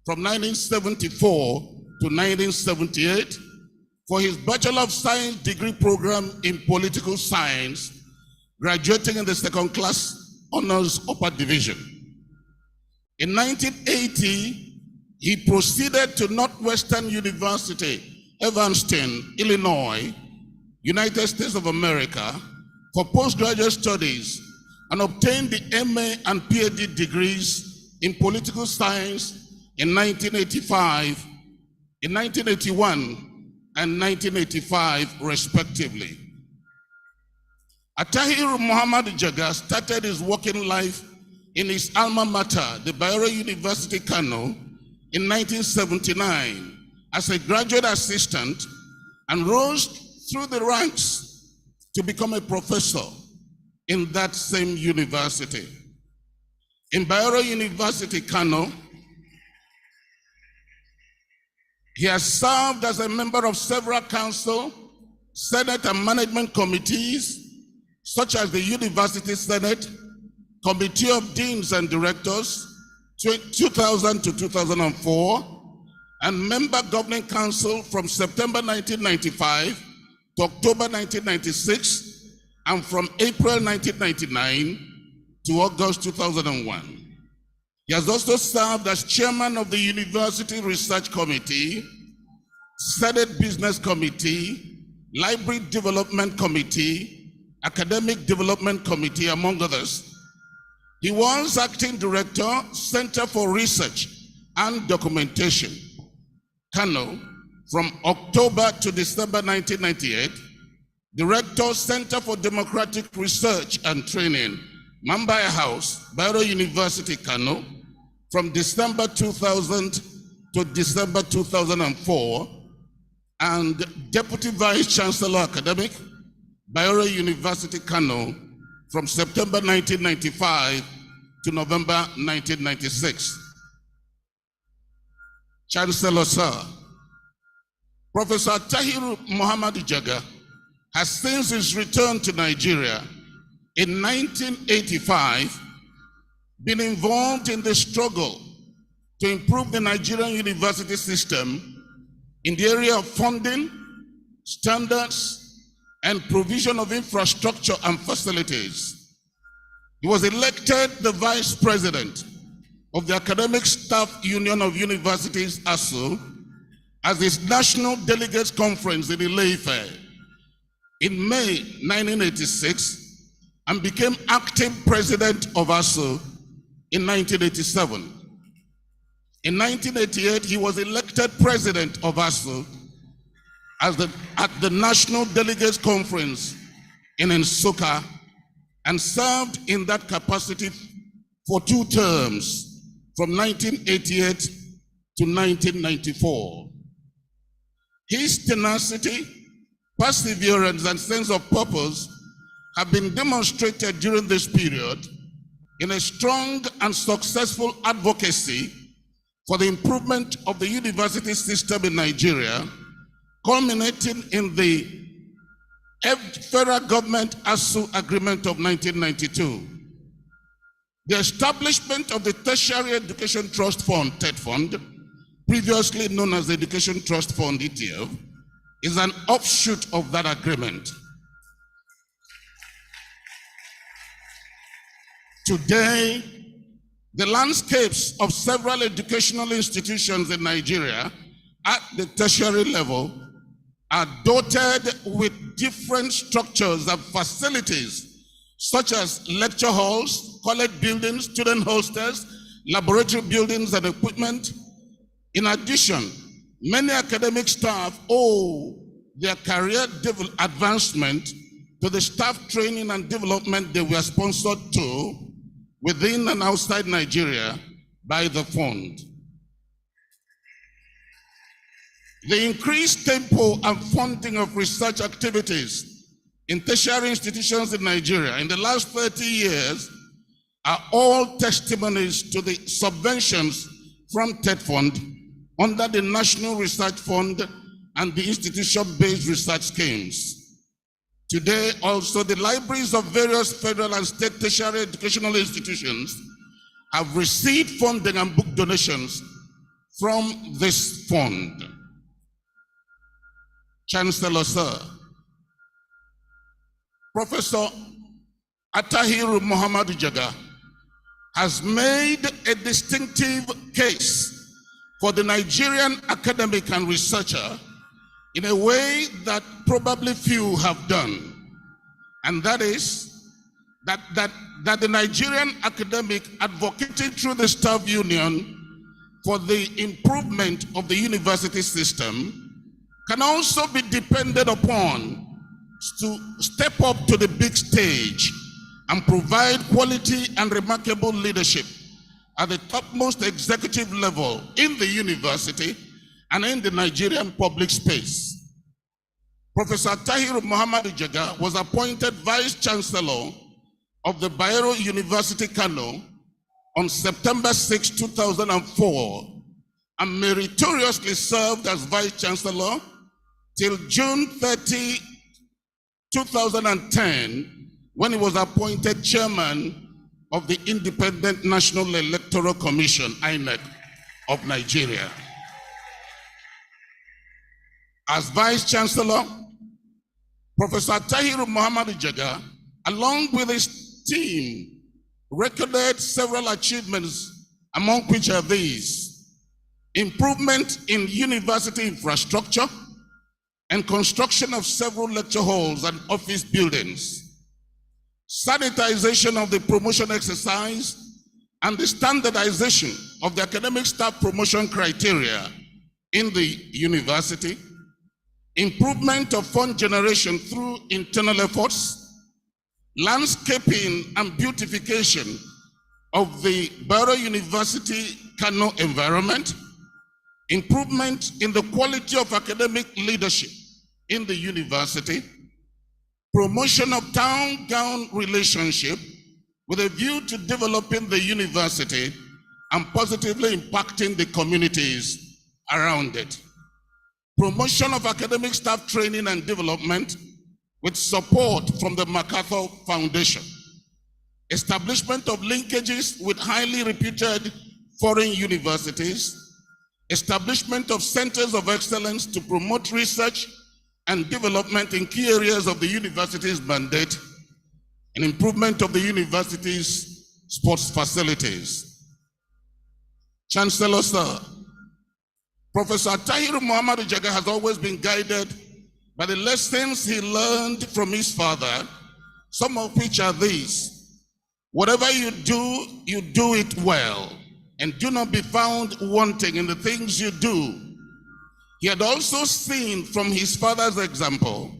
from 1974 to 1978 for his Bachelor of Science degree program in Political Science, graduating in the second class honors upper division. In 1980, he proceeded to Northwestern University, Evanston, Illinois, United States of America, for postgraduate studies and obtained the MA and PhD degrees in political science in 1985, in 1981, and 1985, respectively. Atahiru Muhammad Jaga started his working life in his alma mater, the Bayero University, Kano, in 1979 as a graduate assistant and rose through the ranks to become a professor in that same university. In Bayero University, Kano, he has served as a member of several council, senate, and management committees, such as the University Senate, Committee of Deans and Directors, 2000 to 2004, and member governing council from September 1995 to October 1996, and from April 1999 to August 2001. He has also served as chairman of the University Research Committee, Senate Business Committee, Library Development Committee, Academic Development Committee, among others. He was acting director, Center for Research and Documentation, Kano, from October to December 1998, director, Center for Democratic Research and Training, Mambaya House, Bayero University, Kano, from December 2000 to December 2004, and Deputy Vice Chancellor Academic, Bayero University, Kano, from September 1995 to November 1996. Chancellor Sir, Professor Tahiru Muhammad Jaga has since his return to Nigeria in 1985 been involved in the struggle to improve the Nigerian university system in the area of funding, standards, and provision of infrastructure and facilities. He was elected the Vice President of the Academic Staff Union of Universities, ASU, as its National Delegates Conference in Ile-Ife in May 1986, and became acting president of ASU in 1987. In 1988, he was elected president of ASU at the National Delegates Conference in Nsukka, and served in that capacity for 2 terms from 1988 to 1994. His tenacity, perseverance, and sense of purpose have been demonstrated during this period in a strong and successful advocacy for the improvement of the university system in Nigeria, culminating in the federal government ASU agreement of 1992. The establishment of the Tertiary Education Trust Fund, TED Fund, previously known as the Education Trust Fund, ETF, is an offshoot of that agreement. Today, the landscapes of several educational institutions in Nigeria at the tertiary level are dotted with different structures and facilities, such as lecture halls, college buildings, student hostels, laboratory buildings and equipment. In addition, many academic staff owe their career advancement to the staff training and development they were sponsored to within and outside Nigeria by the fund. The increased tempo and funding of research activities in tertiary institutions in Nigeria in the last 30 years are all testimonies to the subventions from TED Fund under the National Research Fund and the institution-based research schemes. Today, also, the libraries of various federal and state tertiary educational institutions have received funding and book donations from this fund. Chancellor, sir, Professor Attahiru Muhammad Jaga has made a distinctive case for the Nigerian academic and researcher in a way that probably few have done. And that is that the Nigerian academic advocating through the staff union for the improvement of the university system can also be depended upon to step up to the big stage and provide quality and remarkable leadership at the topmost executive level in the university and in the Nigerian public space. Professor Tahiru Muhammad Jaga was appointed Vice Chancellor of the Bayero University, Kano on September 6, 2004, and meritoriously served as Vice Chancellor till June 30, 2010, when he was appointed Chairman of the Independent National Electoral Commission, INEC, of Nigeria. As Vice Chancellor, Professor Tahiru Muhammad Jaga, along with his team, recorded several achievements, among which are these: improvement in university infrastructure and construction of several lecture halls and office buildings, sanitization of the promotion exercise and the standardization of the academic staff promotion criteria in the university, improvement of fund generation through internal efforts, landscaping and beautification of the Bayero University Kano environment, improvement in the quality of academic leadership in the university, promotion of town-gown relationship with a view to developing the university and positively impacting the communities around it, promotion of academic staff training and development with support from the MacArthur Foundation, establishment of linkages with highly reputed foreign universities, establishment of centers of excellence to promote research and development in key areas of the university's mandate, and improvement of the university's sports facilities. Chancellor, sir, Professor Tahiru Muhammad Jaga has always been guided by the lessons he learned from his father, some of which are these: whatever you do it well, and do not be found wanting in the things you do. He had also seen from his father's example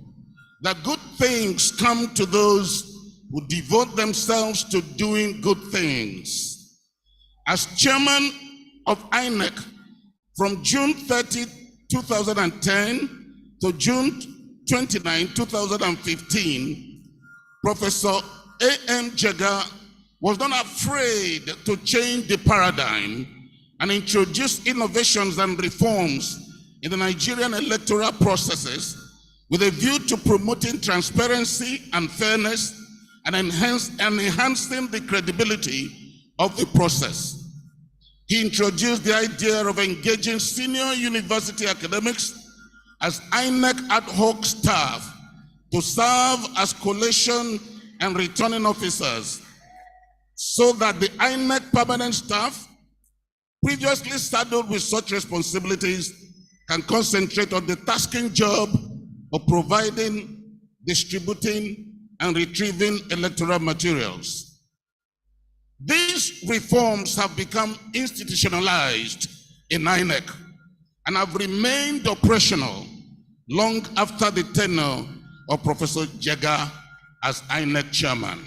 that good things come to those who devote themselves to doing good things. As chairman of INEC from June 30, 2010 to June 29, 2015, Professor A.M. Jaga was not afraid to change the paradigm and introduce innovations and reforms in the Nigerian electoral processes with a view to promoting transparency and fairness and enhancing the credibility of the process. He introduced the idea of engaging senior university academics as INEC ad hoc staff to serve as collation and returning officers, so that the INEC permanent staff, previously saddled with such responsibilities, can concentrate on the tasking job of providing, distributing, and retrieving electoral materials. These reforms have become institutionalized in INEC and have remained operational long after the tenure of Professor Jega as INEC chairman.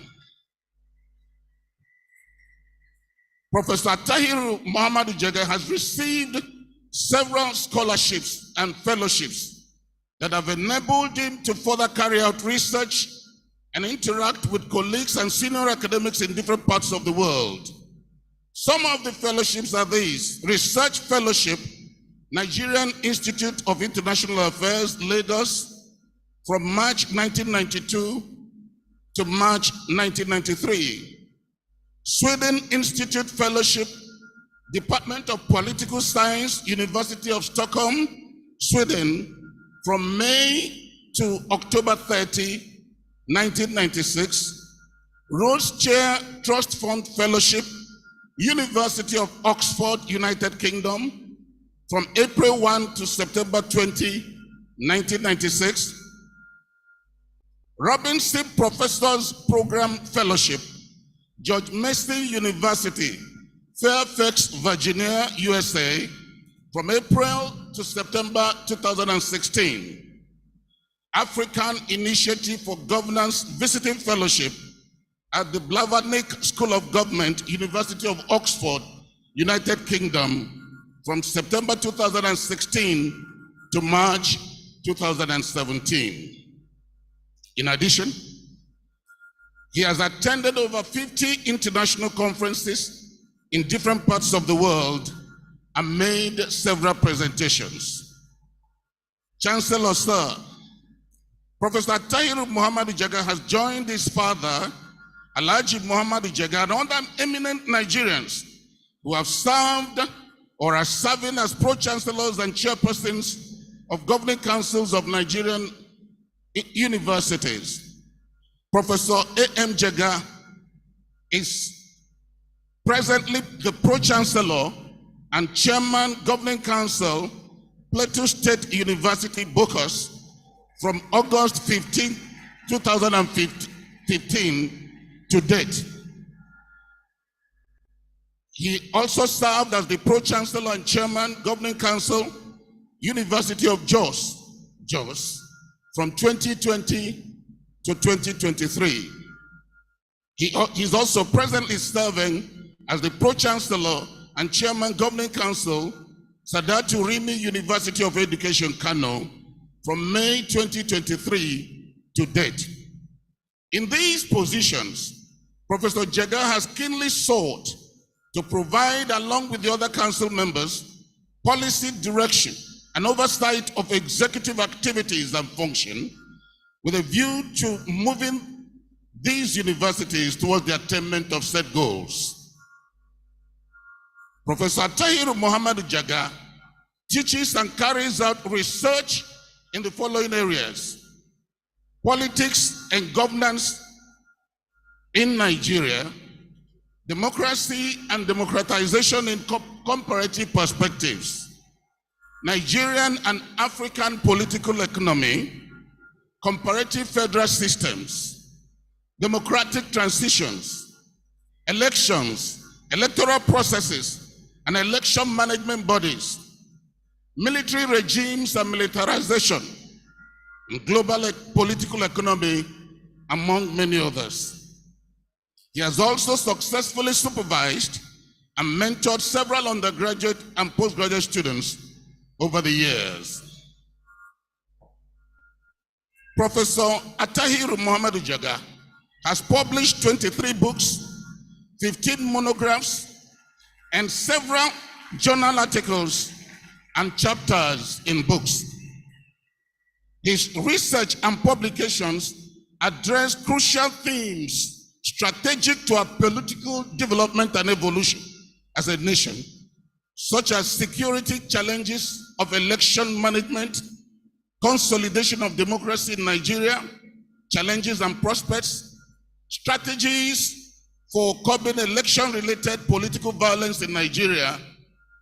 Professor Tahiru Muhammadu Jega has received several scholarships and fellowships that have enabled him to further carry out research and interact with colleagues and senior academics in different parts of the world. Some of the fellowships are these: Research Fellowship, Nigerian Institute of International Affairs, Lagos, from March 1992 to March 1993. Sweden Institute Fellowship, Department of Political Science, University of Stockholm, Sweden, from May to October 30, 1996. Rhodes Chair Trust Fund Fellowship, University of Oxford, United Kingdom, from April 1 to September 20, 1996. Robinson Professors Program Fellowship, George Mason University, Fairfax, Virginia, USA, from April to September 2016. African Initiative for Governance Visiting Fellowship at the Blavatnik School of Government, University of Oxford, United Kingdom, from September 2016 to March 2017. In addition, he has attended over 50 international conferences in different parts of the world and made several presentations. Chancellor Sir, Professor Tahiru Muhammadu Jega has joined his father, Alhaji Muhammadu Jega, and other eminent Nigerians who have served or are serving as pro-chancellors and chairpersons of governing councils of Nigerian universities. Professor A.M. Jega is presently the pro-chancellor and chairman governing council, Plateau State University, Bocas, from August 15, 2015 to date. He also served as the pro-chancellor and chairman governing council, University of Jos, from 2020 to 2023. He is also presently serving as the pro-chancellor and chairman governing council, Sadatu Rimi University of Education, Kano, from May 2023 to date. In these positions, Professor Jega has keenly sought to provide, along with the other council members, policy direction and oversight of executive activities and function with a view to moving these universities towards the attainment of set goals. Professor Tahiru Muhammadu Jega teaches and carries out research in the following areas: politics and governance in Nigeria, democracy and democratization in comparative perspectives, Nigerian and African political economy, comparative federal systems, democratic transitions, elections, electoral processes, and election management bodies, military regimes and militarization, and global political economy, among many others. He has also successfully supervised and mentored several undergraduate and postgraduate students over the years. Professor Tahiru Muhammadu Jega has published 23 books, 15 monographs, and several journal articles and chapters in books. His research and publications address crucial themes strategic to our political development and evolution as a nation, such as security challenges of election management, consolidation of democracy in Nigeria, challenges and prospects, strategies for curbing election-related political violence in Nigeria,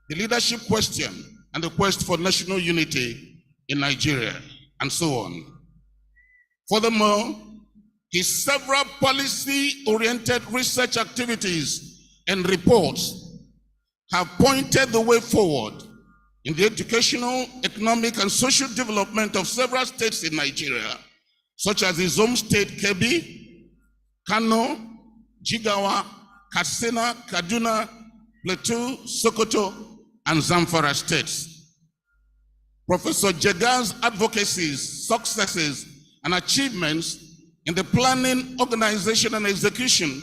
the leadership question, and the quest for national unity in Nigeria, and so on. Furthermore, his several policy-oriented research activities and reports have pointed the way forward in the educational, economic, and social development of several states in Nigeria, such as his home state, Kebbi, Kano, Jigawa, Katsina, Kaduna, Plateau, Sokoto, and Zamfara states. Professor Jega's advocacies, successes, and achievements in the planning, organization, and execution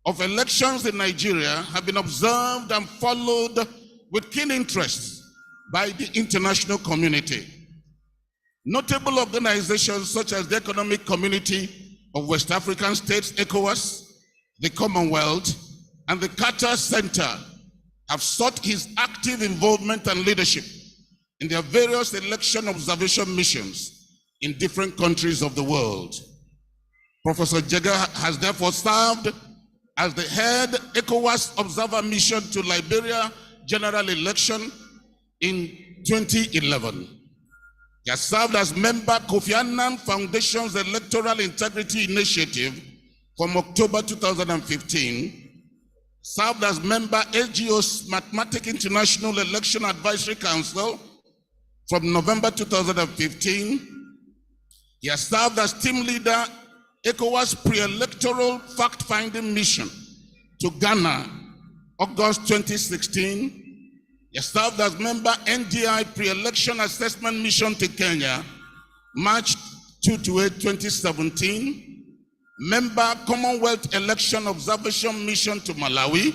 of elections in Nigeria have been observed and followed with keen interest by the international community. Notable organizations such as the Economic Community of West African States, ECOWAS, the Commonwealth, and the Carter Center have sought his active involvement and leadership in their various election observation missions in different countries of the world. Professor Jega has therefore served as the head ECOWAS Observer Mission to Liberia General Election in 2011. He has served as member Kofi Annan Foundation's Electoral Integrity Initiative from October 2015, served as member SGO's Mathematics International Election Advisory Council from November 2015. He has served as team leader ECOWAS pre-electoral fact-finding mission to Ghana, August 2016. He served as member NDI pre-election assessment mission to Kenya, March 2 to 8, 2017. Member Commonwealth election observation mission to Malawi.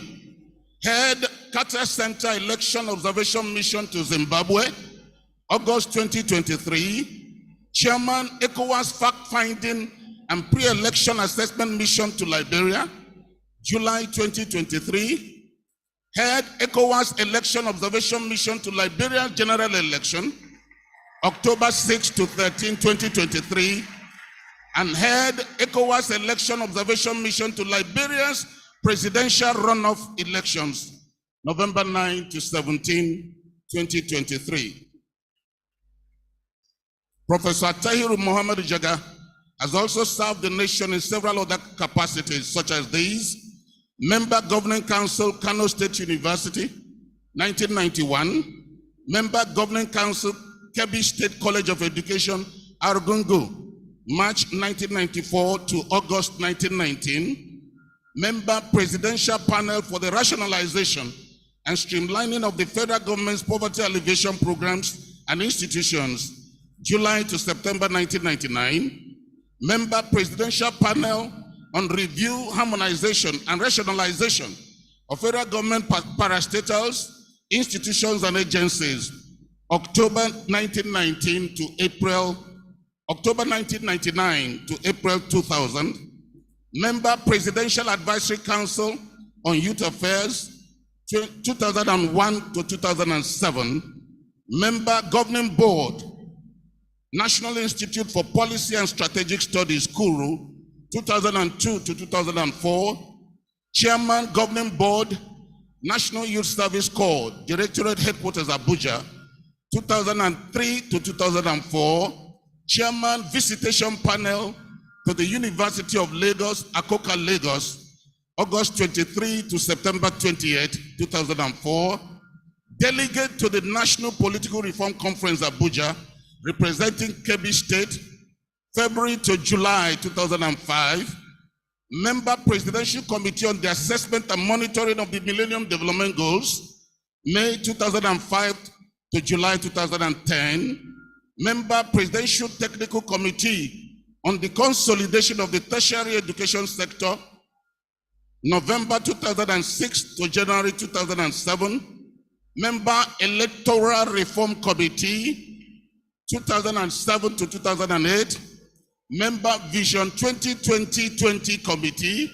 Head Carter Center election observation mission to Zimbabwe, August 2023. Chairman ECOWAS fact-finding and pre-election assessment mission to Liberia, July 2023. Head ECOWAS election observation mission to Liberia general election, October 6 to 13, 2023. And head ECOWAS election observation mission to Liberia's presidential runoff elections, November 9 to 17, 2023. Professor Tahiru Muhammad Jaga has also served the nation in several other capacities, such as these: Member Governing Council, Kano State University, 1991. Member Governing Council, Kebbi State College of Education, Argungu, March 1994 to August 1919. Member Presidential Panel for the Rationalization and Streamlining of the Federal Government's Poverty Alleviation Programs and Institutions, July to September 1999. Member Presidential Panel on Review, Harmonization, and Rationalization of Federal Government Parastatals, Institutions, and Agencies, October 1999 to April 2000. Member Presidential Advisory Council on Youth Affairs, 2001 to 2007. Member Governing Board, National Institute for Policy and Strategic Studies, Kuru, 2002 to 2004. Chairman, Governing Board, National Youth Service Corps, Directorate Headquarters, Abuja, 2003 to 2004. Chairman, Visitation Panel to the University of Lagos, Akoka, Lagos, August 23 to September 28, 2004. Delegate to the National Political Reform Conference, Abuja, representing Kebbi State, February to July 2005. Member Presidential Committee on the Assessment and Monitoring of the Millennium Development Goals, May 2005 to July 2010. Member Presidential Technical Committee on the Consolidation of the Tertiary Education Sector, November 2006 to January 2007. Member Electoral Reform Committee, 2007 to 2008. Member Vision 2020 Committee,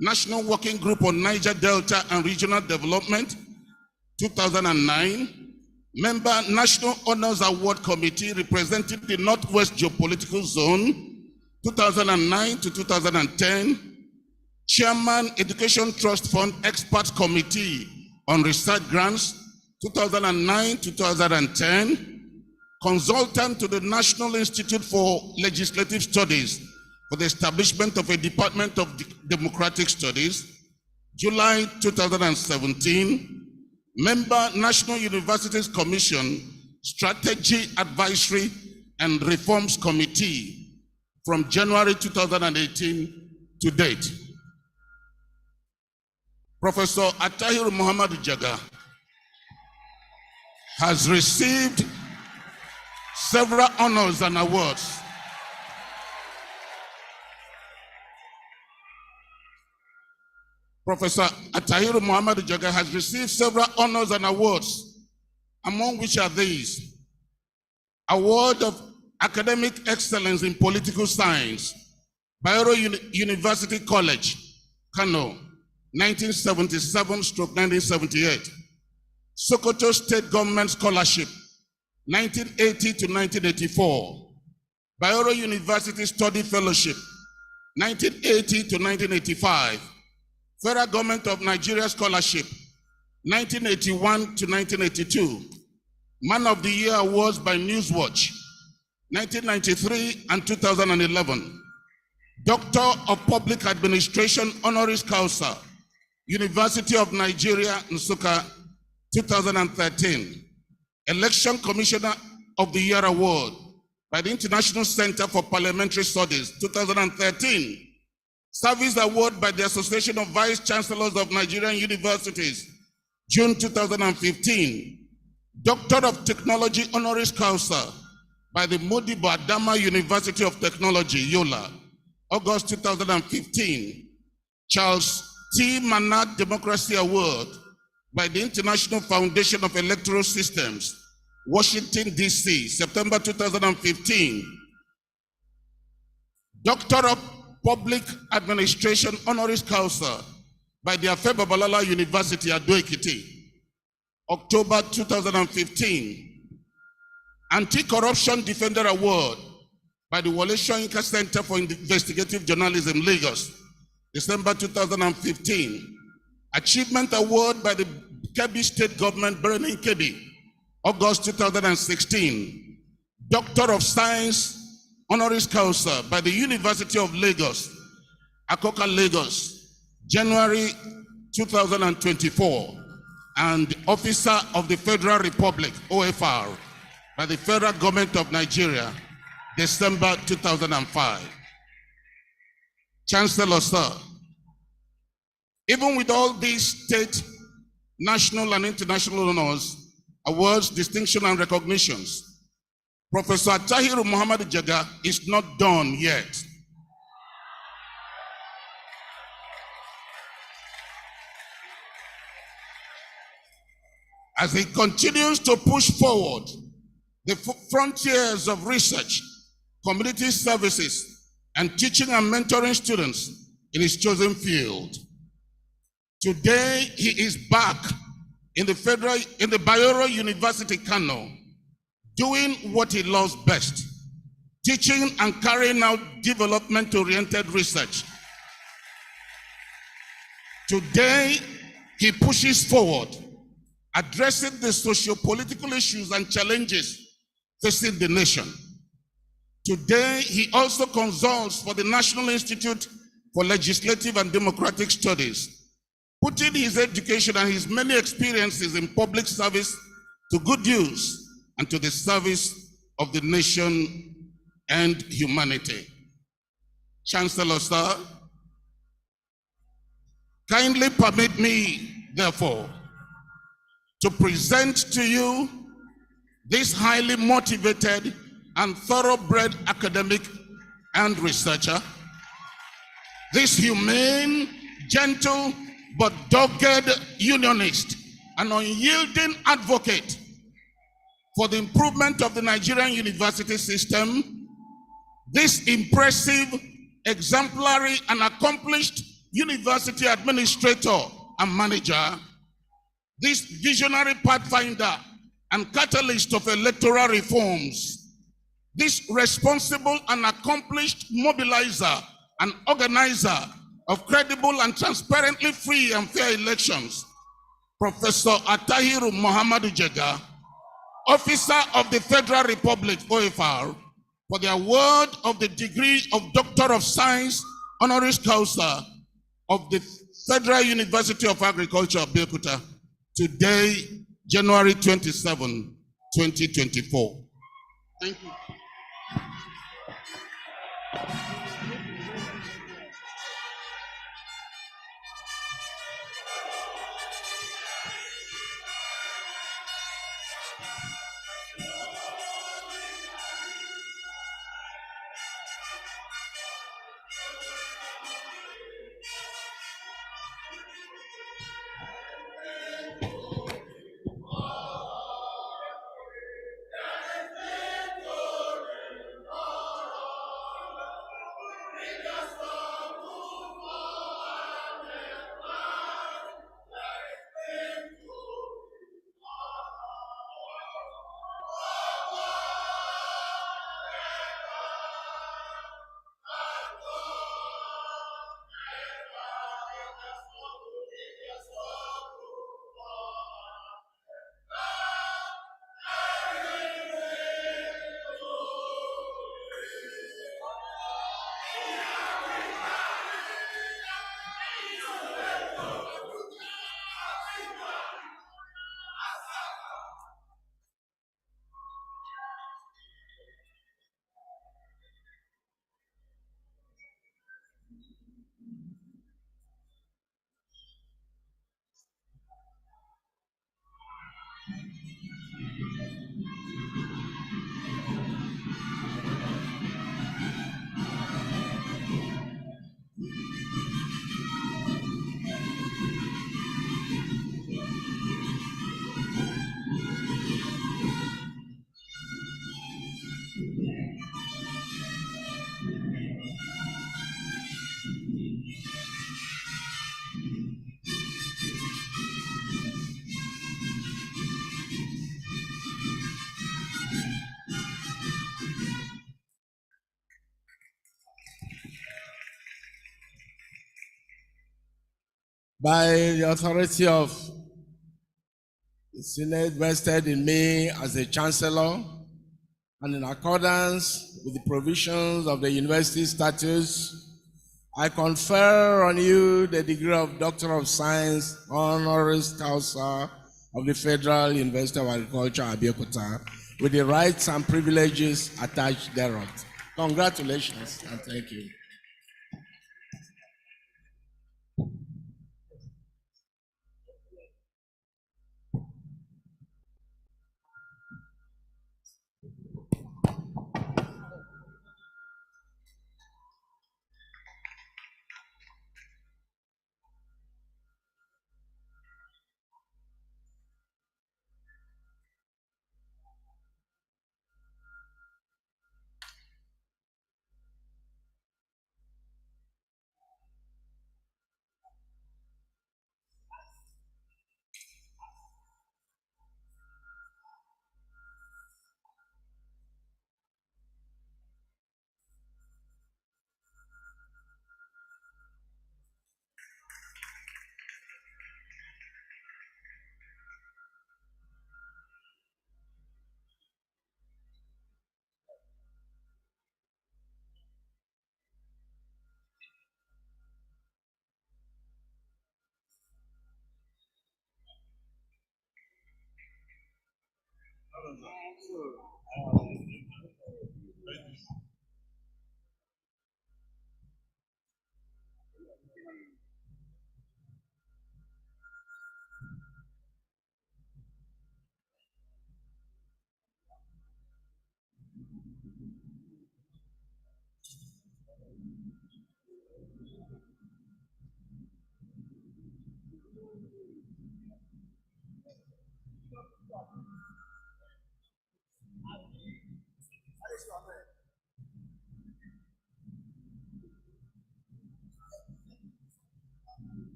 National Working Group on Niger Delta and Regional Development, 2009. Member National Honors Award Committee representing the Northwest Geopolitical Zone, 2009 to 2010. Chairman Education Trust Fund Expert Committee on Research Grants, 2009 to 2010. consultant to the National Institute for Legislative Studies for the establishment of a Department of Democratic Studies, July 2017, member National Universities Commission, Strategy Advisory and Reforms Committee from January 2018 to date. Professor Attahiru Muhammad Jaga has received several honors and awards. Professor Attahiru Muhammad Jaga has received several honors and awards, among which are these: Award of Academic Excellence in Political Science, Bayero University College, Kano, 1977-1978. Sokoto State Government Scholarship, 1980 to 1984. Bayero University Study Fellowship, 1980 to 1985. Federal Government of Nigeria Scholarship, 1981 to 1982. Man of the Year Awards by Newswatch, 1993 and 2011. Doctor of Public Administration Honoris Causa, University of Nigeria, Nsukka, 2013. Election Commissioner of the Year Award by the International Center for Parliamentary Studies, 2013. Service Award by the Association of Vice Chancellors of Nigerian Universities, June 2015. Doctor of Technology Honoris Causa by the Modibo Adama University of Technology, Yola, August 2015. Charles T. Manat Democracy Award by the International Foundation of Electoral Systems, Washington, D.C., September 2015. Doctor of Public Administration Honoris Causa by the Afe Babalola University, Ado-Ekiti, October 2015. Anti-Corruption Defender Award by the Wole Soyinka Center for Investigative Journalism, Lagos, December 2015. Achievement Award by the Kebbi State Government, Benin Kebbi, August 2016. Doctor of Science Honoris Causa by the University of Lagos, Akoka, Lagos, January 2024. And Officer of the Federal Republic, OFR, by the Federal Government of Nigeria, December 2005. Chancellor, sir, even with all these state, national, and international honors, awards, distinction, and recognitions, Professor Attahiru Muhammad Jaga is not done yet. As he continues to push forward the frontiers of research, community services, and teaching and mentoring students in his chosen field. Today, he is back in the Bayero University, Kano, doing what he loves best, teaching and carrying out development-oriented research. Today, he pushes forward, addressing the socio-political issues and challenges facing the nation. Today, he also consults for the National Institute for Legislative and Democratic Studies, putting his education and his many experiences in public service to good use and to the service of the nation and humanity. Chancellor, sir, kindly permit me, therefore, to present to you this highly motivated and thoroughbred academic and researcher, this humane, gentle, but dogged unionist and unyielding advocate for the improvement of the Nigerian university system, this impressive, exemplary, and accomplished university administrator and manager, this visionary pathfinder and catalyst of electoral reforms, this responsible and accomplished mobilizer and organizer of credible and transparently free and fair elections, Professor Attahiru Muhammad Jaga, officer of the Federal Republic, OFR, for the award of the degree of Doctor of Science, honoris causa of the Federal University of Agriculture, Abeokuta, today, January 27, 2024. Thank you. By the authority of the Senate vested in me as a Chancellor, and in accordance with the provisions of the University Statutes, I confer on you the degree of Doctor of Science, honoris causa of the Federal University of Agriculture, Abeokuta, with the rights and privileges attached thereof. Congratulations and thank you.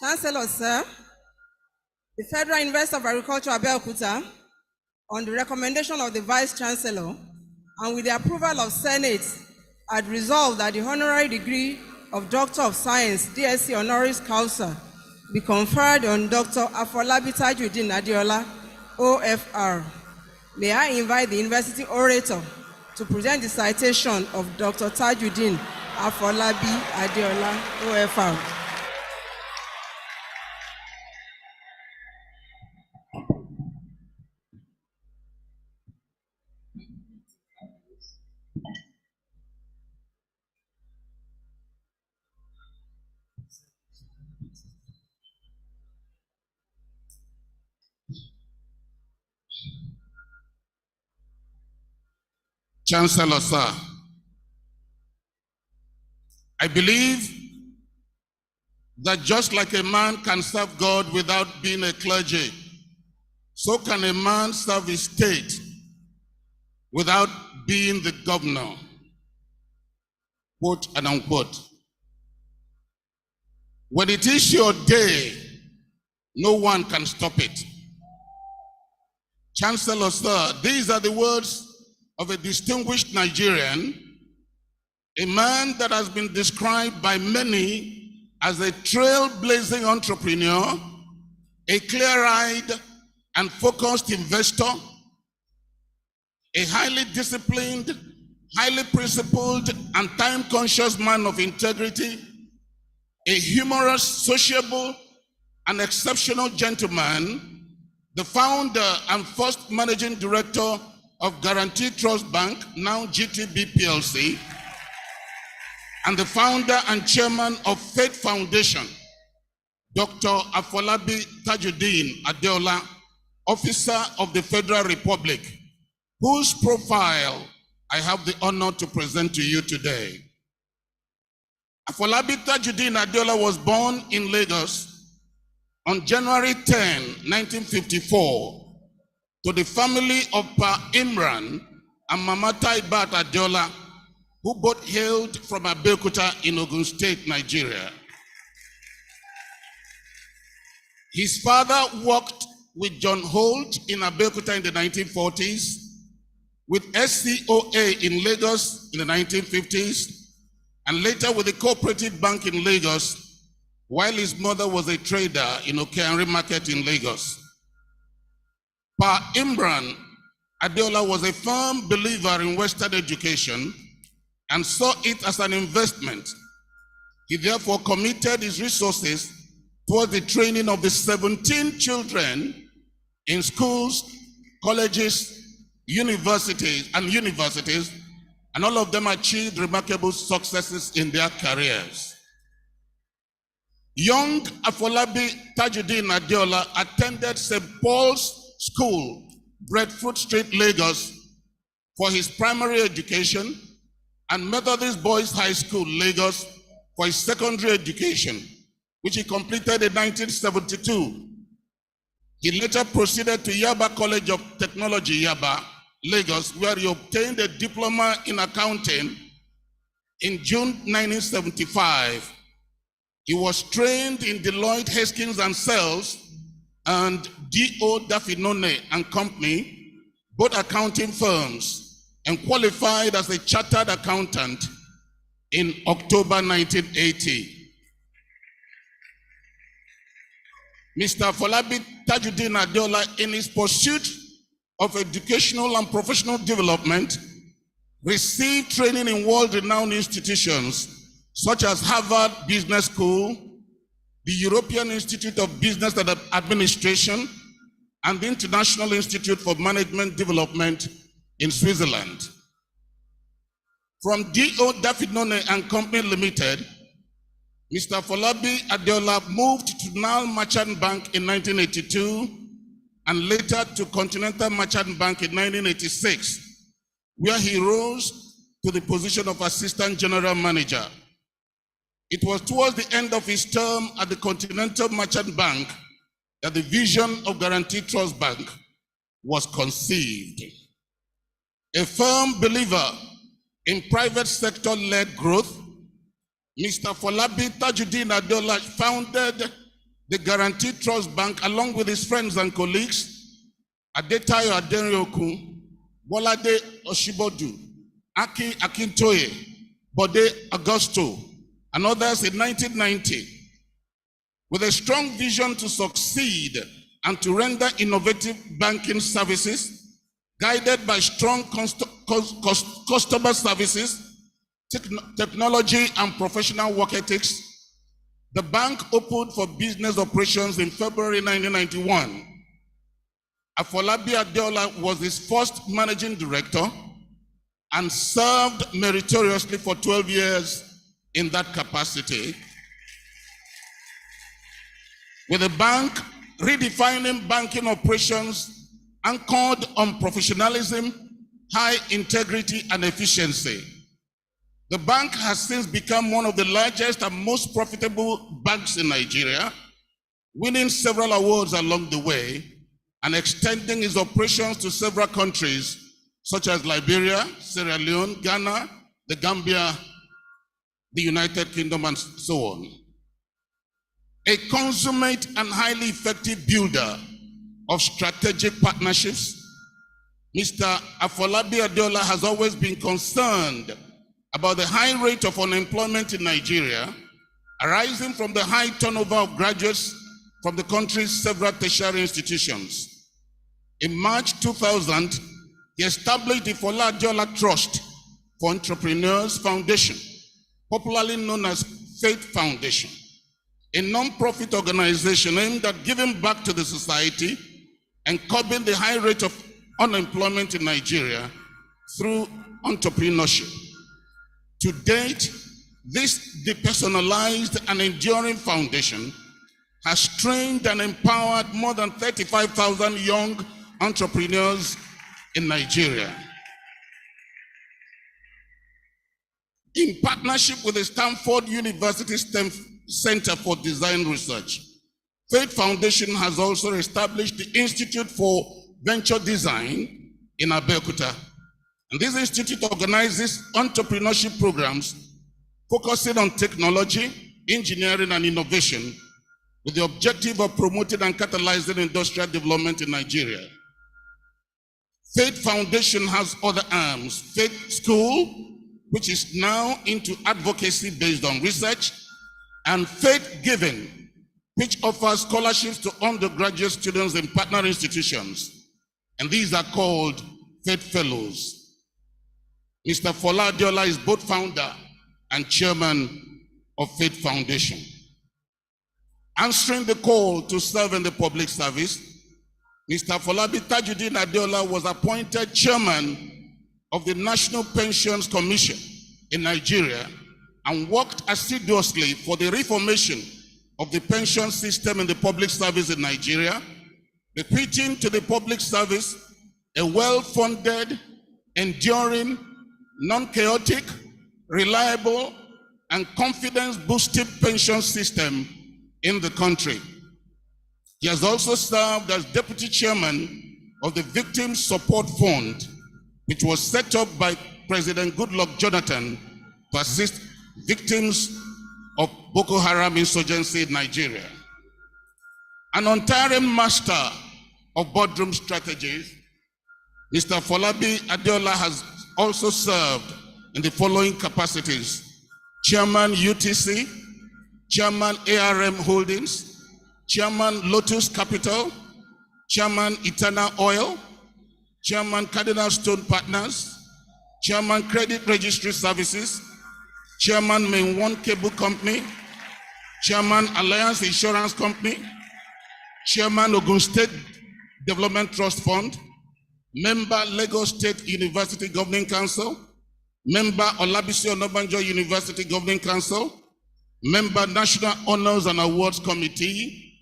Chancellor, sir, the Federal University of Agriculture, Abeokuta, on the recommendation of the Vice Chancellor and with the approval of Senate, had resolved that the honorary degree of Doctor of Science, DSc Honoris Causa, be conferred on Dr. Afolabi Tajuddin Adeola, OFR. May I invite the university orator to present the citation of Dr. Tajuddin Afolabi Adeola, OFR. Chancellor, sir, I believe that just like a man can serve God without being a clergy, so can a man serve his state without being the governor, quote and unquote. When it is your day, no one can stop it. Chancellor, sir, these are the words of a distinguished Nigerian, a man that has been described by many as a trailblazing entrepreneur, a clear-eyed and focused investor, a highly disciplined, highly principled, and time-conscious man of integrity, a humorous, sociable, and exceptional gentleman, the founder and first managing director of Guarantee Trust Bank, now GTB PLC, and the founder and chairman of Faith Foundation, Dr. Afolabi Tajuddin Adeola, officer of the Federal Republic, whose profile I have the honor to present to you today. Afolabi Tajuddin Adeola was born in Lagos on January 10, 1954, to the family of Pa Imran and Mama Taibat Adeola, who both hailed from Abeokuta in Ogun State, Nigeria. His father worked with John Holt in Abeokuta in the 1940s, with SCOA in Lagos in the 1950s, and later with the Cooperative Bank in Lagos, while his mother was a trader in Okeanri Market in Lagos. Pa Imran Adeola was a firm believer in Western education and saw it as an investment. He therefore committed his resources towards the training of the 17 children in schools, colleges, universities, and all of them achieved remarkable successes in their careers. Young Afolabi Tajuddin Adeola attended St. Paul's School, Breadfruit Street, Lagos, for his primary education, and Methodist Boys High School, Lagos, for his secondary education, which he completed in 1972. He later proceeded to Yaba College of Technology, Yaba, Lagos, where he obtained a diploma in accounting in June 1975. He was trained in Deloitte, Haskins and Sells and D.O. Daffinone and Company, both accounting firms, and qualified as a chartered accountant in October 1980. Mr. Afolabi Tajuddin Adeola, in his pursuit of educational and professional development, received training in world-renowned institutions such as Harvard Business School, the European Institute of Business and Administration, and the International Institute for Management Development in Switzerland. From D.O. Daffinone and Company Limited, Mr. Folabi Adeola moved to Nile Merchant Bank in 1982 and later to Continental Merchant Bank in 1986, where he rose to the position of Assistant General Manager. It was towards the end of his term at the Continental Merchant Bank that the vision of Guaranteed Trust Bank was conceived. A firm believer in private sector-led growth, Mr. Folabi Tajuddin Adeola founded the Guaranteed Trust Bank along with his friends and colleagues, Adetayo Adenrioku, Bolade Oshibodu, Aki Akintoye, Bode Augusto, and others in 1990. With a strong vision to succeed and to render innovative banking services, guided by strong customer services, technology, and professional work ethics, the bank opened for business operations in February 1991. Afolabi Adeola was its first managing director and served meritoriously for 12 years in that capacity, with the bank redefining banking operations anchored on professionalism, high integrity, and efficiency. The bank has since become one of the largest and most profitable banks in Nigeria, winning several awards along the way and extending its operations to several countries such as Liberia, Sierra Leone, Ghana, the Gambia, the United Kingdom, and so on. A consummate and highly effective builder of strategic partnerships, Mr. Afolabi Adeola has always been concerned about the high rate of unemployment in Nigeria, arising from the high turnover of graduates from the country's several tertiary institutions. In March 2000, he established the Fola Adeola Trust for Entrepreneurs Foundation, popularly known as Faith Foundation, a non-profit organization aimed at giving back to the society and curbing the high rate of unemployment in Nigeria through entrepreneurship. To date, this depersonalized and enduring foundation has trained and empowered more than 35,000 young entrepreneurs in Nigeria. In partnership with the Stanford University STEM Center for Design Research, Faith Foundation has also established the Institute for Venture Design in Abeokuta. And this institute organizes entrepreneurship programs focusing on technology, engineering, and innovation with the objective of promoting and catalyzing industrial development in Nigeria. Faith Foundation has other arms: Faith School, which is now into advocacy based on research, and Faith Giving, which offers scholarships to undergraduate students in partner institutions. And these are called Faith Fellows. Mr. Fola Adeola is both founder and chairman of Faith Foundation. Answering the call to serve in the public service, Mr. Folabi Tajuddin Adeola was appointed chairman of the National Pensions Commission in Nigeria and worked assiduously for the reformation of the pension system in the public service in Nigeria, bequeathing to the public service a well-funded, enduring, non-chaotic, reliable, and confidence-boosting pension system in the country. He has also served as deputy chairman of the Victim Support Fund, which was set up by President Goodluck Jonathan to assist victims of Boko Haram insurgency in Nigeria. An untiring master of boardroom strategies, Mr. Folabi Adeola has also served in the following capacities: Chairman UTC, Chairman ARM Holdings, Chairman Lotus Capital, Chairman Eternal Oil, Chairman Cardinal Stone Partners, Chairman Credit Registry Services, Chairman Main One Cable Company, Chairman Alliance Insurance Company, Chairman Ogun State Development Trust Fund, Member Lagos State University Governing Council, Member Olabisi Onabanjo University Governing Council, member National Honors and Awards Committee,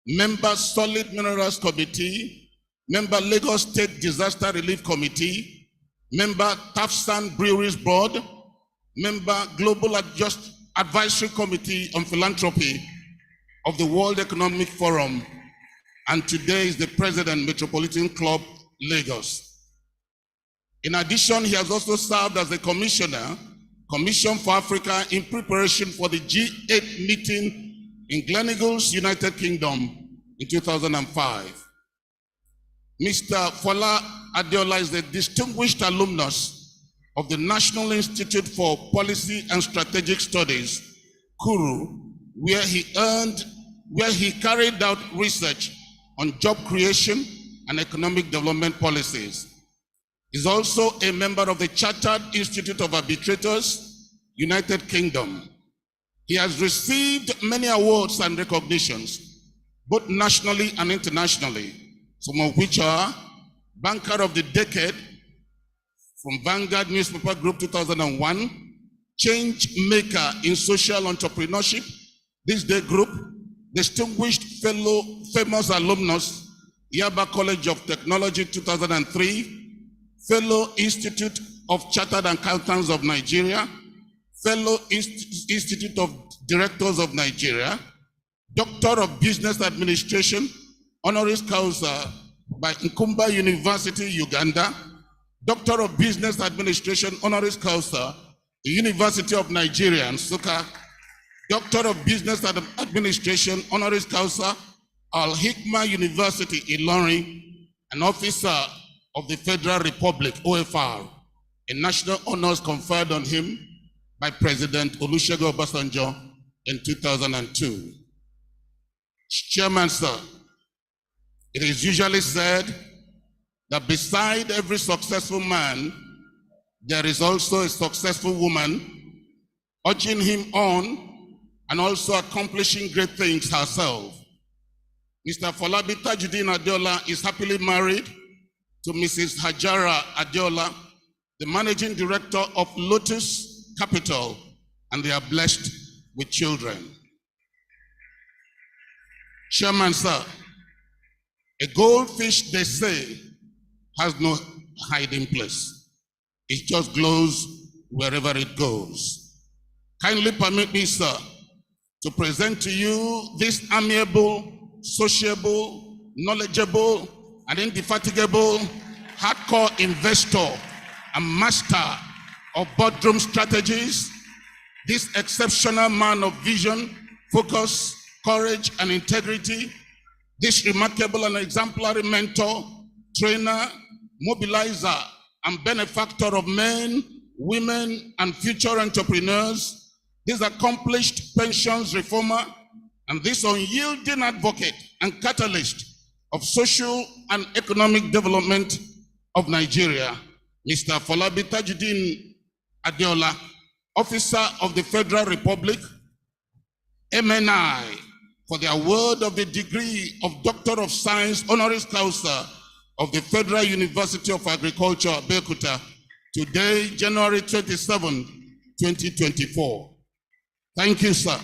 member Solid Minerals Committee, member Lagos State Disaster Relief Committee, member Tafsan Breweries Board, member Global Advisory Committee on Philanthropy of the World Economic Forum, and today is the President, Metropolitan Club, Lagos. In addition, he has also served as a commissioner, Commission for Africa, in preparation for the G8 meeting in Gleneagles, United Kingdom in 2005. Mr. Fola Adeola is a distinguished alumnus of the National Institute for Policy and Strategic Studies, Kuru, where he carried out research on job creation and economic development policies. He's also a member of the Chartered Institute of Arbitrators, United Kingdom. He has received many awards and recognitions, both nationally and internationally, some of which are Banker of the Decade from Vanguard Newspaper Group 2001, Change Maker in Social Entrepreneurship, This Day Group, Distinguished Fellow Famous Alumnus, Yaba College of Technology 2003, Fellow Institute of Chartered Accountants of Nigeria, Fellow Institute of Directors of Nigeria, Doctor of Business Administration, honoris causa by Nkumba University, Uganda, Doctor of Business Administration, honoris causa, the University of Nigeria, Nsukka, Doctor of Business Administration, honoris causa, Al-Hikma University, Ilorin, an officer of the Federal Republic, OFR, a national honors conferred on him by President Olusegun Obasanjo in 2002. Chairman, sir, it is usually said that beside every successful man, there is also a successful woman, urging him on and also accomplishing great things herself. Mr. Folabi Tajudeen Adeola is happily married to Mrs. Hajara Adeola, the managing director of Lotus Capital, and they are blessed with children. Chairman, sir, a goldfish, they say, has no hiding place. It just glows wherever it goes. Kindly permit me, sir, to present to you this amiable, sociable, knowledgeable, and indefatigable hardcore investor and master of boardroom strategies, this exceptional man of vision, focus, courage, and integrity, this remarkable and exemplary mentor, trainer, mobilizer, and benefactor of men, women, and future entrepreneurs, this accomplished pensions reformer, and this unyielding advocate and catalyst of social and economic development of Nigeria, Mr. Folabi Tajudeen Adeola, officer of the Federal Republic, MNI, for the award of the degree of Doctor of Science honoris causa of the Federal University of Agriculture, Abeokuta, today, January 27, 2024. Thank you, sir.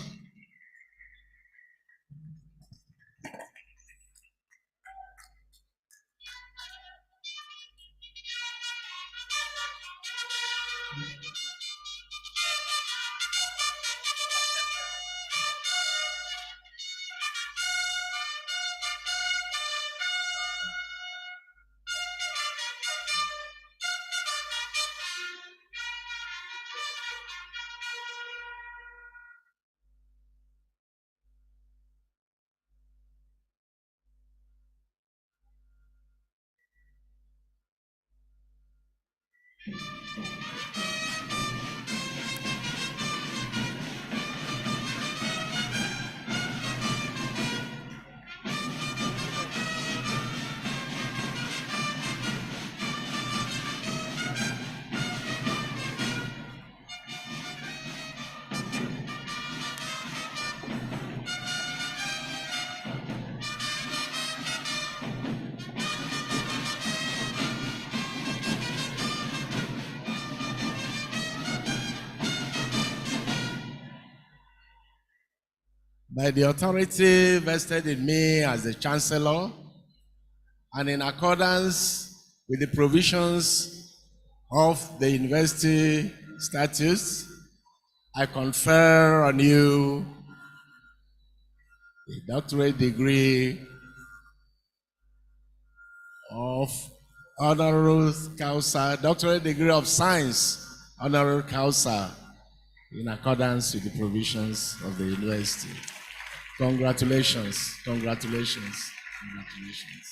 by the authority vested in me as the Chancellor, and in accordance with the provisions of the university statutes, I confer on you a doctorate degree of honoris causa, doctorate degree of science, honoris causa, in accordance with the provisions of the university. Congratulations, congratulations, congratulations.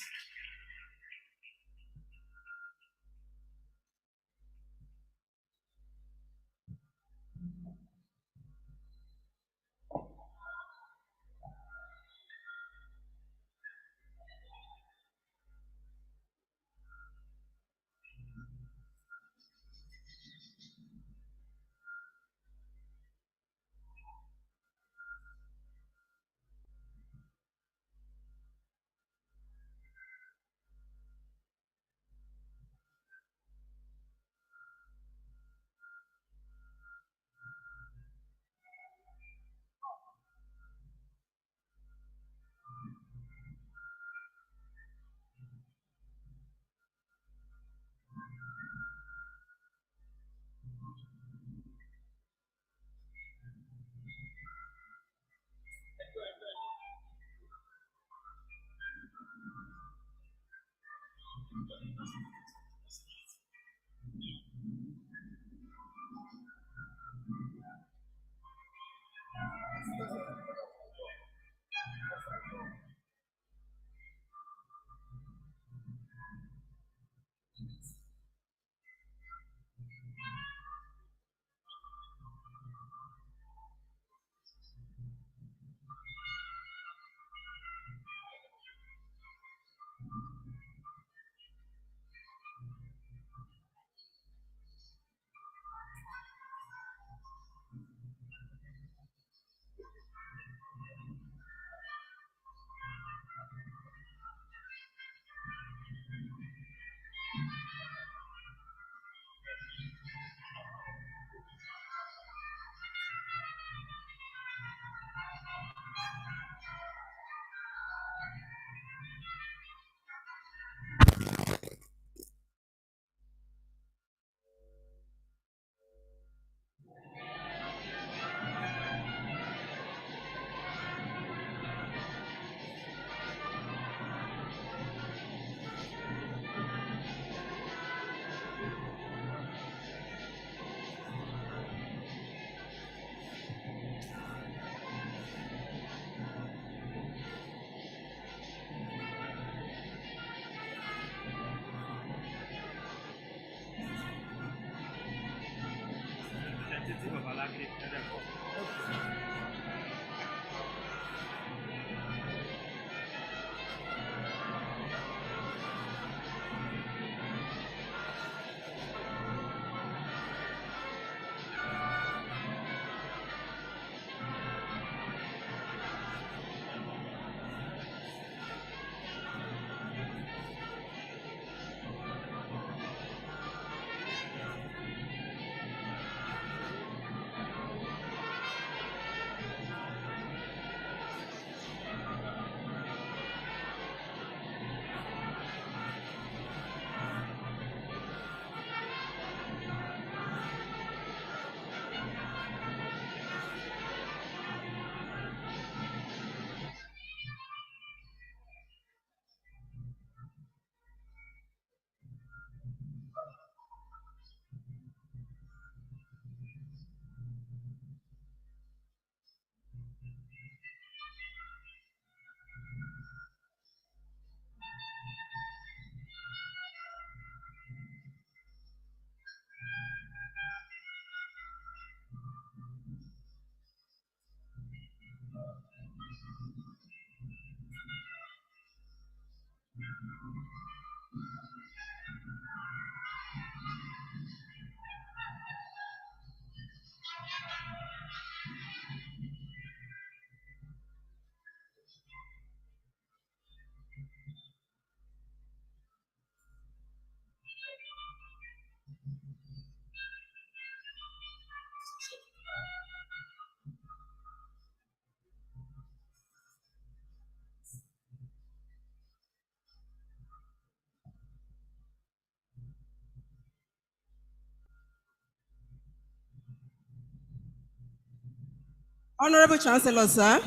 Honorable Chancellor, sir,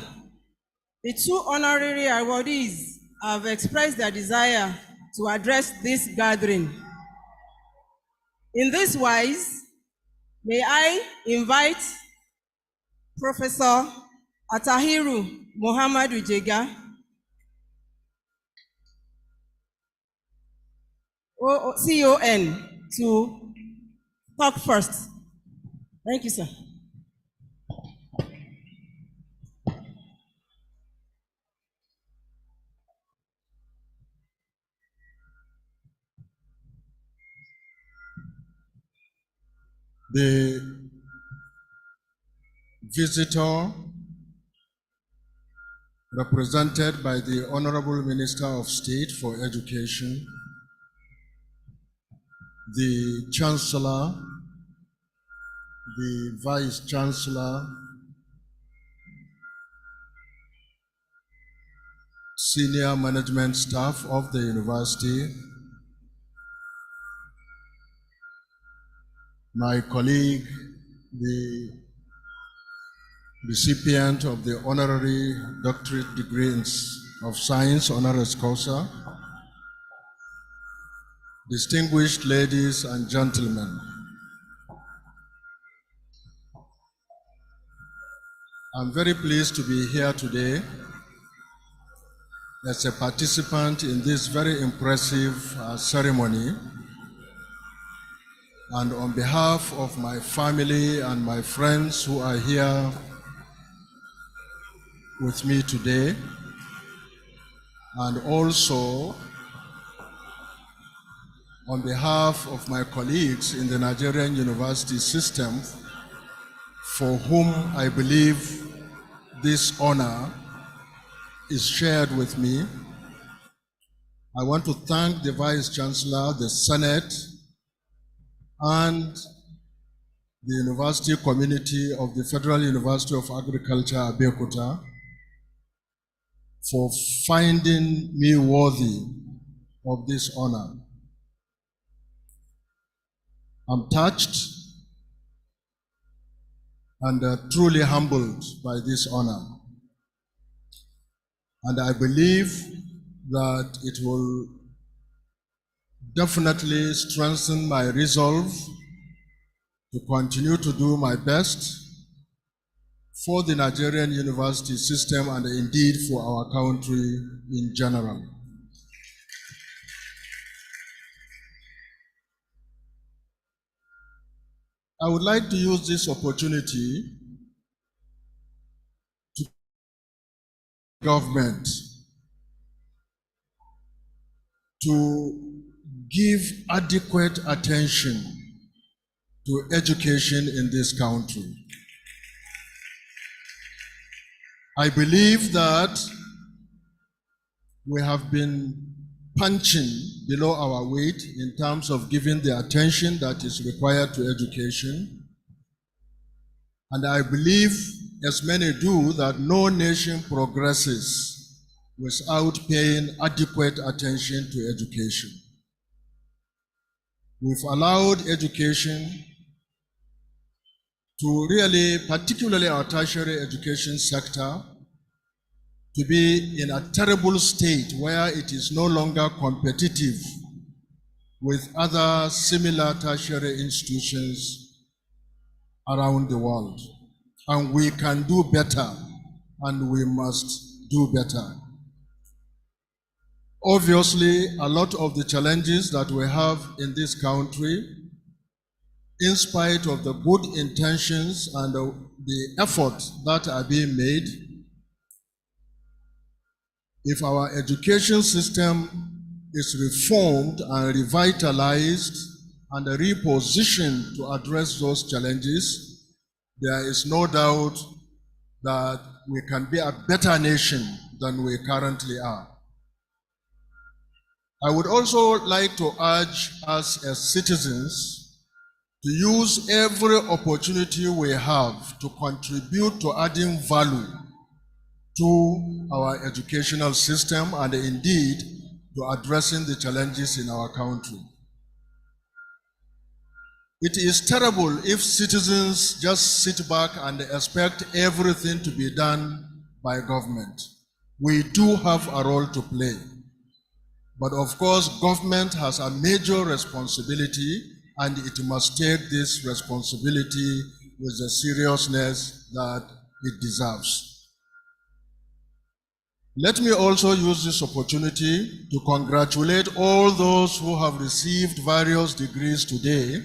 the two honorary awardees have expressed their desire to address this gathering. In this wise, may I invite Professor Atahiru Muhammadu Jega, CON, to talk first. Thank you, sir. The visitor represented by the Honorable Minister of State for Education, the Chancellor, the Vice Chancellor, senior management staff of the university, my colleague, the recipient of the Honorary Doctorate Degree of Science, Honoris Causa, distinguished ladies and gentlemen, I'm very pleased to be here today as a participant in this very impressive ceremony. And on behalf of my family and my friends who are here with me today, and also on behalf of my colleagues in the Nigerian university system, for whom I believe this honor is shared with me, I want to thank the Vice Chancellor, the Senate, and the university community of the Federal University of Agriculture, Abeokuta, for finding me worthy of this honor. I'm touched and truly humbled by this honor. And I believe that it will definitely strengthen my resolve to continue to do my best for the Nigerian university system and indeed for our country in general. I would like to use this opportunity to government to give adequate attention to education in this country. I believe that we have been punching below our weight in terms of giving the attention that is required to education. And I believe, as many do, that no nation progresses without paying adequate attention to education. We've allowed education to really, particularly our tertiary education sector, to be in a terrible state where it is no longer competitive with other similar tertiary institutions around the world. And we can do better, and we must do better. Obviously, a lot of the challenges that we have in this country, in spite of the good intentions and the efforts that are being made, if our education system is reformed and revitalized and repositioned to address those challenges, there is no doubt that we can be a better nation than we currently are. I would also like to urge us as citizens to use every opportunity we have to contribute to adding value to our educational system and indeed to addressing the challenges in our country. It is terrible if citizens just sit back and expect everything to be done by government. We do have a role to play. But of course, government has a major responsibility, and it must take this responsibility with the seriousness that it deserves. Let me also use this opportunity to congratulate all those who have received various degrees today.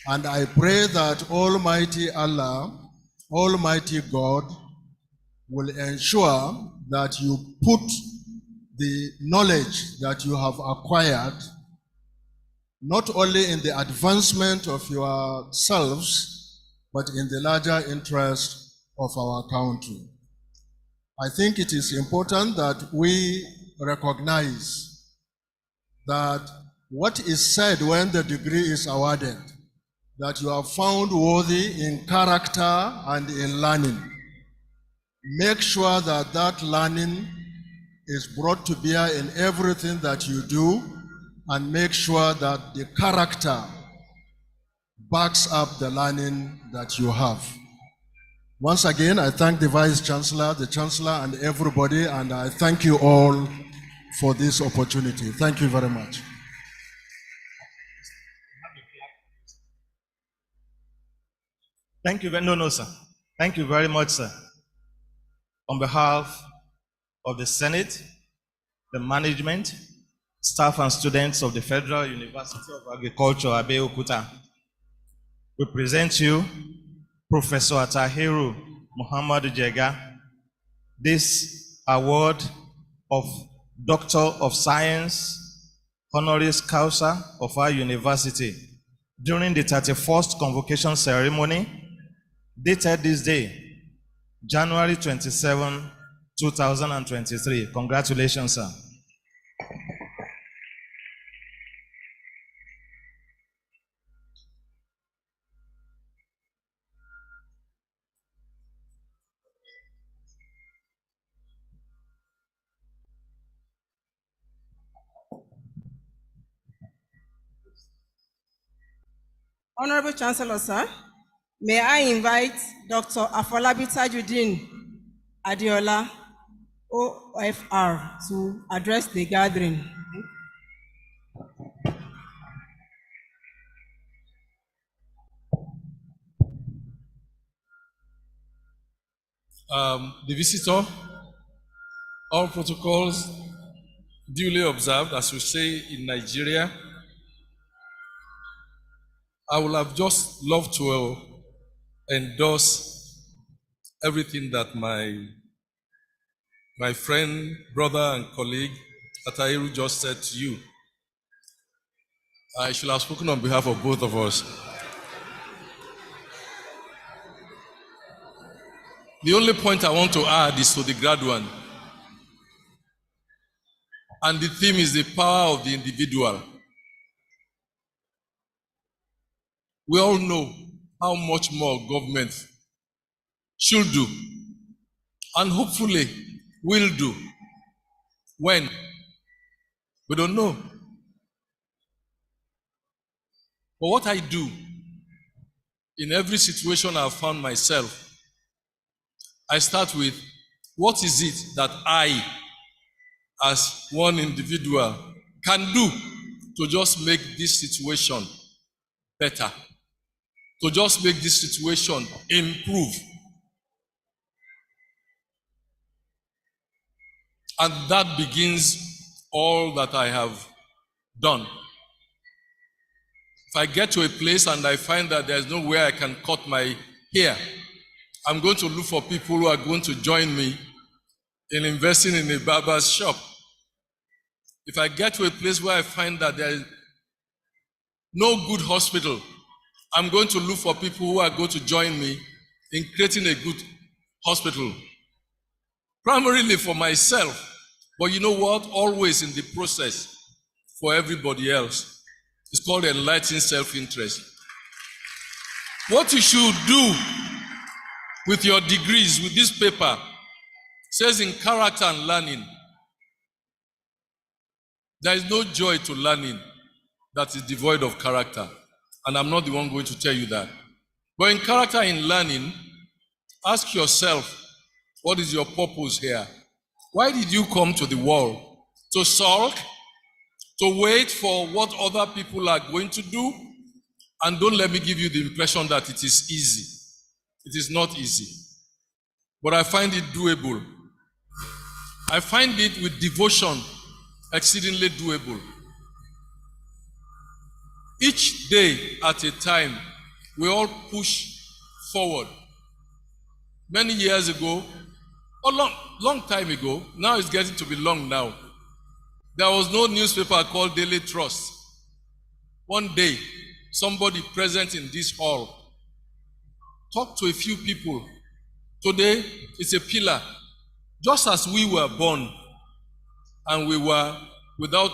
And I pray that Almighty Allah, Almighty God, will ensure that you put the knowledge that you have acquired not only in the advancement of yourselves, but in the larger interest of our country. I think it is important that we recognize that what is said when the degree is awarded, that you are found worthy in character and in learning. Make sure that that learning is brought to bear in everything that you do, and make sure that the character backs up the learning that you have. Once again, I thank the Vice Chancellor, the Chancellor, and everybody, and I thank you all for this opportunity. Thank you very much. Thank you. No, sir. Thank you very much, sir. On behalf of the Senate, the management, staff and students of the Federal University of Agriculture, Abeokuta, we present you Professor Atahiru Muhammad Jega, this award of Doctor of Science, honoris causa of our university during the 31st convocation ceremony, dated this day, January 27, 2023. Congratulations, sir. Honorable Chancellor, sir, may I invite Dr. Afolabi Tajuddin Adiola, OFR, to address the gathering. The visitor, all protocols duly observed, as we say in Nigeria. I would have just loved to endorse everything that my friend, brother, and colleague Atahiru just said to you. I should have spoken on behalf of both of us. The only point I want to add is to the graduate. And the theme is the power of the individual. We all know how much more government should do, and hopefully will do. When? We don't know. But what I do in every situation I've found myself, I start with, what is it that I, as one individual, can do to just make this situation better, to just make this situation improve? And that begins all that I have done. If I get to a place and I find that there's no way I can cut my hair, I'm going to look for people who are going to join me in investing in a barber's shop. If I get to a place where I find that there is no good hospital, I'm going to look for people who are going to join me in creating a good hospital. Primarily for myself, but you know what? Always in the process for everybody else. It's called enlightened self-interest. What you should do with your degrees, with this paper, says in character and learning. There is no joy to learning that is devoid of character. and I'm not the one going to tell you that. But in character in learning, ask yourself, what is your purpose here? Why did you come to the world? To sulk? To wait for what other people are going to do? And don't let me give you the impression that it is easy. It is not easy. But I find it doable. I find it with devotion exceedingly doable. Each day at a time, we all push forward. Many years ago, a long time ago, now it's getting to be long now, there was no newspaper called Daily Trust. One day, somebody present in this hall talked to a few people. Today, it's a pillar. Just as we were born and we were without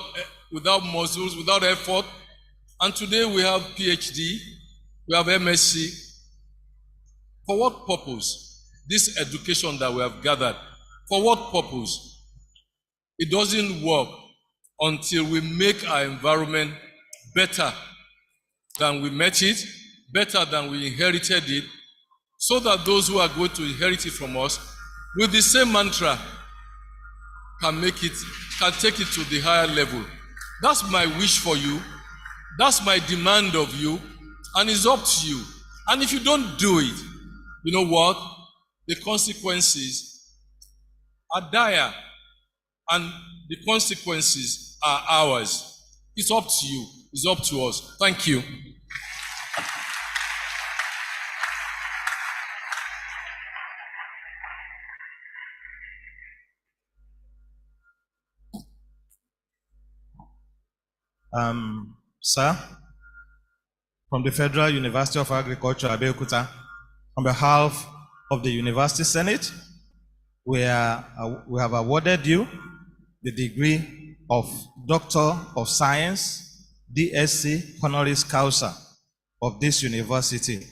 muscles, without effort, and today we have PhD, we have MSc. For what purpose? This education that we have gathered, for what purpose? It doesn't work until we make our environment better than we met it, better than we inherited it, so that those who are going to inherit it from us, with the same mantra, can take it to the higher level. That's my wish for you. That's my demand of you, and it's up to you. And if you don't do it, you know what? The consequences are dire, and the consequences are ours. It's up to you. It's up to us. Thank you. Sir, from the Federal University of Agriculture, Abeokuta, on behalf of the University Senate, we have awarded you the degree of Doctor of Science, DSc Honoris Causa of this university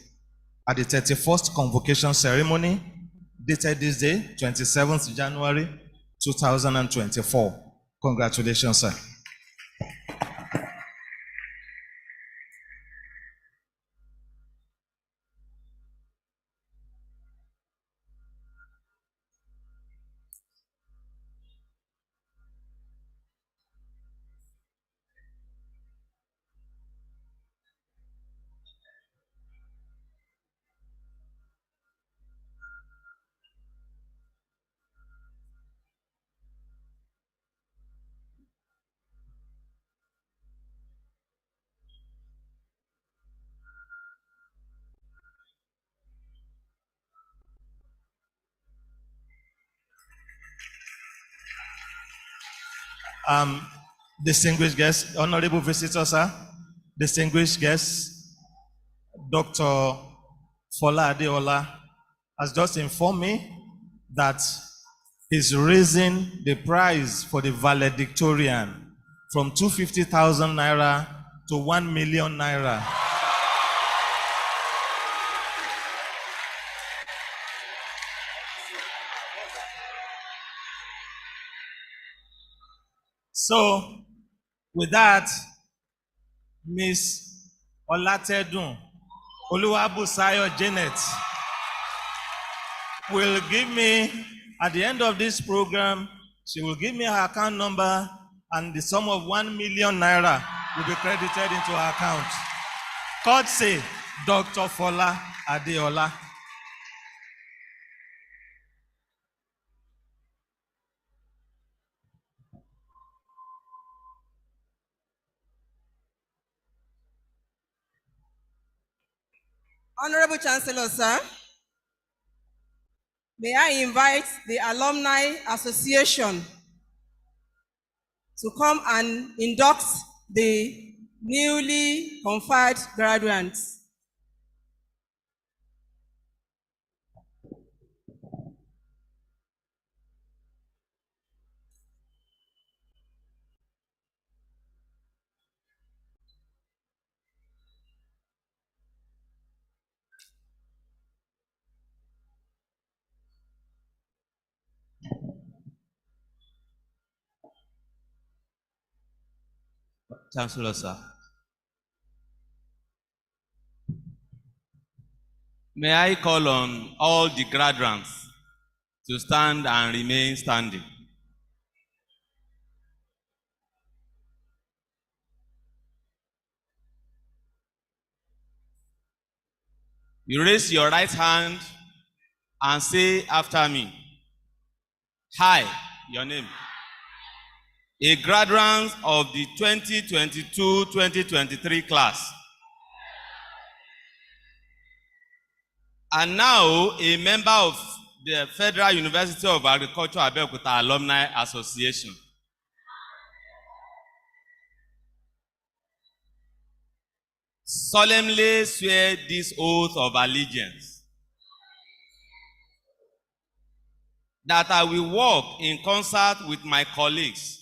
at the 31st convocation ceremony dated this day, 27th January 2024. Congratulations, sir. Distinguished guests, honorable visitors, sir, distinguished guests, Dr. Fola Adeola has just informed me that he's raising the prize for the valedictorian from 250,000 naira to 1 million naira. So, with that, Miss Olatedun Oluwabusayo Janet will give me, at the end of this program, she will give me her account number, and the sum of 1 million naira will be credited into her account. Courtesy, Dr. Fola Adeola. Honorable Chancellor, sir, may I invite the Alumni Association to come and induct the newly conferred graduates. Chancellor, sir. May I call on all the graduates to stand and remain standing. You raise your right hand and say after me, "Hi," your name. A graduate of the 2022-2023 class. And now a member of the Federal University of Agriculture Abeokuta Alumni Association. Solemnly swear this oath of allegiance that I will work in concert with my colleagues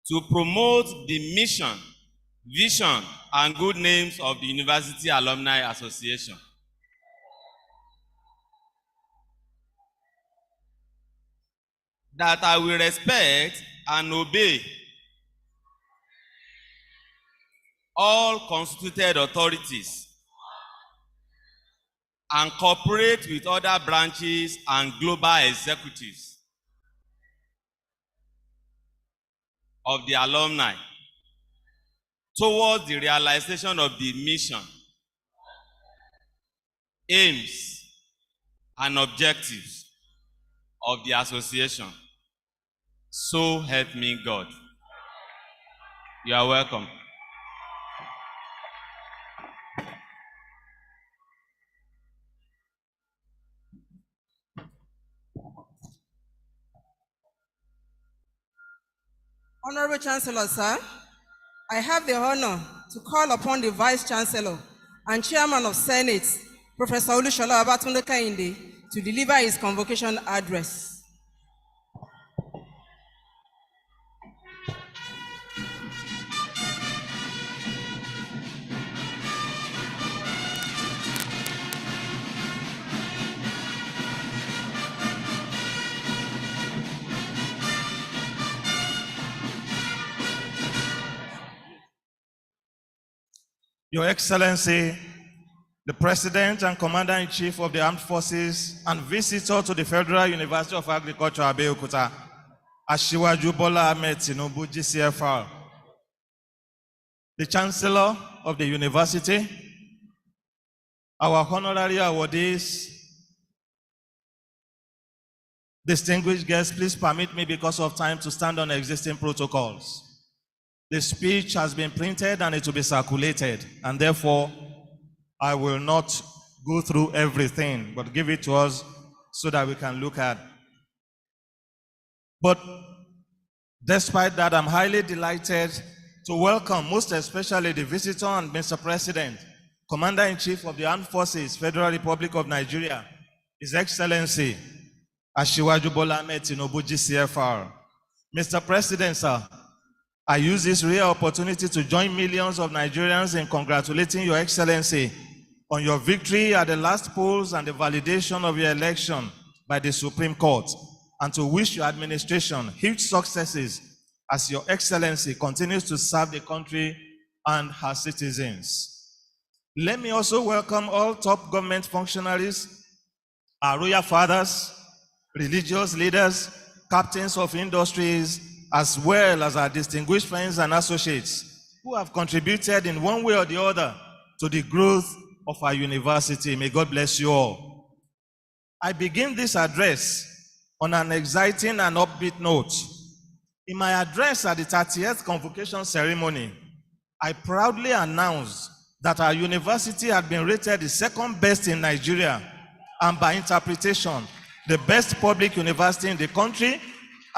to promote the mission, vision, and good names of the University Alumni Association. That I will respect and obey all constituted authorities and cooperate with other branches and global executives of the alumni towards the realization of the mission, aims, and objectives of the association. So help me God. You are welcome. Honorable Chancellor, sir, I have the honor to call upon the Vice Chancellor and Chairman of Senate, Professor Olushola Abatunde Kehinde, to deliver his convocation address. Your Excellency, the President and Commander-in-Chief of the Armed Forces and visitor to the Federal University of Agriculture, Abeokuta, Asiwaju Bola Ahmed Tinubu, GCFR, the Chancellor of the University, our honorary awardees, distinguished guests, please permit me, because of time, to stand on existing protocols. The speech has been printed and it will be circulated, and therefore I will not go through everything, but give it to us so that we can look at. But despite that, I'm highly delighted to welcome, most especially the visitor and Mr. President, Commander-in-Chief of the Armed Forces, Federal Republic of Nigeria, His Excellency, Asiwaju Bola Ahmed Tinubu, GCFR. Mr. President, sir, I use this rare opportunity to join millions of Nigerians in congratulating Your Excellency on your victory at the last polls and the validation of your election by the Supreme Court, and to wish your administration huge successes as Your Excellency continues to serve the country and her citizens. Let me also welcome all top government functionaries, our royal fathers, religious leaders, captains of industries, as well as our distinguished friends and associates who have contributed in one way or the other to the growth of our university. May God bless you all. I begin this address on an exciting and upbeat note. In my address at the 30th convocation ceremony, I proudly announced that our university had been rated the second best in Nigeria, and by interpretation, the best public university in the country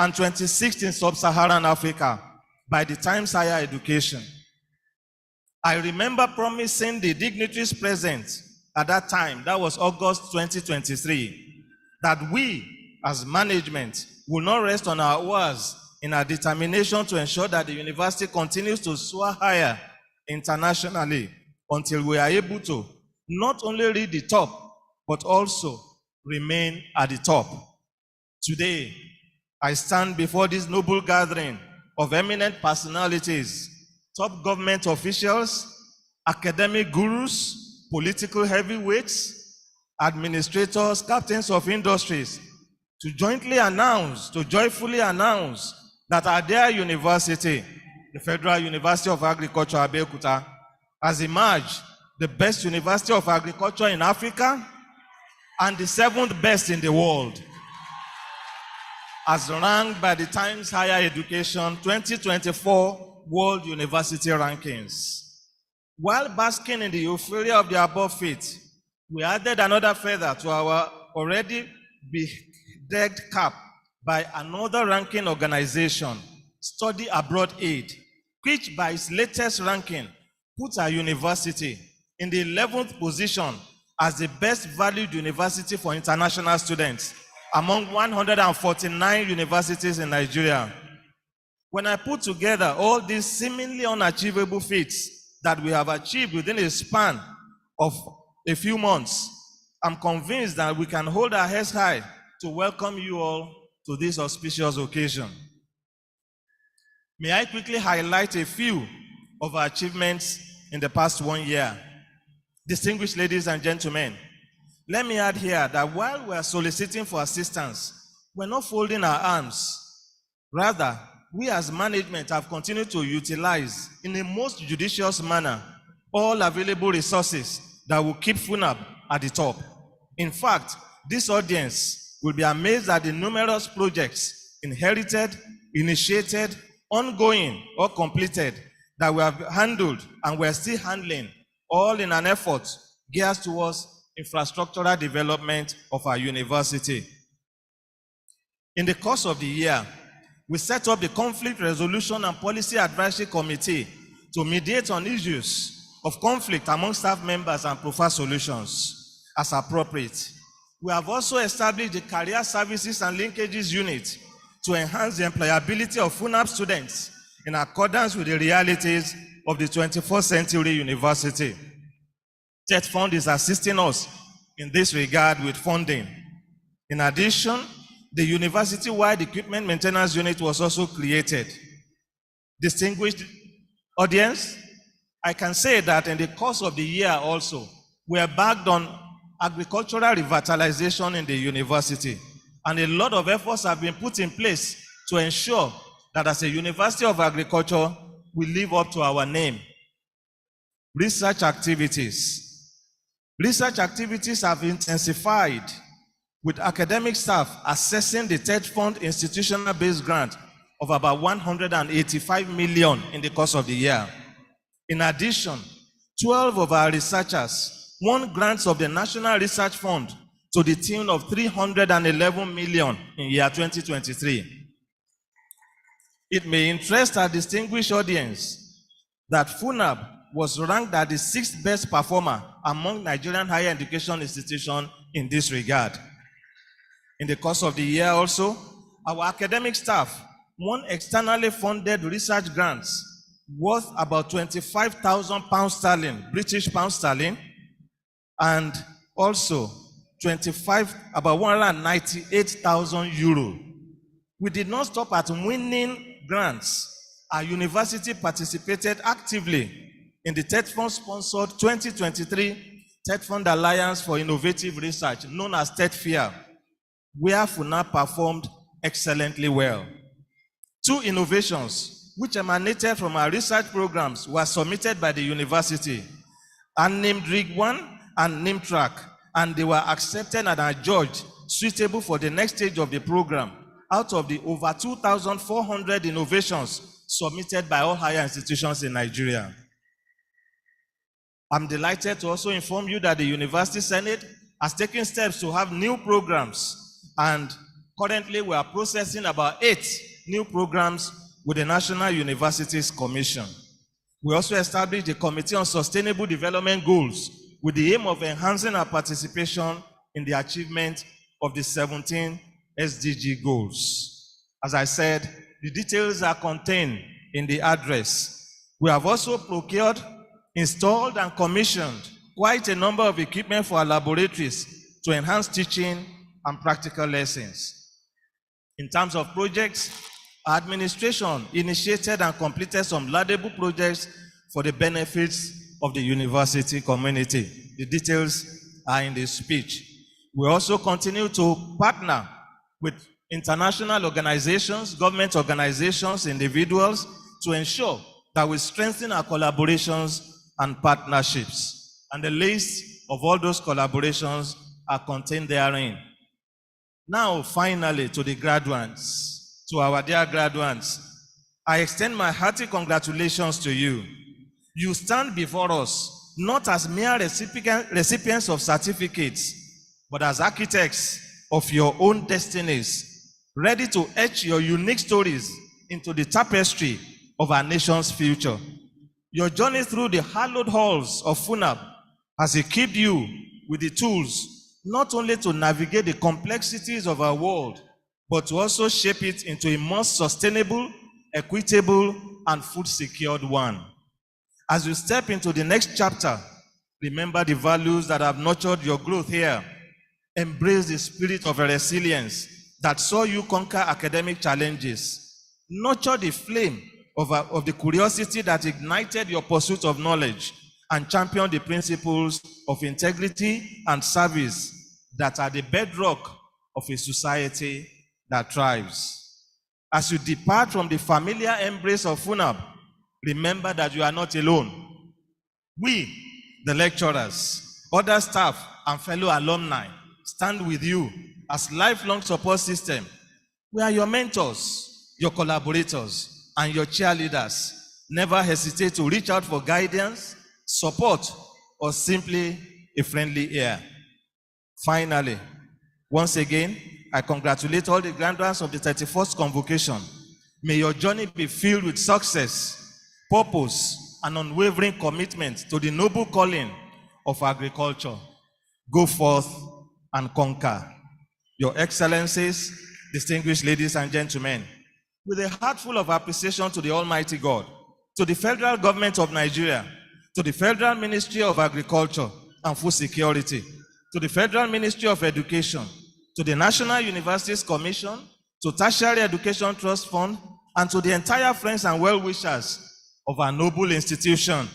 and 26th in sub-Saharan Africa by the Times Higher Education. I remember promising the dignitaries present at that time, that was August 2023, that we as management will not rest on our oars in our determination to ensure that the university continues to soar higher internationally until we are able to not only reach the top, but also remain at the top. Today, I stand before this noble gathering of eminent personalities, top government officials, academic gurus, political heavyweights, administrators, captains of industries, to joyfully announce that at their university, the Federal University of Agriculture, Abeokuta, has emerged the best university of agriculture in Africa and the 7th best in the world, as ranked by the Times Higher Education 2024 World University Rankings. While basking in the euphoria of the above feat, we added another feather to our already bedecked cap by another ranking organization, Study Abroad Aid, which by its latest ranking puts our university in the 11th position as the best valued university for international students among 149 universities in Nigeria. When I put together all these seemingly unachievable feats that we have achieved within a span of a few months, I'm convinced that we can hold our heads high to welcome you all to this auspicious occasion. May I quickly highlight a few of our achievements in the past 1 year. Distinguished ladies and gentlemen, let me add here that while we are soliciting for assistance, we're not folding our arms. Rather, we as management have continued to utilize in a most judicious manner all available resources that will keep FUNAB at the top. In fact, this audience will be amazed at the numerous projects inherited, initiated, ongoing, or completed that we have handled and we're still handling, all in an effort geared towards infrastructural development of our university. In the course of the year, we set up the Conflict Resolution and Policy Advisory Committee to mediate on issues of conflict among staff members and provide solutions as appropriate. We have also established the Career Services and Linkages Unit to enhance the employability of FUNAB students in accordance with the realities of the 21st century university. TET Fund is assisting us in this regard with funding. In addition, the university-wide equipment maintenance unit was also created. Distinguished audience, I can say that in the course of the year also, we are backed on agricultural revitalization in the university, and a lot of efforts have been put in place to ensure that as a University of Agriculture, we live up to our name. Research activities. Research activities have intensified with academic staff assessing the TET Fund institutional-based grant of about 185 million in the course of the year. In addition, 12 of our researchers won grants of the National Research Fund to the tune of 311 million in year 2023. It may interest our distinguished audience that FUNAB was ranked as the 6th best performer among Nigerian higher education institutions in this regard. In the course of the year also, our academic staff won externally funded research grants worth about 25,000 pounds sterling, British pounds sterling, and also about 198,000 euro. We did not stop at winning grants. Our university participated actively in the TET Fund-sponsored 2023 TET Fund Alliance for Innovative Research, known as TET FIA, where FUNAB performed excellently well. 2 innovations which emanated from our research programs were submitted by the university, unnamed Rig 1 and NIMTRAC, and they were accepted and adjudged suitable for the next stage of the program out of the over 2,400 innovations submitted by all higher institutions in Nigeria. I'm delighted to also inform you that the University Senate has taken steps to have new programs, and currently we are processing about 8 new programs with the National Universities Commission. We also established the Committee on Sustainable Development Goals with the aim of enhancing our participation in the achievement of the 17 SDG goals. As I said, the details are contained in the address. We have also procured, installed, and commissioned quite a number of equipment for our laboratories to enhance teaching and practical lessons. In terms of projects, our administration initiated and completed some laudable projects for the benefits of the university community. The details are in the speech. We also continue to partner with international organizations, government organizations, individuals to ensure that we strengthen our collaborations and partnerships. And the list of all those collaborations are contained therein. Now, finally, to the graduates, to our dear graduates, I extend my hearty congratulations to you. You stand before us not as mere recipients of certificates, but as architects of your own destinies, ready to etch your unique stories into the tapestry of our nation's future. Your journey through the hallowed halls of FUNAB has equipped you with the tools not only to navigate the complexities of our world, but to also shape it into a more sustainable, equitable, and food-secured one. As you step into the next chapter, remember the values that have nurtured your growth here. Embrace the spirit of resilience that saw you conquer academic challenges. Nurture the flame of the curiosity that ignited your pursuit of knowledge, and champion the principles of integrity and service that are the bedrock of a society that thrives. As you depart from the familiar embrace of FUNAB, remember that you are not alone. We, the lecturers, other staff, and fellow alumni, stand with you as lifelong support system. We are your mentors, your collaborators, and your cheerleaders. Never hesitate to reach out for guidance, support, or simply a friendly ear. Finally, once again, I congratulate all the graduates of the 31st convocation. May your journey be filled with success, purpose, and unwavering commitment to the noble calling of agriculture. Go forth and conquer. Your Excellencies, distinguished ladies and gentlemen, with a heart full of appreciation to the Almighty God, to the federal government of Nigeria, to the Federal Ministry of Agriculture and Food Security, to the Federal Ministry of Education, to the National Universities Commission, to Tertiary Education Trust Fund, and to the entire friends and well-wishers of our noble institution,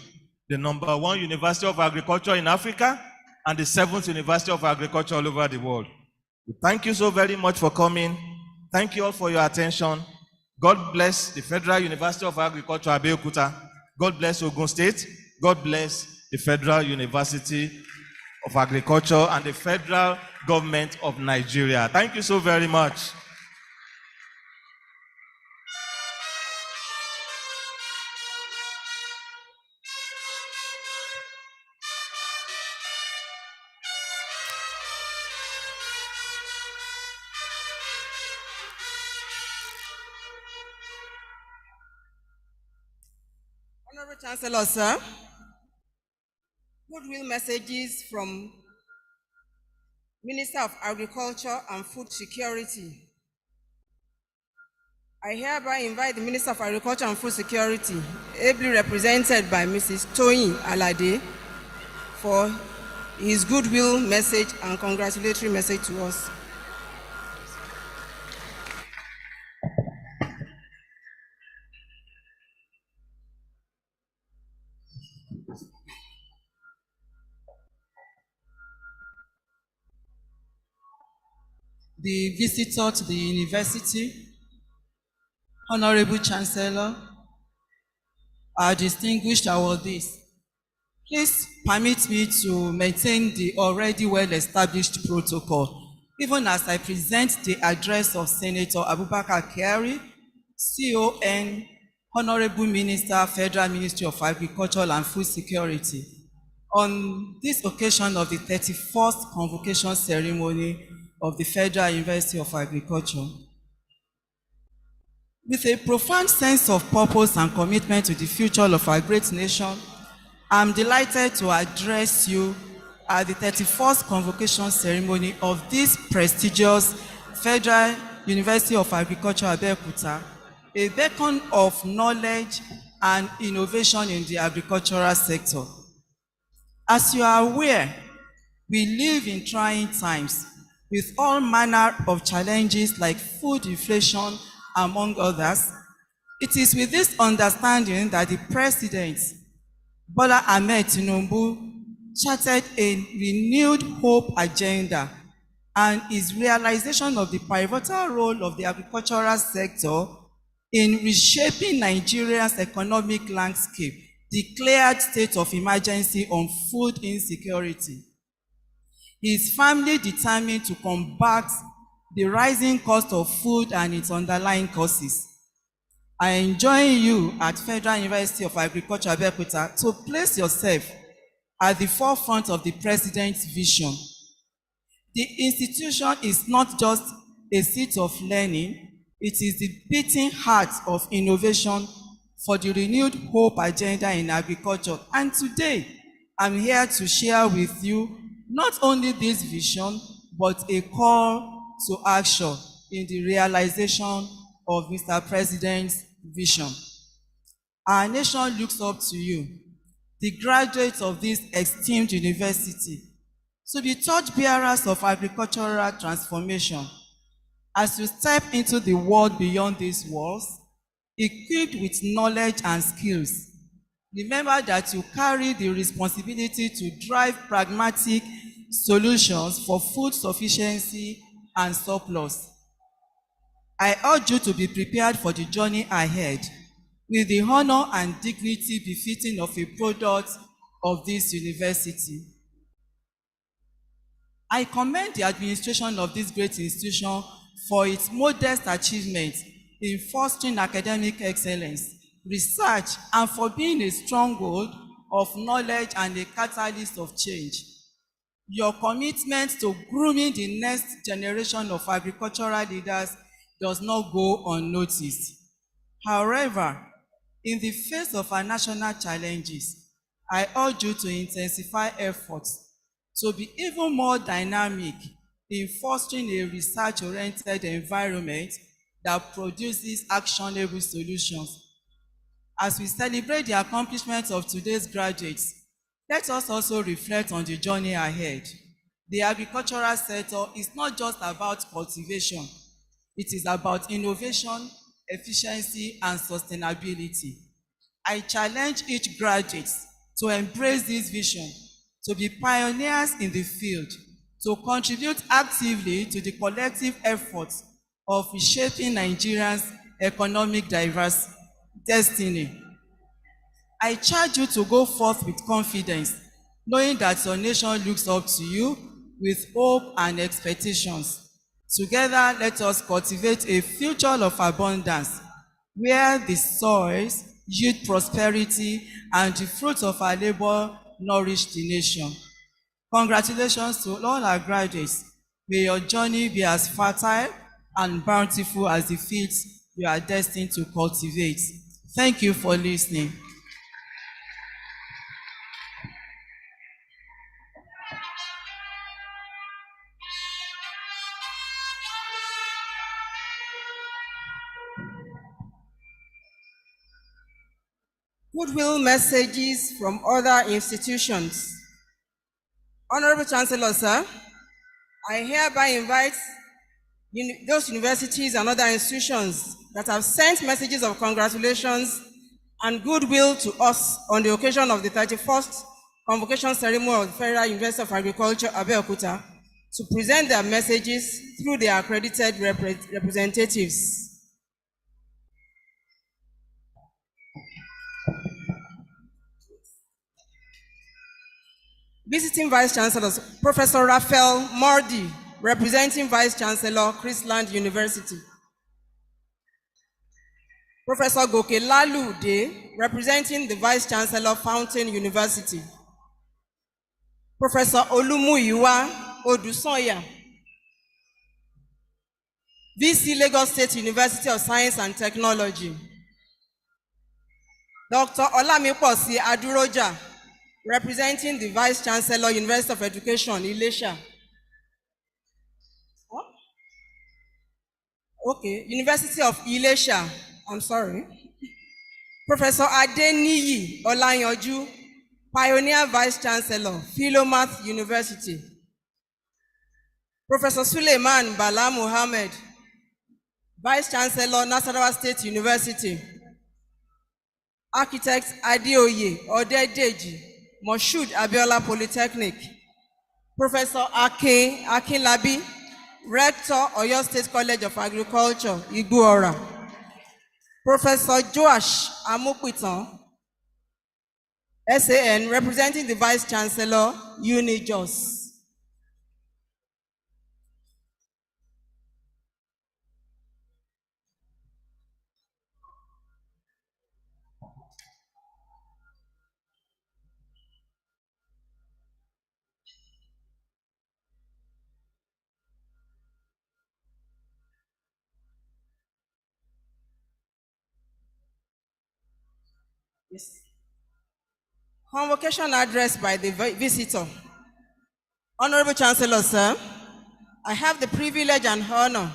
the #1 University of Agriculture in Africa and the 7th University of Agriculture all over the world. We thank you so very much for coming. Thank you all for your attention. God bless the Federal University of Agriculture, Abeokuta. God bless Ogun State. God bless the Federal University of Agriculture and the Federal Government of Nigeria. Thank you so very much. Honorable Chancellor, sir, goodwill messages from Minister of Agriculture and Food Security. I hereby invite the Minister of Agriculture and Food Security, ably represented by Mrs. Toyin Alade, for his goodwill message and congratulatory message to us. The visitor to the university, Honorable Chancellor, our distinguished awardees, please permit me to maintain the already well-established protocol, even as I present the address of Senator Abubakar Kyari, CON, Honorable Minister, Federal Ministry of Agriculture and Food Security, on this occasion of the 31st convocation ceremony of the Federal University of Agriculture. With a profound sense of purpose and commitment to the future of our great nation, I'm delighted to address you at the 31st convocation ceremony of this prestigious Federal University of Agriculture, Abeokuta, a beacon of knowledge and innovation in the agricultural sector. As you are aware, we live in trying times, with all manner of challenges like food inflation, among others. It is with this understanding that the President, Bola Ahmed Tinubu, charted a renewed hope agenda and its realization of the pivotal role of the agricultural sector in reshaping Nigeria's economic landscape, declared state of emergency on food insecurity. He is firmly determined to combat the rising cost of food and its underlying causes. I enjoin you at Federal University of Agriculture, Abeokuta, to place yourself at the forefront of the President's vision. The institution is not just a seat of learning, it is the beating heart of innovation for the renewed hope agenda in agriculture. And today, I'm here to share with you not only this vision, but a call to action in the realization of Mr. President's vision. Our nation looks up to you, the graduates of this esteemed university, to be torchbearers of agricultural transformation. As you step into the world beyond these walls, equipped with knowledge and skills, remember that you carry the responsibility to drive pragmatic solutions for food sufficiency and surplus. I urge you to be prepared for the journey ahead with the honor and dignity befitting of a product of this university. I commend the administration of this great institution for its modest achievements in fostering academic excellence, research, and for being a stronghold of knowledge and a catalyst of change. Your commitment to grooming the next generation of agricultural leaders does not go unnoticed. However, in the face of our national challenges, I urge you to intensify efforts to be even more dynamic in fostering a research-oriented environment that produces actionable solutions. As we celebrate the accomplishments of today's graduates, let us also reflect on the journey ahead. The agricultural sector is not just about cultivation. It is about innovation, efficiency, and sustainability. I challenge each graduate to embrace this vision, to be pioneers in the field, to contribute actively to the collective efforts of reshaping Nigeria's economic diverse destiny. I charge you to go forth with confidence, knowing that your nation looks up to you with hope and expectations. Together, let us cultivate a future of abundance, where the soils yield prosperity and the fruits of our labor nourish the nation. Congratulations to all our graduates. May your journey be as fertile and bountiful as the fields you are destined to cultivate. Thank you for listening. Goodwill messages from other institutions. Honorable Chancellor, sir, I hereby invite those universities and other institutions that have sent messages of congratulations and goodwill to us on the occasion of the 31st convocation ceremony of the Federal University of Agriculture, Abeokuta, to present their messages through their accredited representatives. Visiting Vice Chancellors, Professor Raphael Mordi, representing Vice Chancellor, Chrisland University. Professor Goke Lalude, representing the Vice Chancellor, Fountain University. Professor Olumuyiwa Odusoya, VC Lagos State University of Science and Technology. Dr. Olamiposi Aduroja, representing the Vice Chancellor, University of Education, Ilesha. What? Okay, University of Ilesha, I'm sorry. Professor Adeniyi Olanyoju, Pioneer Vice Chancellor, Philomath University. Professor Suleiman Bala Muhammad, Vice Chancellor, Nasarawa State University. Architect Adeoye Odedeji, Moshood Abiola Polytechnic. Professor Akinlabi, Rector, Oyo State College of Agriculture, Igboora. Professor Joash Amupitan, SAN, representing the Vice Chancellor, UniJOS. Yes. Convocation address by the visitor. Honorable Chancellor, sir, I have the privilege and honor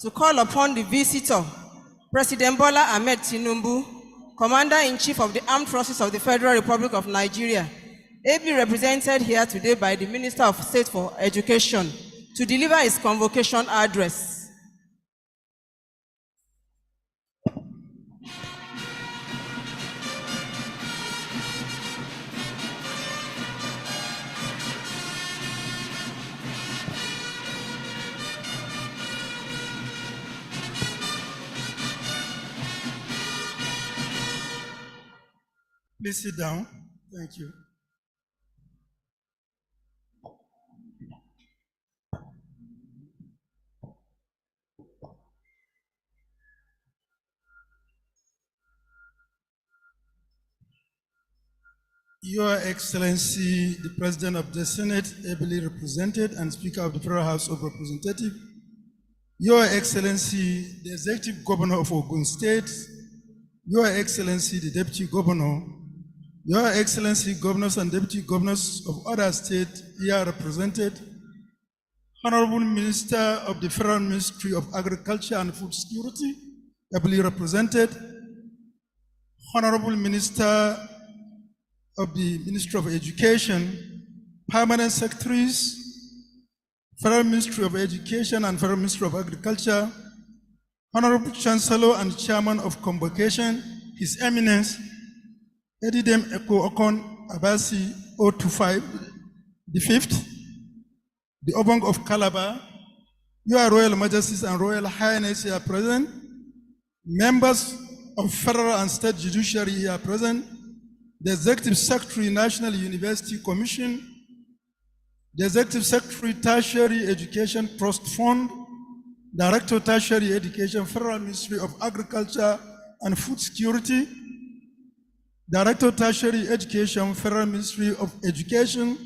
to call upon the visitor, President Bola Ahmed Tinubu, Commander-in-Chief of the Armed Forces of the Federal Republic of Nigeria, ably represented here today by the Minister of State for Education, to deliver his convocation address. Please sit down. Thank you. Your Excellency, the President of the Senate, ably represented, and Speaker of the Federal House of Representatives, Your Excellency, the Executive Governor of Ogun State, Your Excellency, the Deputy Governor, Your Excellency, Governors and Deputy Governors of other states here represented, Honorable Minister of the Federal Ministry of Agriculture and Food Security, ably represented, Honorable Minister of the Ministry of Education, Permanent Secretaries, Federal Ministry of Education and Federal Ministry of Agriculture, Honorable Chancellor and Chairman of Convocation, His Eminence, Edidem Eko Okon Abasi 025, the fifth, the Obong of Calabar, Your Royal Majesties and Royal Highness here present, members of Federal and State Judiciary here present, the Executive Secretary, National University Commission, the Executive Secretary, Tertiary Education Trust Fund, Director, Tertiary Education, Federal Ministry of Agriculture and Food Security, Director, Tertiary Education, Federal Ministry of Education,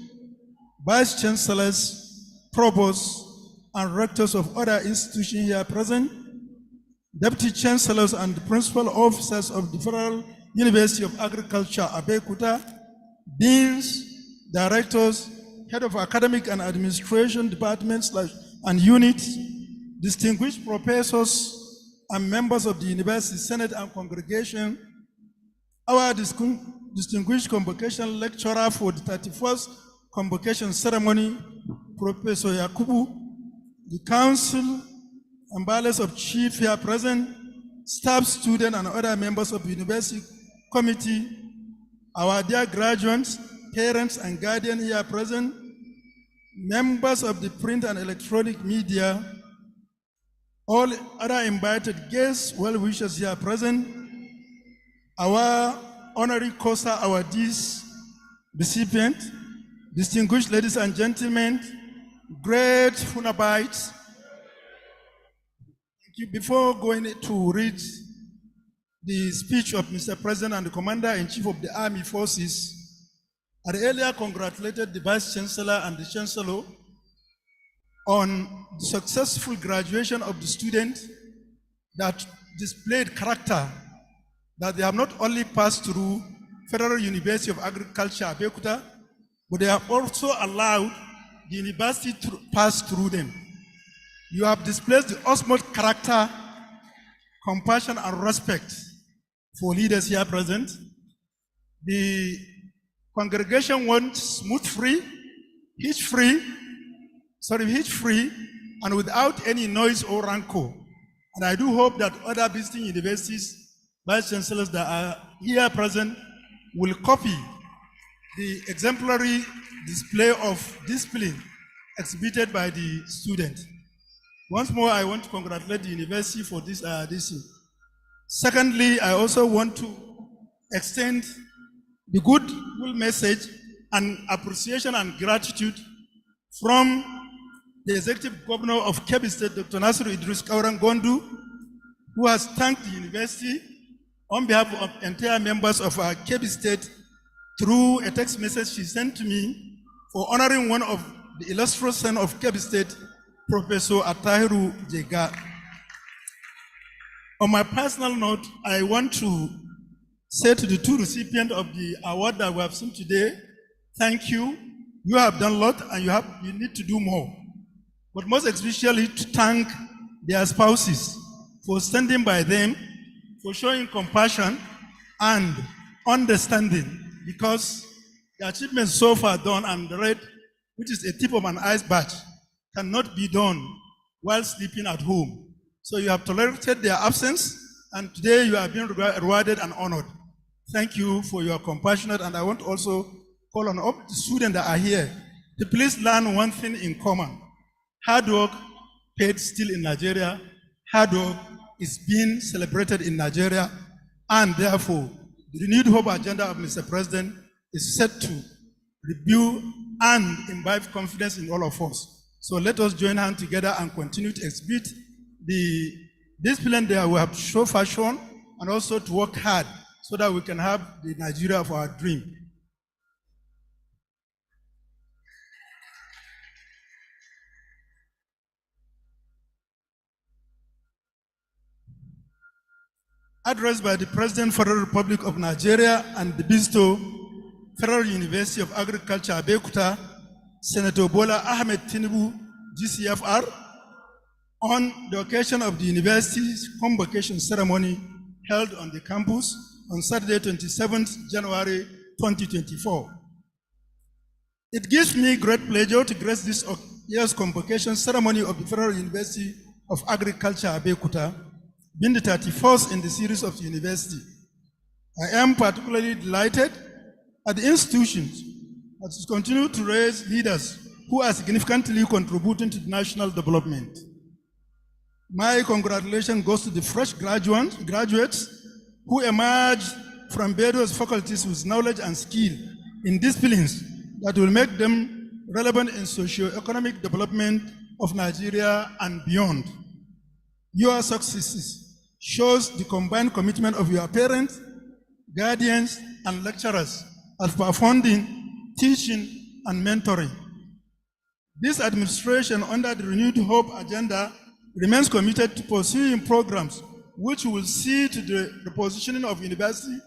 Vice Chancellors, Provosts, and Rectors of other institutions here present, Deputy Chancellors and Principal Officers of the Federal University of Agriculture, Abeokuta, Deans, Directors, Head of Academic and Administration Departments and Units, distinguished professors and members of the University Senate and Congregation, our distinguished convocation lecturer for the 31st convocation ceremony, Professor Yakubu, the Council and Balance of Chief here present, staff, student, and other members of the University Committee, our dear graduates, parents, and guardians here present, members of the print and electronic media, all other invited guests, well-wishers here present, our honorary COSA awardees, recipient, distinguished ladies and gentlemen, great Funabites. Before going to read the speech of Mr. President and the Commander-in-Chief of the Army Forces, I earlier congratulated the Vice Chancellor and the Chancellor on the successful graduation of the students that displayed character, that they have not only passed through Federal University of Agriculture, Abeokuta, but they have also allowed the university to pass through them. You have displayed the utmost character, compassion, and respect for leaders here present. The congregation wants smooth-free, hitch-free, and without any noise or rancor. And I do hope that other visiting universities, vice chancellors that are here present will copy the exemplary display of discipline exhibited by the student. Once more, I want to congratulate the university for this addition. Secondly, I also want to extend the goodwill message and appreciation and gratitude from the Executive Governor of Kebbi State, Dr. Nasiru Idris Kauran Gondu, who has thanked the university on behalf of entire members of our Kebbi State through a text message she sent to me for honoring one of the illustrious son of Kebbi State, Professor Atahiru Jega. On my personal note, I want to say to the two recipients of the award that we have seen today, thank you. You have done a lot and you need to do more. But most especially to thank their spouses for standing by them, for showing compassion and understanding, because the achievements so far done and the rate, which is a tip of an iceberg, cannot be done while sleeping at home. So you have tolerated their absence, and today you are being rewarded and honored. Thank you for your compassionate, and I want to also call on all the students that are here to please learn one thing in common. Hard work paid still in Nigeria. Hard work is being celebrated in Nigeria, and therefore, the renewed hope agenda of Mr. President is set to review and imbibe confidence in all of us. So let us join hands together and continue to exhibit the discipline that we have so far shown, and also to work hard so that we can have the Nigeria of our dream. Addressed by the President, Federal Republic of Nigeria and the Bisto Federal University of Agriculture, Abeokuta, Senator Bola Ahmed Tinubu, GCFR, on the occasion of the university's convocation ceremony held on the campus on Saturday, 27th January 2024. It gives me great pleasure to grace this year's convocation ceremony of the Federal University of Agriculture, Abeokuta, being the 31st in the series of the university. I am particularly delighted at the institutions that continue to raise leaders who are significantly contributing to the national development. My congratulations goes to the fresh graduates who emerged from various faculties with knowledge and skill in disciplines that will make them relevant in socio-economic development of Nigeria and beyond. Your successes shows the combined commitment of your parents, guardians, and lecturers as per funding, teaching, and mentoring. This administration, under the Renewed Hope agenda, remains committed to pursuing programs which will see to the repositioning of university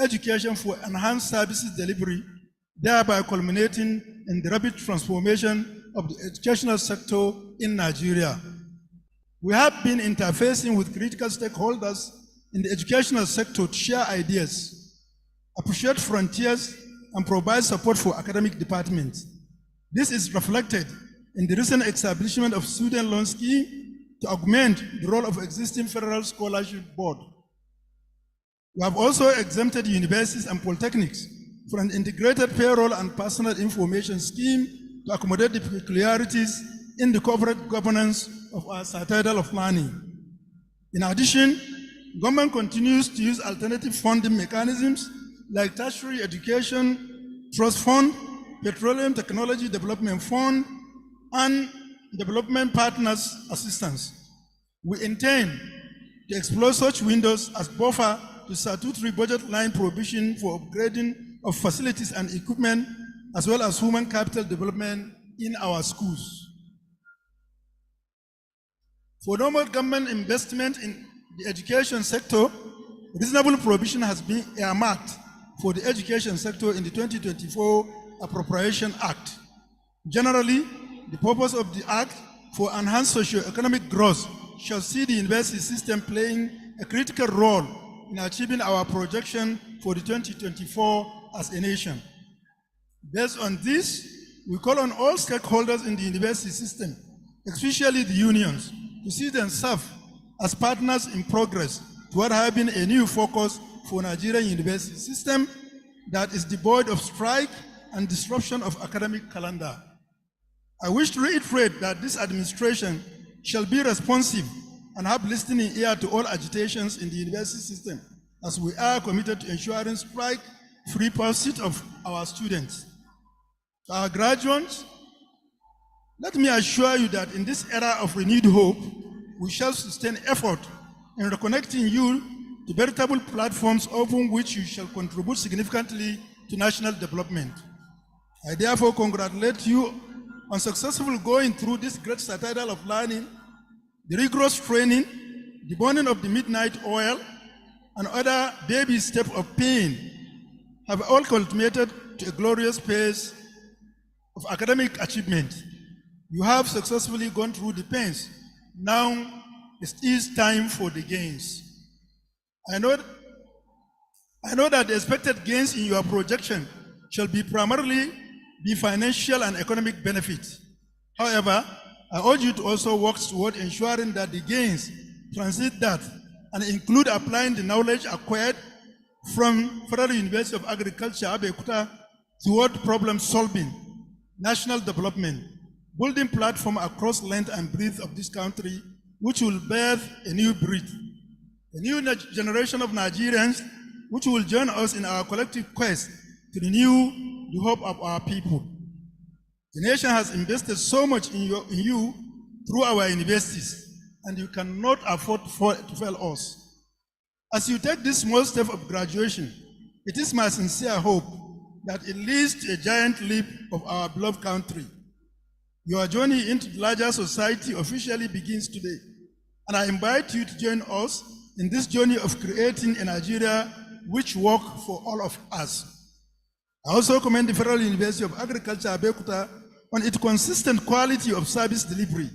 education for enhanced services delivery, thereby culminating in the rapid transformation of the educational sector in Nigeria. We have been interfacing with critical stakeholders in the educational sector to share ideas, appreciate frontiers, and provide support for academic departments. This is reflected in the recent establishment of student loan scheme to augment the role of existing federal scholarship board. We have also exempted universities and polytechnics from an integrated payroll and personal information scheme to accommodate the peculiarities in the corporate governance of our citadel of learning. In addition, government continues to use alternative funding mechanisms like tertiary education trust fund, petroleum technology development fund, and development partners assistance. We intend to explore such windows as buffer to statutory budget line provision for upgrading of facilities and equipment, as well as human capital development in our schools. For normal government investment in the education sector, reasonable provision has been earmarked for the education sector in the 2024 Appropriation Act. Generally, the purpose of the Act for enhanced socio-economic growth shall see the university system playing a critical role in achieving our projection for the 2024 as a nation. Based on this, we call on all stakeholders in the university system, especially the unions, to see themselves as partners in progress toward having a new focus for Nigerian university system that is devoid of strike and disruption of academic calendar. I wish to reiterate that this administration shall be responsive and have listening ear to all agitations in the university system, as we are committed to ensuring strike-free pursuit of our students. To our graduates, let me assure you that in this era of renewed hope, we shall sustain effort in reconnecting you to veritable platforms upon which you shall contribute significantly to national development. I therefore congratulate you on successfully going through this great citadel of learning. The rigorous training, the burning of the midnight oil, and other baby steps of pain have all culminated to a glorious phase of academic achievement. You have successfully gone through the pains. Now it is time for the gains. I know that the expected gains in your projection shall be primarily be financial and economic benefits. However, I urge you to also work toward ensuring that the gains transit that and include applying the knowledge acquired from Federal University of Agriculture, Abeokuta, toward problem solving, national development, building platform across length and breadth of this country, which will birth a new breed, a new generation of Nigerians, which will join us in our collective quest to renew the hope of our people. The nation has invested so much in you through our universities, and you cannot afford to fail us. As you take this small step of graduation, it is my sincere hope that it leads to a giant leap of our beloved country. Your journey into the larger society officially begins today, and I invite you to join us in this journey of creating a Nigeria which works for all of us. I also commend the Federal University of Agriculture, Abeokuta, on its consistent quality of service delivery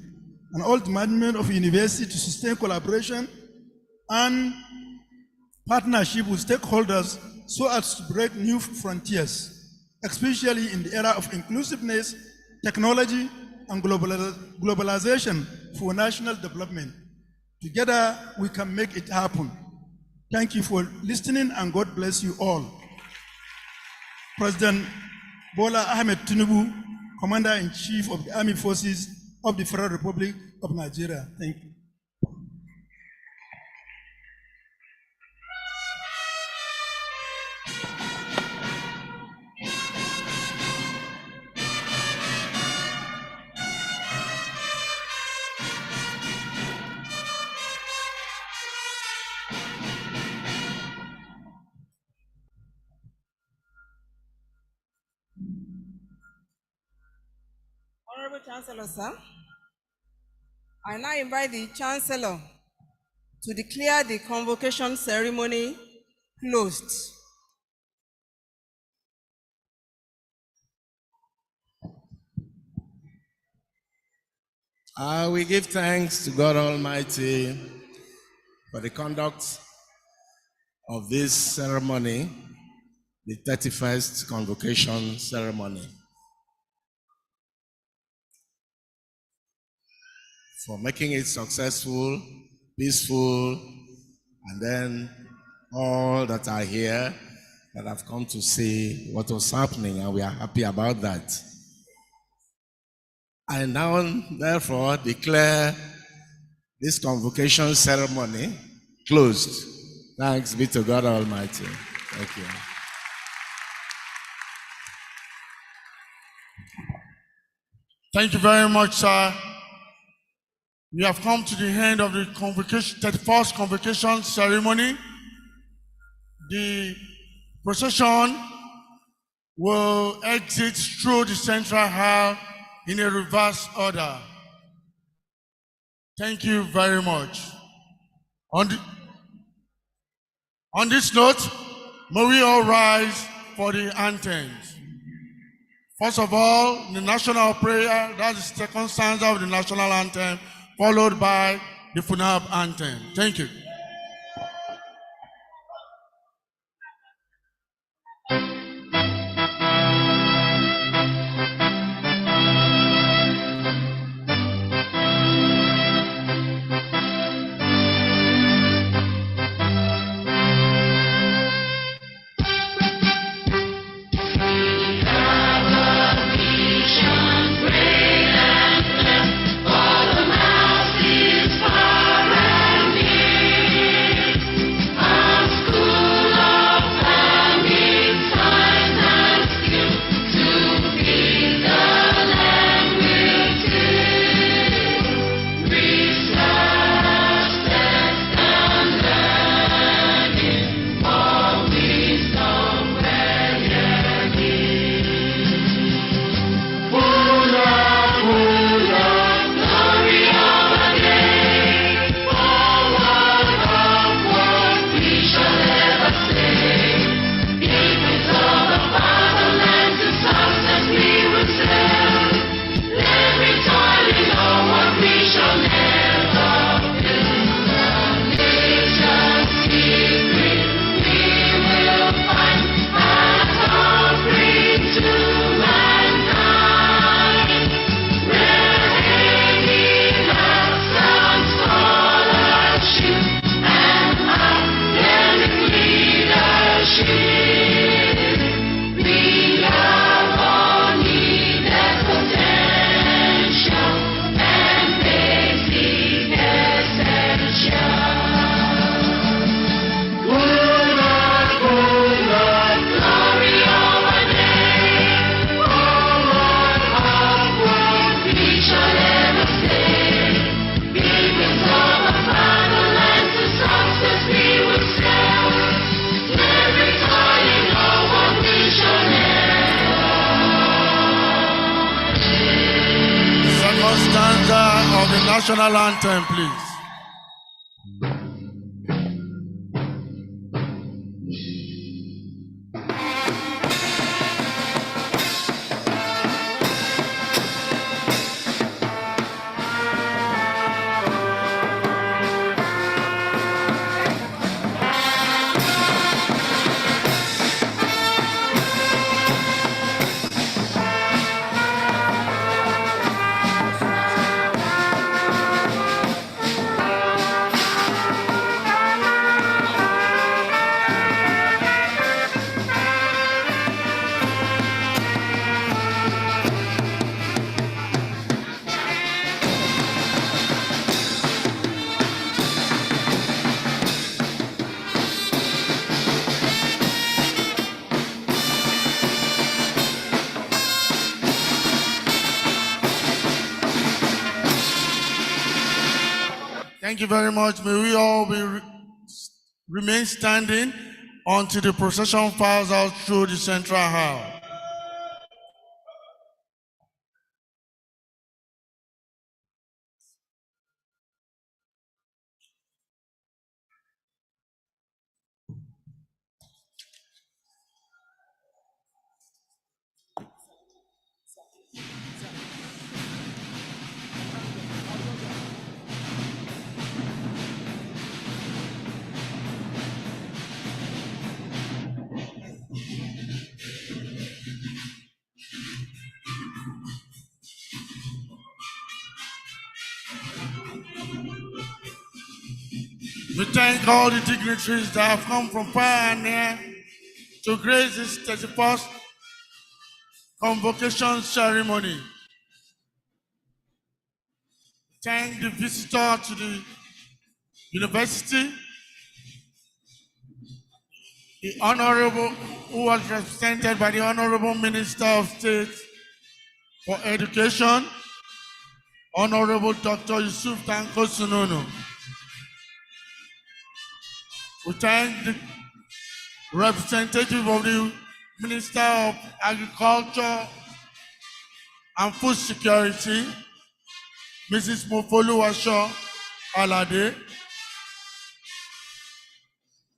and all the management of the university to sustain collaboration and partnership with stakeholders so as to break new frontiers, especially in the era of inclusiveness, technology, and globalization for national development. Together, we can make it happen. Thank you for listening, and God bless you all. President Bola Ahmed Tinubu, Commander-in-Chief of the Army Forces of the Federal Republic of Nigeria. Thank you. Honorable Chancellor, sir, I now invite the Chancellor to declare the convocation ceremony closed. We give thanks to God Almighty for the conduct of this ceremony, the 31st convocation ceremony, for making it successful, peaceful, and then all that are here that have come to see what was happening, and we are happy about that. I now, therefore, declare this convocation ceremony closed. Thanks be to God Almighty. Thank you. Thank you very much, sir. We have come to the end of the convocation, 31st convocation ceremony. The procession will exit through the central hall in a reverse order. Thank you very much. On this note, may we all rise for the anthems. First of all, the national prayer, that's the second stanza of the national anthem, followed by the FUNAB anthem. Thank you. the national anthem, please. Thank you very much. May we all remain standing until the procession files out through the central hall. We thank all the dignitaries that have come from far and near to grace this 31st convocation ceremony. Thank the visitor to the university, the Honorable, who was represented by the Honorable Minister of State for Education, Honorable Dr. Yusuf Tanko Sununu. We thank the representative of the Minister of Agriculture and Food Security, Mrs. Mofoluwasho Alade.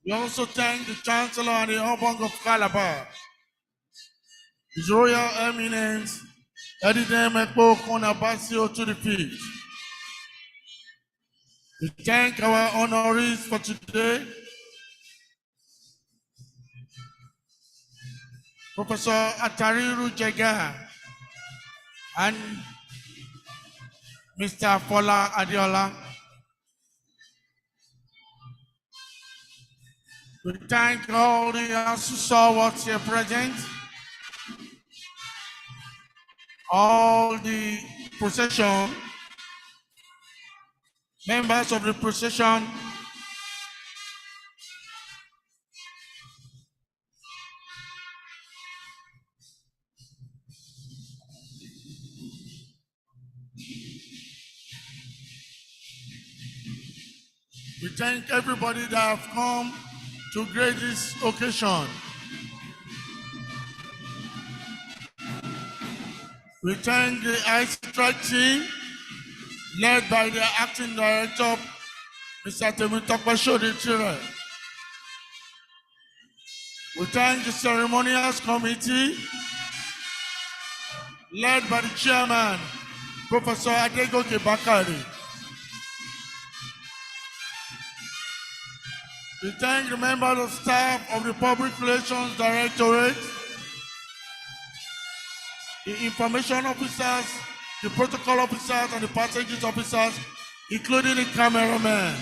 We also thank the Chancellor and the Obong of Calabar, His Royal Eminence, Edidem Ekpo Konabasio to the field. We thank our honorees for today, Professor Atariru Jega and Mr. Fola Adiola. We thank all the Asusawas here present, all the procession, members of the procession, we thank everybody that have come to grace this occasion. We thank the ICTRAC team, led by the acting director, Mr. Temitope Shoditire. We thank the ceremonials committee, led by the chairman, Professor Adegoke Bakari. We thank the members of staff of the Public Relations Directorate, the information officers, the protocol officers, and the passages officers, including the cameraman.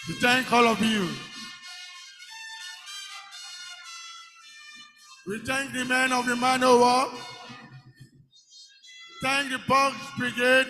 We thank all of you. We thank the men of the man of war. Thank the Bugs Brigade